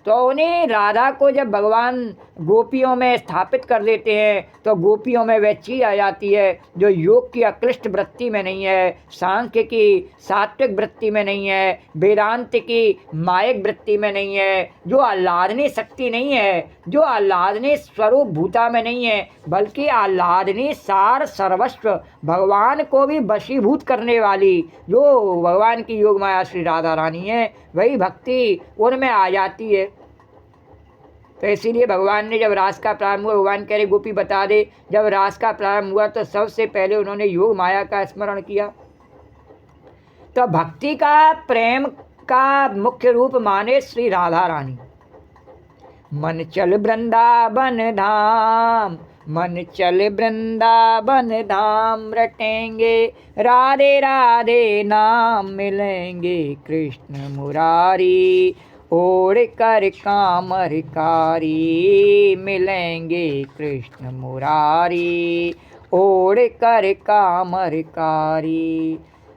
तो उन्हें राधा को जब भगवान गोपियों में स्थापित कर देते हैं तो गोपियों में वह चीज़ आ जाती है जो योग की अक्लिष्ट वृत्ति में नहीं है, सांख्य की सात्विक वृत्ति में नहीं है, वेदांत की मायिक वृत्ति में नहीं है, जो आह्लादनी शक्ति नहीं है, जो आह्लादनी स्वरूप भूता में नहीं है, बल्कि आह्लादनी सार सर्वस्व भगवान को भी वशीभूत करने वाली जो भगवान की योग माया श्री राधा रानी है, वही भक्ति उनमें आ जाती है। तो इसीलिए भगवान ने जब रास का प्रारंभ हुआ, भगवान कह रहे गोपी बता दे, जब रास का प्रारंभ हुआ तो सबसे पहले उन्होंने योग माया का स्मरण किया। तो भक्ति का, प्रेम का मुख्य रूप माने श्री राधा रानी। मन चल वृंदावन धाम, मन चल वृंदावन धाम, रटेंगे राधे राधे नाम, मिलेंगे कृष्ण मुरारी, ओढ़ कर कामरकारी, मिलेंगे कृष्ण मुरारी, ओढ़ कर कामरकारी।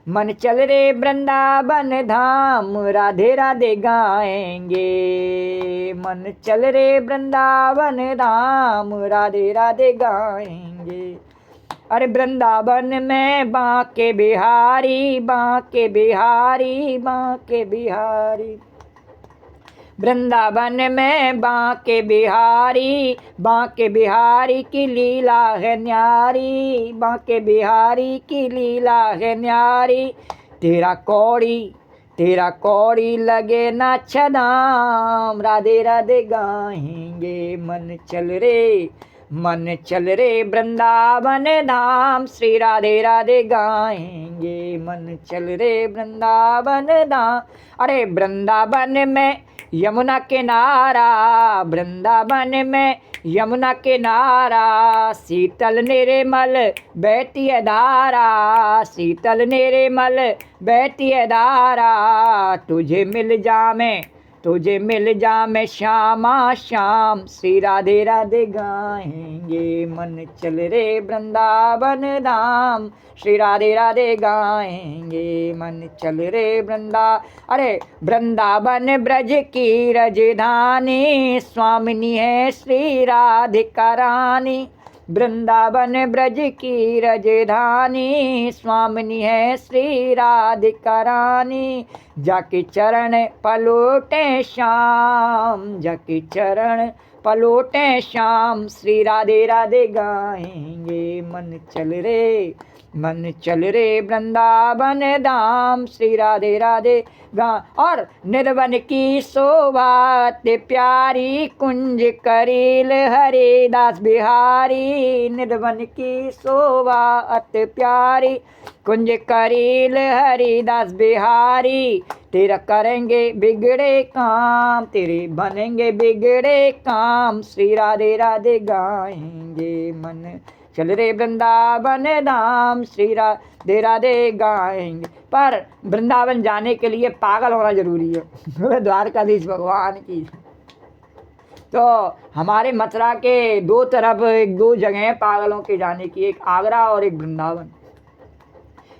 मन चल रे वृंदावन धाम, राधे राधे गाएंगे, मन चल रे वृंदावन धाम, राधे राधे गाएंगे। अरे वृंदावन में बांके बिहारी, बांके बिहारी, बांके बिहारी, वृंदावन में बांके बिहारी, बांके बिहारी की लीला है न्यारी, बांके बिहारी की लीला है न्यारी। तेरा कौड़ी लगे ना छदाम, राधे राधे गाएंगे। मन चल रे वृंदावन धाम, श्री राधे राधे गाएंगे, मन चल रे वृंदावन धाम। अरे वृंदावन में यमुना किनारा, वृंदावन में यमुना किनारा, शीतल निर्मल बहती है धारा, शीतल निर्मल बहती है धारा। तुझे मिल जामे श्यामा श्याम, श्री राधे राधे गाएंगे। मन चल रे वृंदावन धाम, श्री राधे राधे गाएंगे, मन चल रे अरे वृंदावन ब्रज की राजधानी, स्वामिनी है श्री राधिका रानी। वृंदावन ब्रज की राजधानी, स्वामिनी है श्री राधिका रानी। जाके चरण पलोटे श्याम, जाके चरण पलोटे श्याम, श्री राधे राधे गाएंगे। मन चल रे वृंदावन धाम, श्री राधे राधे गा। और निर्वन की शोभा ते प्यारी, कुंज करील हरिदास बिहारी। निर्वन की शोभा अति प्यारी, कुंज करील हरिदास बिहारी। तेरा करेंगे बिगड़े काम, तेरे बनेंगे बिगड़े काम, श्री राधे राधे गाएंगे। मन चल रे वृंदावन धाम, श्री राधे राधे गाएंगे। पर वृंदावन जाने के लिए पागल होना जरूरी है। द्वारकाधीश भगवान की। तो हमारे मथुरा के दो तरफ दो जगह हैं पागलों के जाने की, एक आगरा और एक वृंदावन।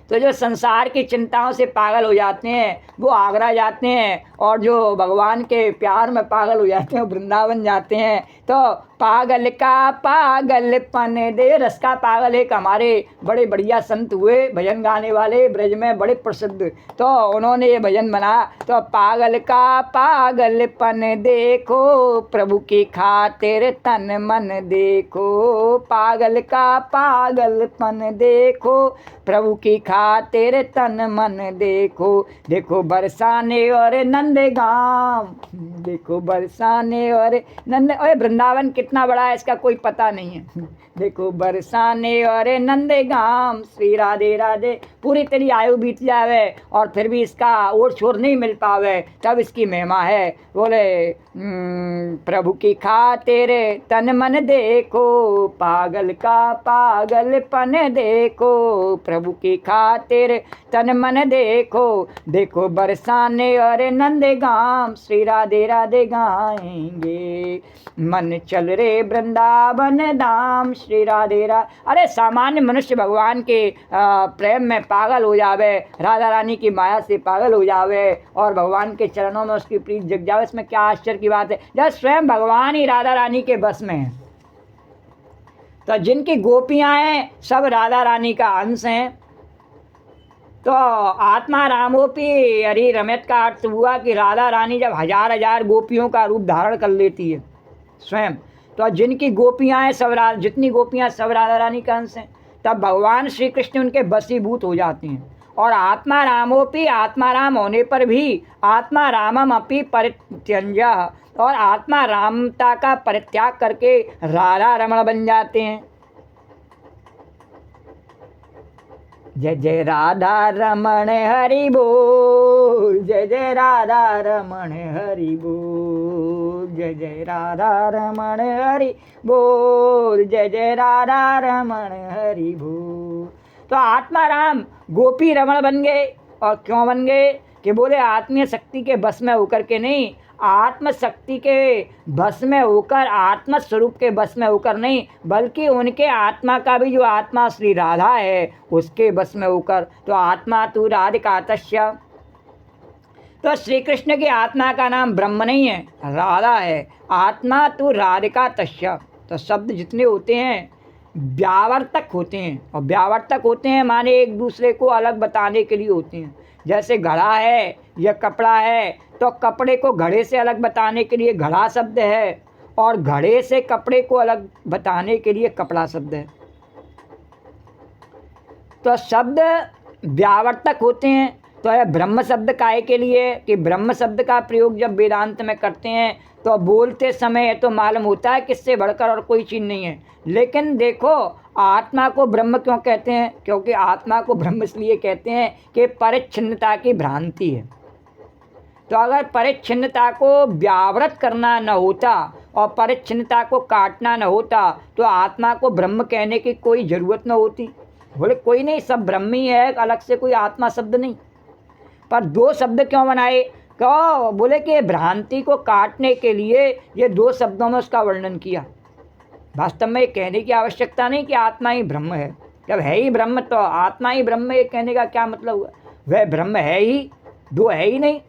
तो जो संसार की चिंताओं से पागल हो जाते हैं वो आगरा जाते हैं, और जो भगवान के प्यार में पागल हो जाते हैं वो वृंदावन जाते हैं। तो पागल का पागलपन दे, रस का पागल एक हमारे बड़े बढ़िया संत हुए भजन गाने वाले, ब्रज में बड़े प्रसिद्ध। तो उन्होंने ये भजन बनाया। तो पागल का पागलपन देखो, प्रभु की खातिर तन मन देखो। पागल का पागलपन देखो, प्रभु की खातिर तन मन देखो। देखो बरसाने और नंदगांव, देखो बरसाने और नंद। अरे वृंदावन कितना बड़ा है इसका कोई पता नहीं है। देखो बरसाने और नंदगांव, श्री राधे राधे। पूरी तेरी आयु बीत जावे और फिर भी इसका ओर छोर नहीं मिल पावे, तब इसकी महिमा है। बोले प्रभु की खातिर तन मन देखो, पागल का पागलपन देखो। प्रभु की खातिर तन मन देखो। देखो बरसाने और नंदगांव, श्री राधे राधे गाएंगे। मन चल रे वृंदावन धाम, श्री राधे राधे। अरे सामान्य मनुष्य भगवान के प्रेम में पागल हो जावे, राधा रानी की माया से पागल हो जावे और भगवान के चरणों में उसकी प्रीत जग जावे। इसमें क्या आश्चर्य की बात है, जब स्वयं भगवान ही राधा रानी के बस में है। तो जिनकी गोपियां हैं सब राधा रानी का अंश हैं। तो आत्मा रामोपी हरि रमत का अर्थ हुआ कि राधा रानी जब हजार हजार गोपियों का रूप धारण कर लेती है स्वयं, तो जिनकी गोपियां हैं सब जितनी गोपियां सब राधा रानी का अंश हैं, तब भगवान श्री कृष्ण उनके बसीभूत हो जाते हैं। और आत्मा रामोपी, आत्मा राम होने पर भी आत्मा रामम अपि परित्यज्य, और आत्मा रामता का परित्याग करके राधा रमण बन जाते हैं। जय जय राधा रमण हरि बोल, जय जय राधा रमण हरि बोल, जय जय राधा रमण हरि बोल, जय जय राधा रमण हरि बोल। तो आत्माराम गोपी रमण बन गए। और क्यों बन गए? कि बोले आत्मीय शक्ति के बस में होकर के नहीं, आत्मशक्ति के बस में होकर, आत्म स्वरूप के बस में होकर नहीं, बल्कि उनके आत्मा का भी जो आत्मा श्री राधा है उसके बस में होकर। तो आत्मा तू राधिका तस्य, तो श्री कृष्ण की आत्मा का नाम ब्रह्म नहीं है, राधा है। आत्मा तू राधिका तस्य। तो शब्द जितने होते हैं व्यावर्तक होते हैं, और व्यावर्तक होते हैं माने एक दूसरे को अलग बताने के लिए होते हैं। जैसे घड़ा है या कपड़ा है, तो कपड़े को घड़े से अलग बताने के लिए घड़ा शब्द है, और घड़े से कपड़े को अलग बताने के लिए कपड़ा शब्द है। तो शब्द व्यावर्तक होते हैं। तो यह ब्रह्म शब्द काहे के लिए? कि ब्रह्म शब्द का प्रयोग जब वेदांत में करते हैं तो बोलते समय तो मालूम होता है किससे बढ़कर और कोई चीज़ नहीं है। लेकिन देखो आत्मा को ब्रह्म क्यों कहते हैं? क्योंकि आत्मा को ब्रह्म इसलिए कहते हैं कि परिच्छिन्नता की भ्रांति है। तो अगर परिच्छिन्नता को व्यावृत करना न होता और परिच्छिन्नता को काटना न होता तो आत्मा को ब्रह्म कहने की कोई ज़रूरत न होती। बोले कोई नहीं, सब ब्रह्म ही है, अलग से कोई आत्मा शब्द नहीं। पर दो शब्द क्यों बनाए? क्यों? बोले कि भ्रांति को काटने के लिए ये दो शब्दों में उसका वर्णन किया। वास्तव में ये कहने की आवश्यकता नहीं कि आत्मा ही ब्रह्म है। जब है ही ब्रह्म तो आत्मा ही ब्रह्म, ये कहने का क्या मतलब हुआ? वह ब्रह्म है ही, दो है ही नहीं।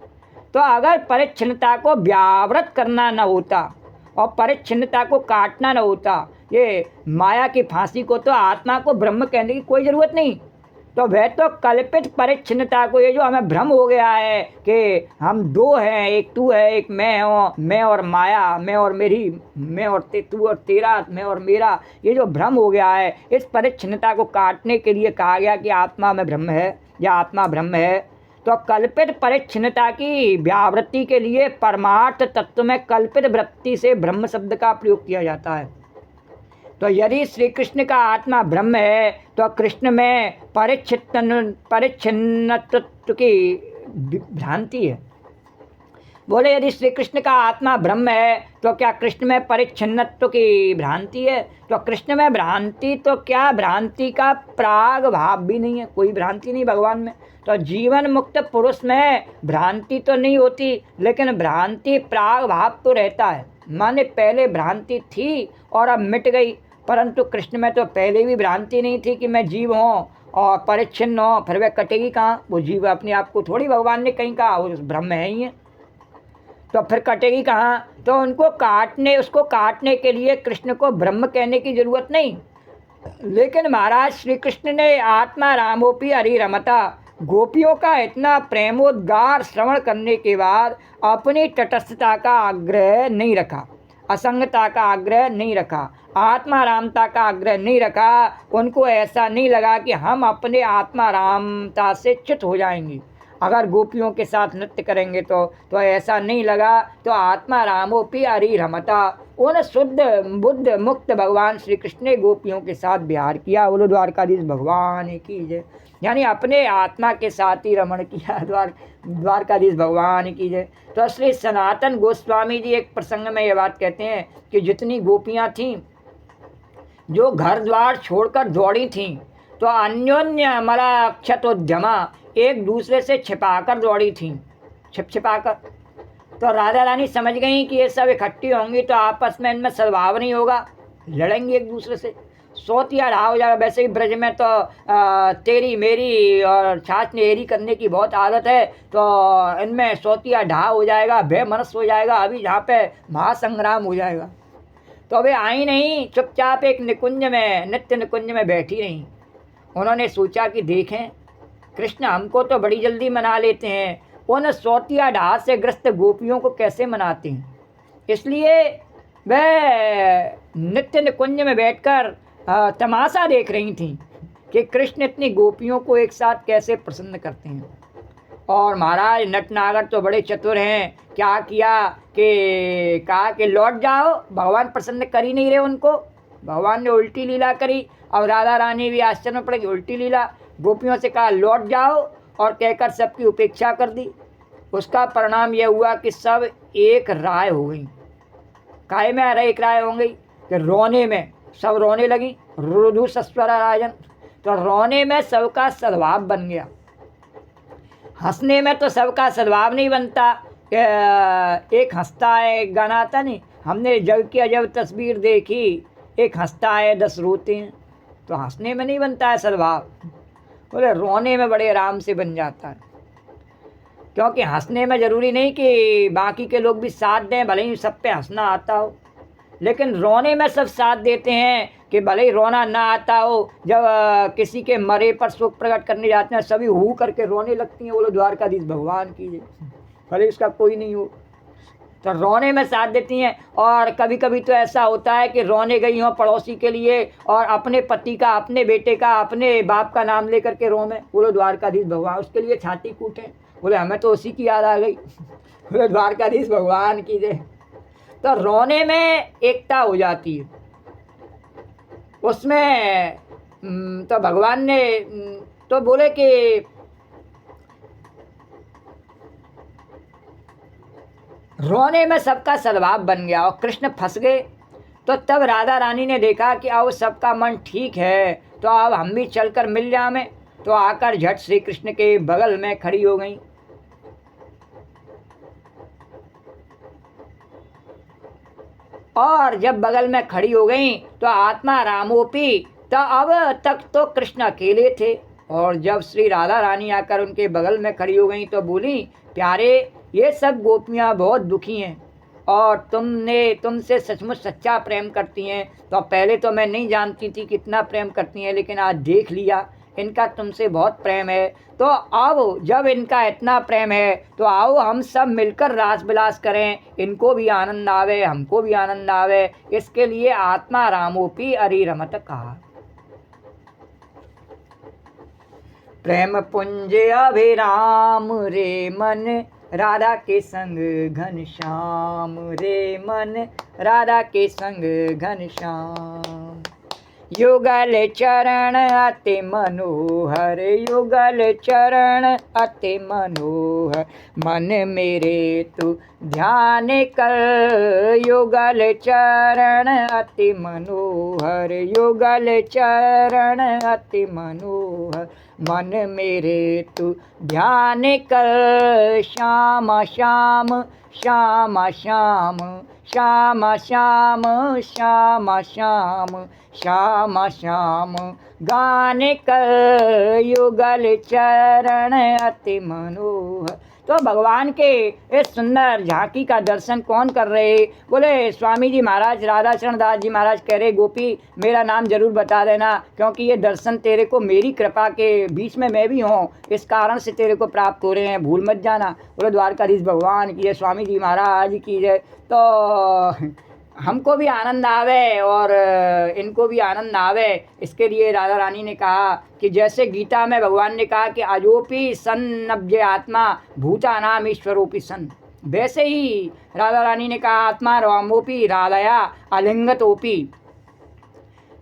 तो अगर परिच्छिन्नता को व्यावृत करना न होता और परिच्छिन्नता को काटना न होता, ये माया की फांसी को, तो आत्मा को ब्रह्म कहने की कोई ज़रूरत नहीं। तो वह तो कल्पित परिच्छिन्नता को, ये जो हमें भ्रम हो गया है कि हम दो हैं, एक तू है एक मैं हूँ, मैं और माया, मैं और मेरी, मैं और तू और तेरा, मैं और मेरा, ये जो भ्रम हो गया है, इस परिच्छिन्नता को काटने के लिए कहा गया कि आत्मा में ब्रह्म है या आत्मा ब्रह्म है। तो कल्पित परिच्छिन्नता की व्यावृत्ति के लिए परमार्थ तत्व में कल्पित वृत्ति से ब्रह्म शब्द का प्रयोग किया जाता है। तो यदि श्री कृष्ण का आत्मा ब्रह्म है तो कृष्ण में परिच्छिन्नत्व की भ्रांति है। बोले यदि श्री कृष्ण का आत्मा ब्रह्म है तो क्या कृष्ण में परिच्छिन्नत्व की भ्रांति है? तो कृष्ण में भ्रांति तो क्या, भ्रांति का प्राग भाव भी नहीं है, कोई भ्रांति नहीं भगवान में। तो जीवन मुक्त पुरुष में भ्रांति तो नहीं होती, लेकिन भ्रांति प्राग भाव तो रहता है। माने पहले भ्रांति थी और अब मिट गई, परंतु कृष्ण में तो पहले भी भ्रांति नहीं थी कि मैं जीव हूँ और परिच्छिन्न हूँ, फिर वह कटेगी कहाँ? वो जीव अपने आप को थोड़ी भगवान ने कहीं कहा, वो ब्रह्म है ही है, तो फिर कटेगी कहाँ? तो उसको काटने के लिए कृष्ण को ब्रह्म कहने की जरूरत नहीं। लेकिन महाराज श्री कृष्ण ने आत्मा रामोपी हरि रमता, गोपियों का इतना प्रेमोद्गार श्रवण करने के बाद अपनी तटस्थता का आग्रह नहीं रखा, असंगता का आग्रह नहीं रखा, आत्मा रामता का आग्रह नहीं रखा। उनको ऐसा नहीं लगा कि हम अपने आत्मा रामता से च्युत हो जाएंगे अगर गोपियों के साथ नृत्य करेंगे तो ऐसा नहीं लगा। तो आत्मा रामोपी हरि रमता, उन शुद्ध बुद्ध मुक्त भगवान श्री कृष्ण ने गोपियों के साथ विहार किया। बोलो द्वारकाधीश भगवान की जय। यानी अपने आत्मा के साथ ही रमण किया, द्वारकाधीश भगवान की जय। तो श्री सनातन गोस्वामी जी एक प्रसंग में ये बात कहते हैं कि जितनी गोपियाँ थीं जो घर द्वार छोड़कर दौड़ी थीं, तो अन्योन्य मला क्षतोद्यमा, एक दूसरे से छिपाकर दौड़ी थीं, छिपाकर। तो राधा रानी समझ गई कि ये सब इकट्ठी होंगी तो आपस में इनमें सद्भाव नहीं होगा, लड़ेंगी एक दूसरे से, सोतिया ढा हो जाएगा। वैसे ही ब्रज में तो तेरी मेरी और छाछ नेहरी करने की बहुत आदत है, तो इनमें सोतिया ढा हो जाएगा, बेमनस हो जाएगा, अभी जहाँ पे महासंग्राम हो जाएगा। तो वे आई नहीं, चुपचाप एक निकुंज में, नित्य निकुंज में बैठी रहीं। उन्होंने सोचा कि देखें कृष्ण हमको तो बड़ी जल्दी मना लेते हैं, उन सोतिया ढा से ग्रस्त गोपियों को कैसे मनाते हैं। इसलिए वह नित्य निकुंज में बैठकर तमाशा देख रही थीं कि कृष्ण इतनी गोपियों को एक साथ कैसे प्रसन्न करते हैं। और महाराज नटनागर तो बड़े चतुर हैं, क्या किया कि कहा कि लौट जाओ, भगवान प्रसन्न कर ही नहीं रहे उनको। भगवान ने उल्टी लीला करी। अब राधा रानी भी आश्चर्य में पड़ गई, उल्टी लीला। गोपियों से कहा लौट जाओ, और कहकर सबकी उपेक्षा कर दी। उसका परिणाम यह हुआ कि सब एक राय हो गई। काहे में अरे एक राय हो गई कि रोने में, सब रोने लगी। रुदु सस्वरा राजन, तो रोने में सबका सद्भाव बन गया। हंसने में तो सबका सद्भाव नहीं बनता। एक हंसता है एक गाना आता नहीं, हमने जग की अजब तस्वीर देखी, एक हंसता है 10 रोते हैं। तो हंसने में नहीं बनता है सद्भाव, बोले रोने में बड़े आराम से बन जाता है। क्योंकि हंसने में ज़रूरी नहीं कि बाकी के लोग भी साथ दें, भले ही सब पे हंसना आता हो, लेकिन रोने में सब साथ देते हैं कि भले ही रोना ना आता हो। जब किसी के मरे पर शोक प्रकट करने जाते हैं, सभी हू करके रोने लगती हैं, बोलो द्वारकाधीश भगवान की जय, भले इसका कोई नहीं हो, तो रोने में साथ देती हैं। और कभी कभी तो ऐसा होता है कि रोने गई हों पड़ोसी के लिए, और अपने पति का, अपने बेटे का, अपने बाप का नाम लेकर के रो में, बोलो द्वारकाधीश भगवान, उसके लिए छाती कूटें, बोले हमें तो उसी की याद आ गई, बोले द्वारकाधीश भगवान की जय। तो रोने में एकता हो जाती है उसमें। तो भगवान ने तो बोले कि रोने में सबका सद्भाव बन गया और कृष्ण फंस गए। तो तब राधा रानी ने देखा कि अब सबका मन ठीक है, तो अब हम भी चलकर मिल जाएं। तो आकर झट श्री कृष्ण के बगल में खड़ी हो गई। और जब बगल में खड़ी हो गई तो आत्मा रामोपी, तो अब तक तो कृष्ण अकेले थे। और जब श्री राधा रानी आकर उनके बगल में खड़ी हो गई तो बोली, प्यारे ये सब गोपियाँ बहुत दुखी हैं और तुमसे सचमुच सच्चा प्रेम करती हैं। तो पहले तो मैं नहीं जानती थी कितना प्रेम करती हैं, लेकिन आज देख लिया इनका तुमसे बहुत प्रेम है। तो अब जब इनका इतना प्रेम है तो आओ हम सब मिलकर रास विलास करें, इनको भी आनंद आवे, हमको भी आनंद आवे। इसके लिए आत्मा रामोपी अरि रमत कहा। प्रेम पुंज अभिराम रे मन, राधा के संग घन श्याम रे मन, राधा के संग घन श्याम। युगल चरण अति मनोहर, युगल चरण अति मनोहर, मन मेरे तू ध्यान कर। युगल चरण अति मनोहर, युगल चरण अति मनोहर, मन मेरे तू ध्यान कर। श्याम श्याम श्याम श्याम श्याम श्याम श्याम श्याम श्याम श्याम गान कर। युगल चरण अति मनोहर। तो भगवान के इस सुंदर झांकी का दर्शन कौन कर रहे? बोले स्वामी जी महाराज, राधा चरण दास जी महाराज कह रहे, गोपी मेरा नाम जरूर बता देना, क्योंकि ये दर्शन तेरे को मेरी कृपा के बीच में मैं भी हूँ, इस कारण से तेरे को प्राप्त हो रहे हैं, भूल मत जाना। बोले द्वारकाधीश भगवान की जय, स्वामी जी महाराज की जय। तो हमको भी आनंद आवे और इनको भी आनंद आवे, इसके लिए राधा रानी ने कहा कि जैसे गीता में भगवान ने कहा कि अजोपि सन्नब्ज आत्मा भूतानाम ईश्वरोपि सन, वैसे ही राधा रानी ने कहा आत्मा रामोपि राधया आलिंगतोपि।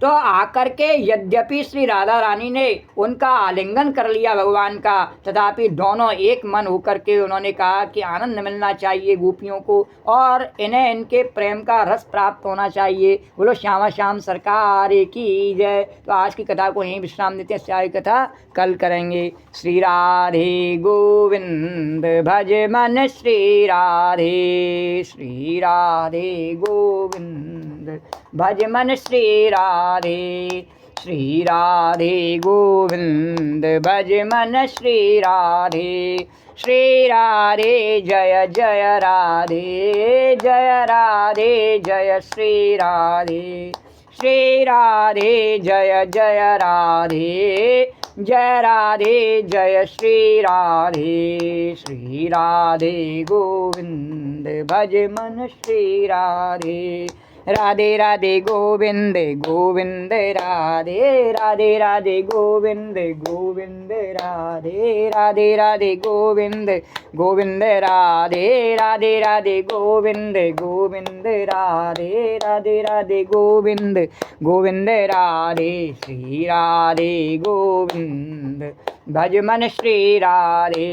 तो आकर के यद्यपि श्री राधा रानी ने उनका आलिंगन कर लिया भगवान का, तथापि दोनों एक मन होकर के उन्होंने कहा कि आनंद मिलना चाहिए गोपियों को और इन्हें इनके प्रेम का रस प्राप्त होना चाहिए। बोलो श्यामा श्याम सरकार की जय। तो आज की कथा को यहीं विश्राम देते हैं, सारी कथा कल करेंगे। श्री राधे गोविंद भज मन श्री राधे, श्री राधे गोविंद भज मन श्री राधे, श्री राधे गोविंद भज मन श्री राधे। श्री राधे जय जय राधे, जय राधे जय श्री राधे, श्री राधे जय जय राधे, जय राधे जय श्री राधे। श्री राधे गोविंद भज मन श्री राधे, राधे राधे गोविंद गोविंद राधे राधे राधे गोविंद गोविंद राधे राधे राधे गोविंद गोविंद राधे राधे राधे गोविंद गोविंद राधे राधे राधे गोविंद गोविंद राधे श्री राधे गोविंद भज मन श्री राधे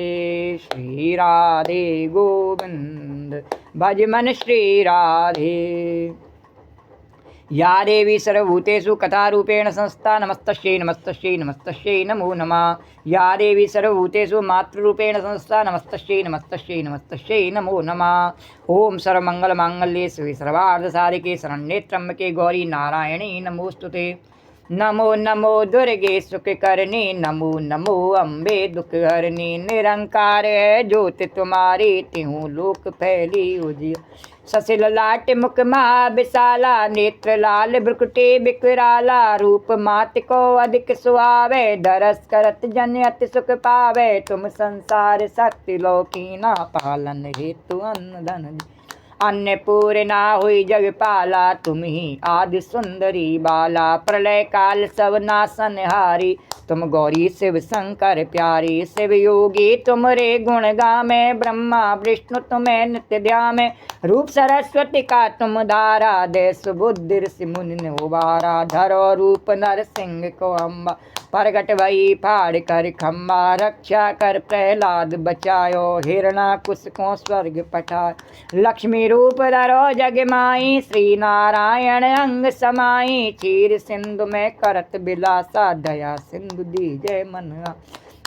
गोविंद भज मन श्री राधे। या देवी सर्वभूतेषु कथारूपेण संस्था नमस्तस्यै नमस्तस्यै नमस्तस्यै नमो नमः। या देवी सर्वभूतेषु मातृरूपेण संस्था नमस्तस्यै नमस्तस्यै नमस्तस्यै नमो नमः। ओम सर्वमंगलमांगल्ये शिवे सर्वार्थसाधिके शरण्ये त्र्यंबके गौरी नारायणी नमोस्तुते। नमो नमो दुर्गे सुखकरणी नमो नमो अम्बे दुखहरणी। निरंकार है ज्योति तुम्हारी तिहु लोक फैली उजिया। ससिल लाट मुख महा विशाला नेत्र लाल भ्रुकुटी बिकराला। रूप मात को अधिक सुहावे दरस करत जन अति सुख पावे। तुम संसार शक्ति लोकीना पालन हेतु अन्न धन। अन्नपूर्णा हुई जगपाला तुम ही आदि सुंदरी बाला। प्रलय काल सब नासन हारी तुम गौरी शिव शंकर प्यारी। शिव योगी तुमरे गुण गामे ब्रह्मा विष्णु तुम्हें नित्य ध्यामे। रूप सरस्वती का तुम धारा दे सुबुद्धि ऋषि मुनि ने उबारा। धरो रूप नर सिंह को अम्बा प्रगट भई फाड़ कर खम्बा। रक्षा कर प्रहलाद बचायो हिरणा कुश को स्वर्ग पठायो। लक्ष्मी रूप धरो जग माई श्री नारायण अंग समाई। क्षीर सिंधु में करत बिलासा दया सिंधु दीजय मनवा।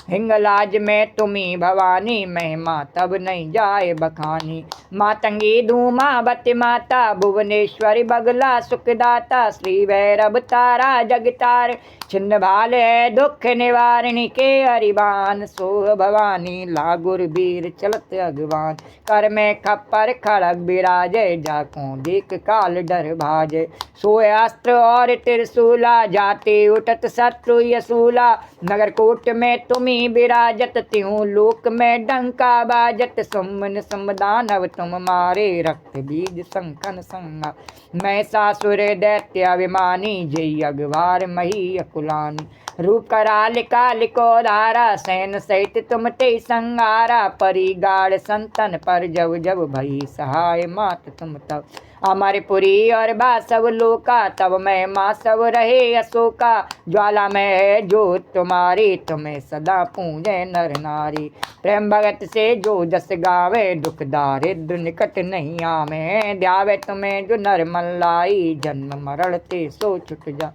हिंगलाज में तुम्ही भवानी महिमा तब नहीं जाए बखानी। मातंगी धूमावती माता भुवनेश्वरी बगला सुखदाता। श्री भैरव तारा जगतार छिन्न भाल है दुख निवारिणी के हरिबान। सोह भवानी लागुर वीर चलत अगवान। कर में खप्पर खड़ग विराजे जाको देख काल डर भाजे। सोए अस्त्र और त्रिशूला जाते उठत शत्रु यसूला। नगर कोट में तुम्ही विराजत त्यों लोक में डंका बाजत। सुमन समदानव तुम मारे रक्त बीज संकन संगा। मैं सासुर दैत्य अभिमानी जय अगवार मही अकुलानी। रूप कराल काल को धारा सैन सहित तुम ते संगारा। परी गाढ़ संतन पर जब जब भई सहाय मात तुम तब। अमरपुरी और बासव लोका तब मैं माँ सब रहे अशोका। ज्वाला में है जो तुम्हारी तुम्हें सदा पूजे नर नारी। प्रेम भगत से जो जस गावे दुख दारिद्र निकट नहीं आवे। ध्यावे तुम्हें जो नर मन लाई जन्म मरण ते सो छुट जा।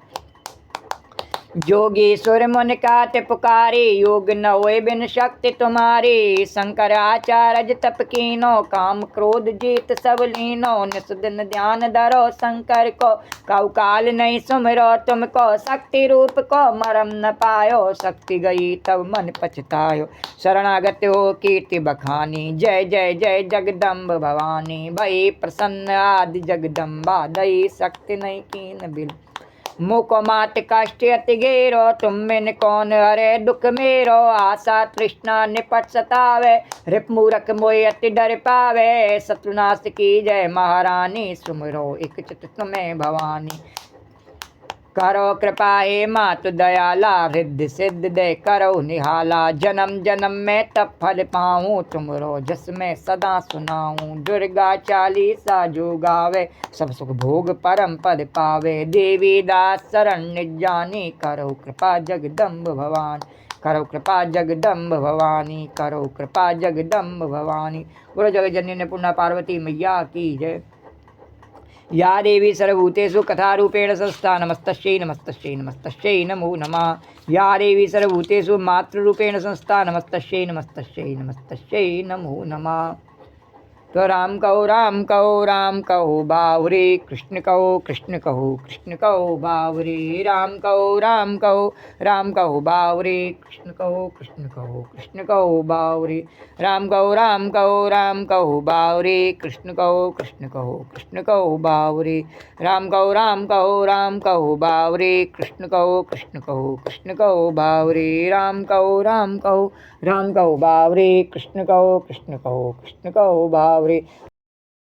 जोगी सुर मुन कात पुकारी योग न होए बिन शक्ति तुम्हारी। शंकर आचार्य तप कीनो काम क्रोध जीत सब लीनो। निस दिन ध्यान धरो शंकर को कौ काल नहीं सुमरो तुमको। शक्ति रूप को मरम न पायो शक्ति गई तब मन पछतायो। शरणागत हो कीर्ति बखानी जय जय जय जगदम्ब भवानी। भई प्रसन्न आदि जगदम्बा दई शक्ति नहीं कीन बिल। मुको मात कष्ट अति घेरो तुम बिन कौन हरे दुख मेरो। आशा तृष्णा निपट सतावे रिप मूरख मोय अति डर पावे। शत्रुनाश की जय महारानी सुमरो एक चित तुम्हें भवानी। करो कृपा हे मातु दयाला रिद्धि सिद्ध दे करो निहाला। जन्म जन्म में तब फल पाऊँ तुमरो जस में सदा सुनाऊँ। दुर्गा चालीसा जो गावे सब सुख भोग परम पद पावे। देवी दास शरण निजानी करो कृपा जगदम्ब भवानी। करो कृपा जगदम्ब भवानी करो कृपा जगदम्ब भवानी। बोलो जगत जननी ने पुण्य पार्वती मैया की जय। या देवी सर्वभूतेषु कथारूपेण संस्था नमस्तस्यै नमस्तस्यै नमस्तस्यै नमो नमः। या देवी सर्वभूतेषु मातृरूपेण संस्था नमस्तस्यै नमस्तस्यै नमस्तस्यै नमो नमः। तो राम कहो बाहुरे कृष्ण कहो बाहुरे। राम कहो बाहुरे कृष्ण कहो बाहुरे। राम कहो बाहुरे कृष्ण कहो बाहुरे। राम कहो बाहुरे कृष्ण कहो बाहुरे। राम कहो बाहुरे कृष्ण कहो बाहुरे।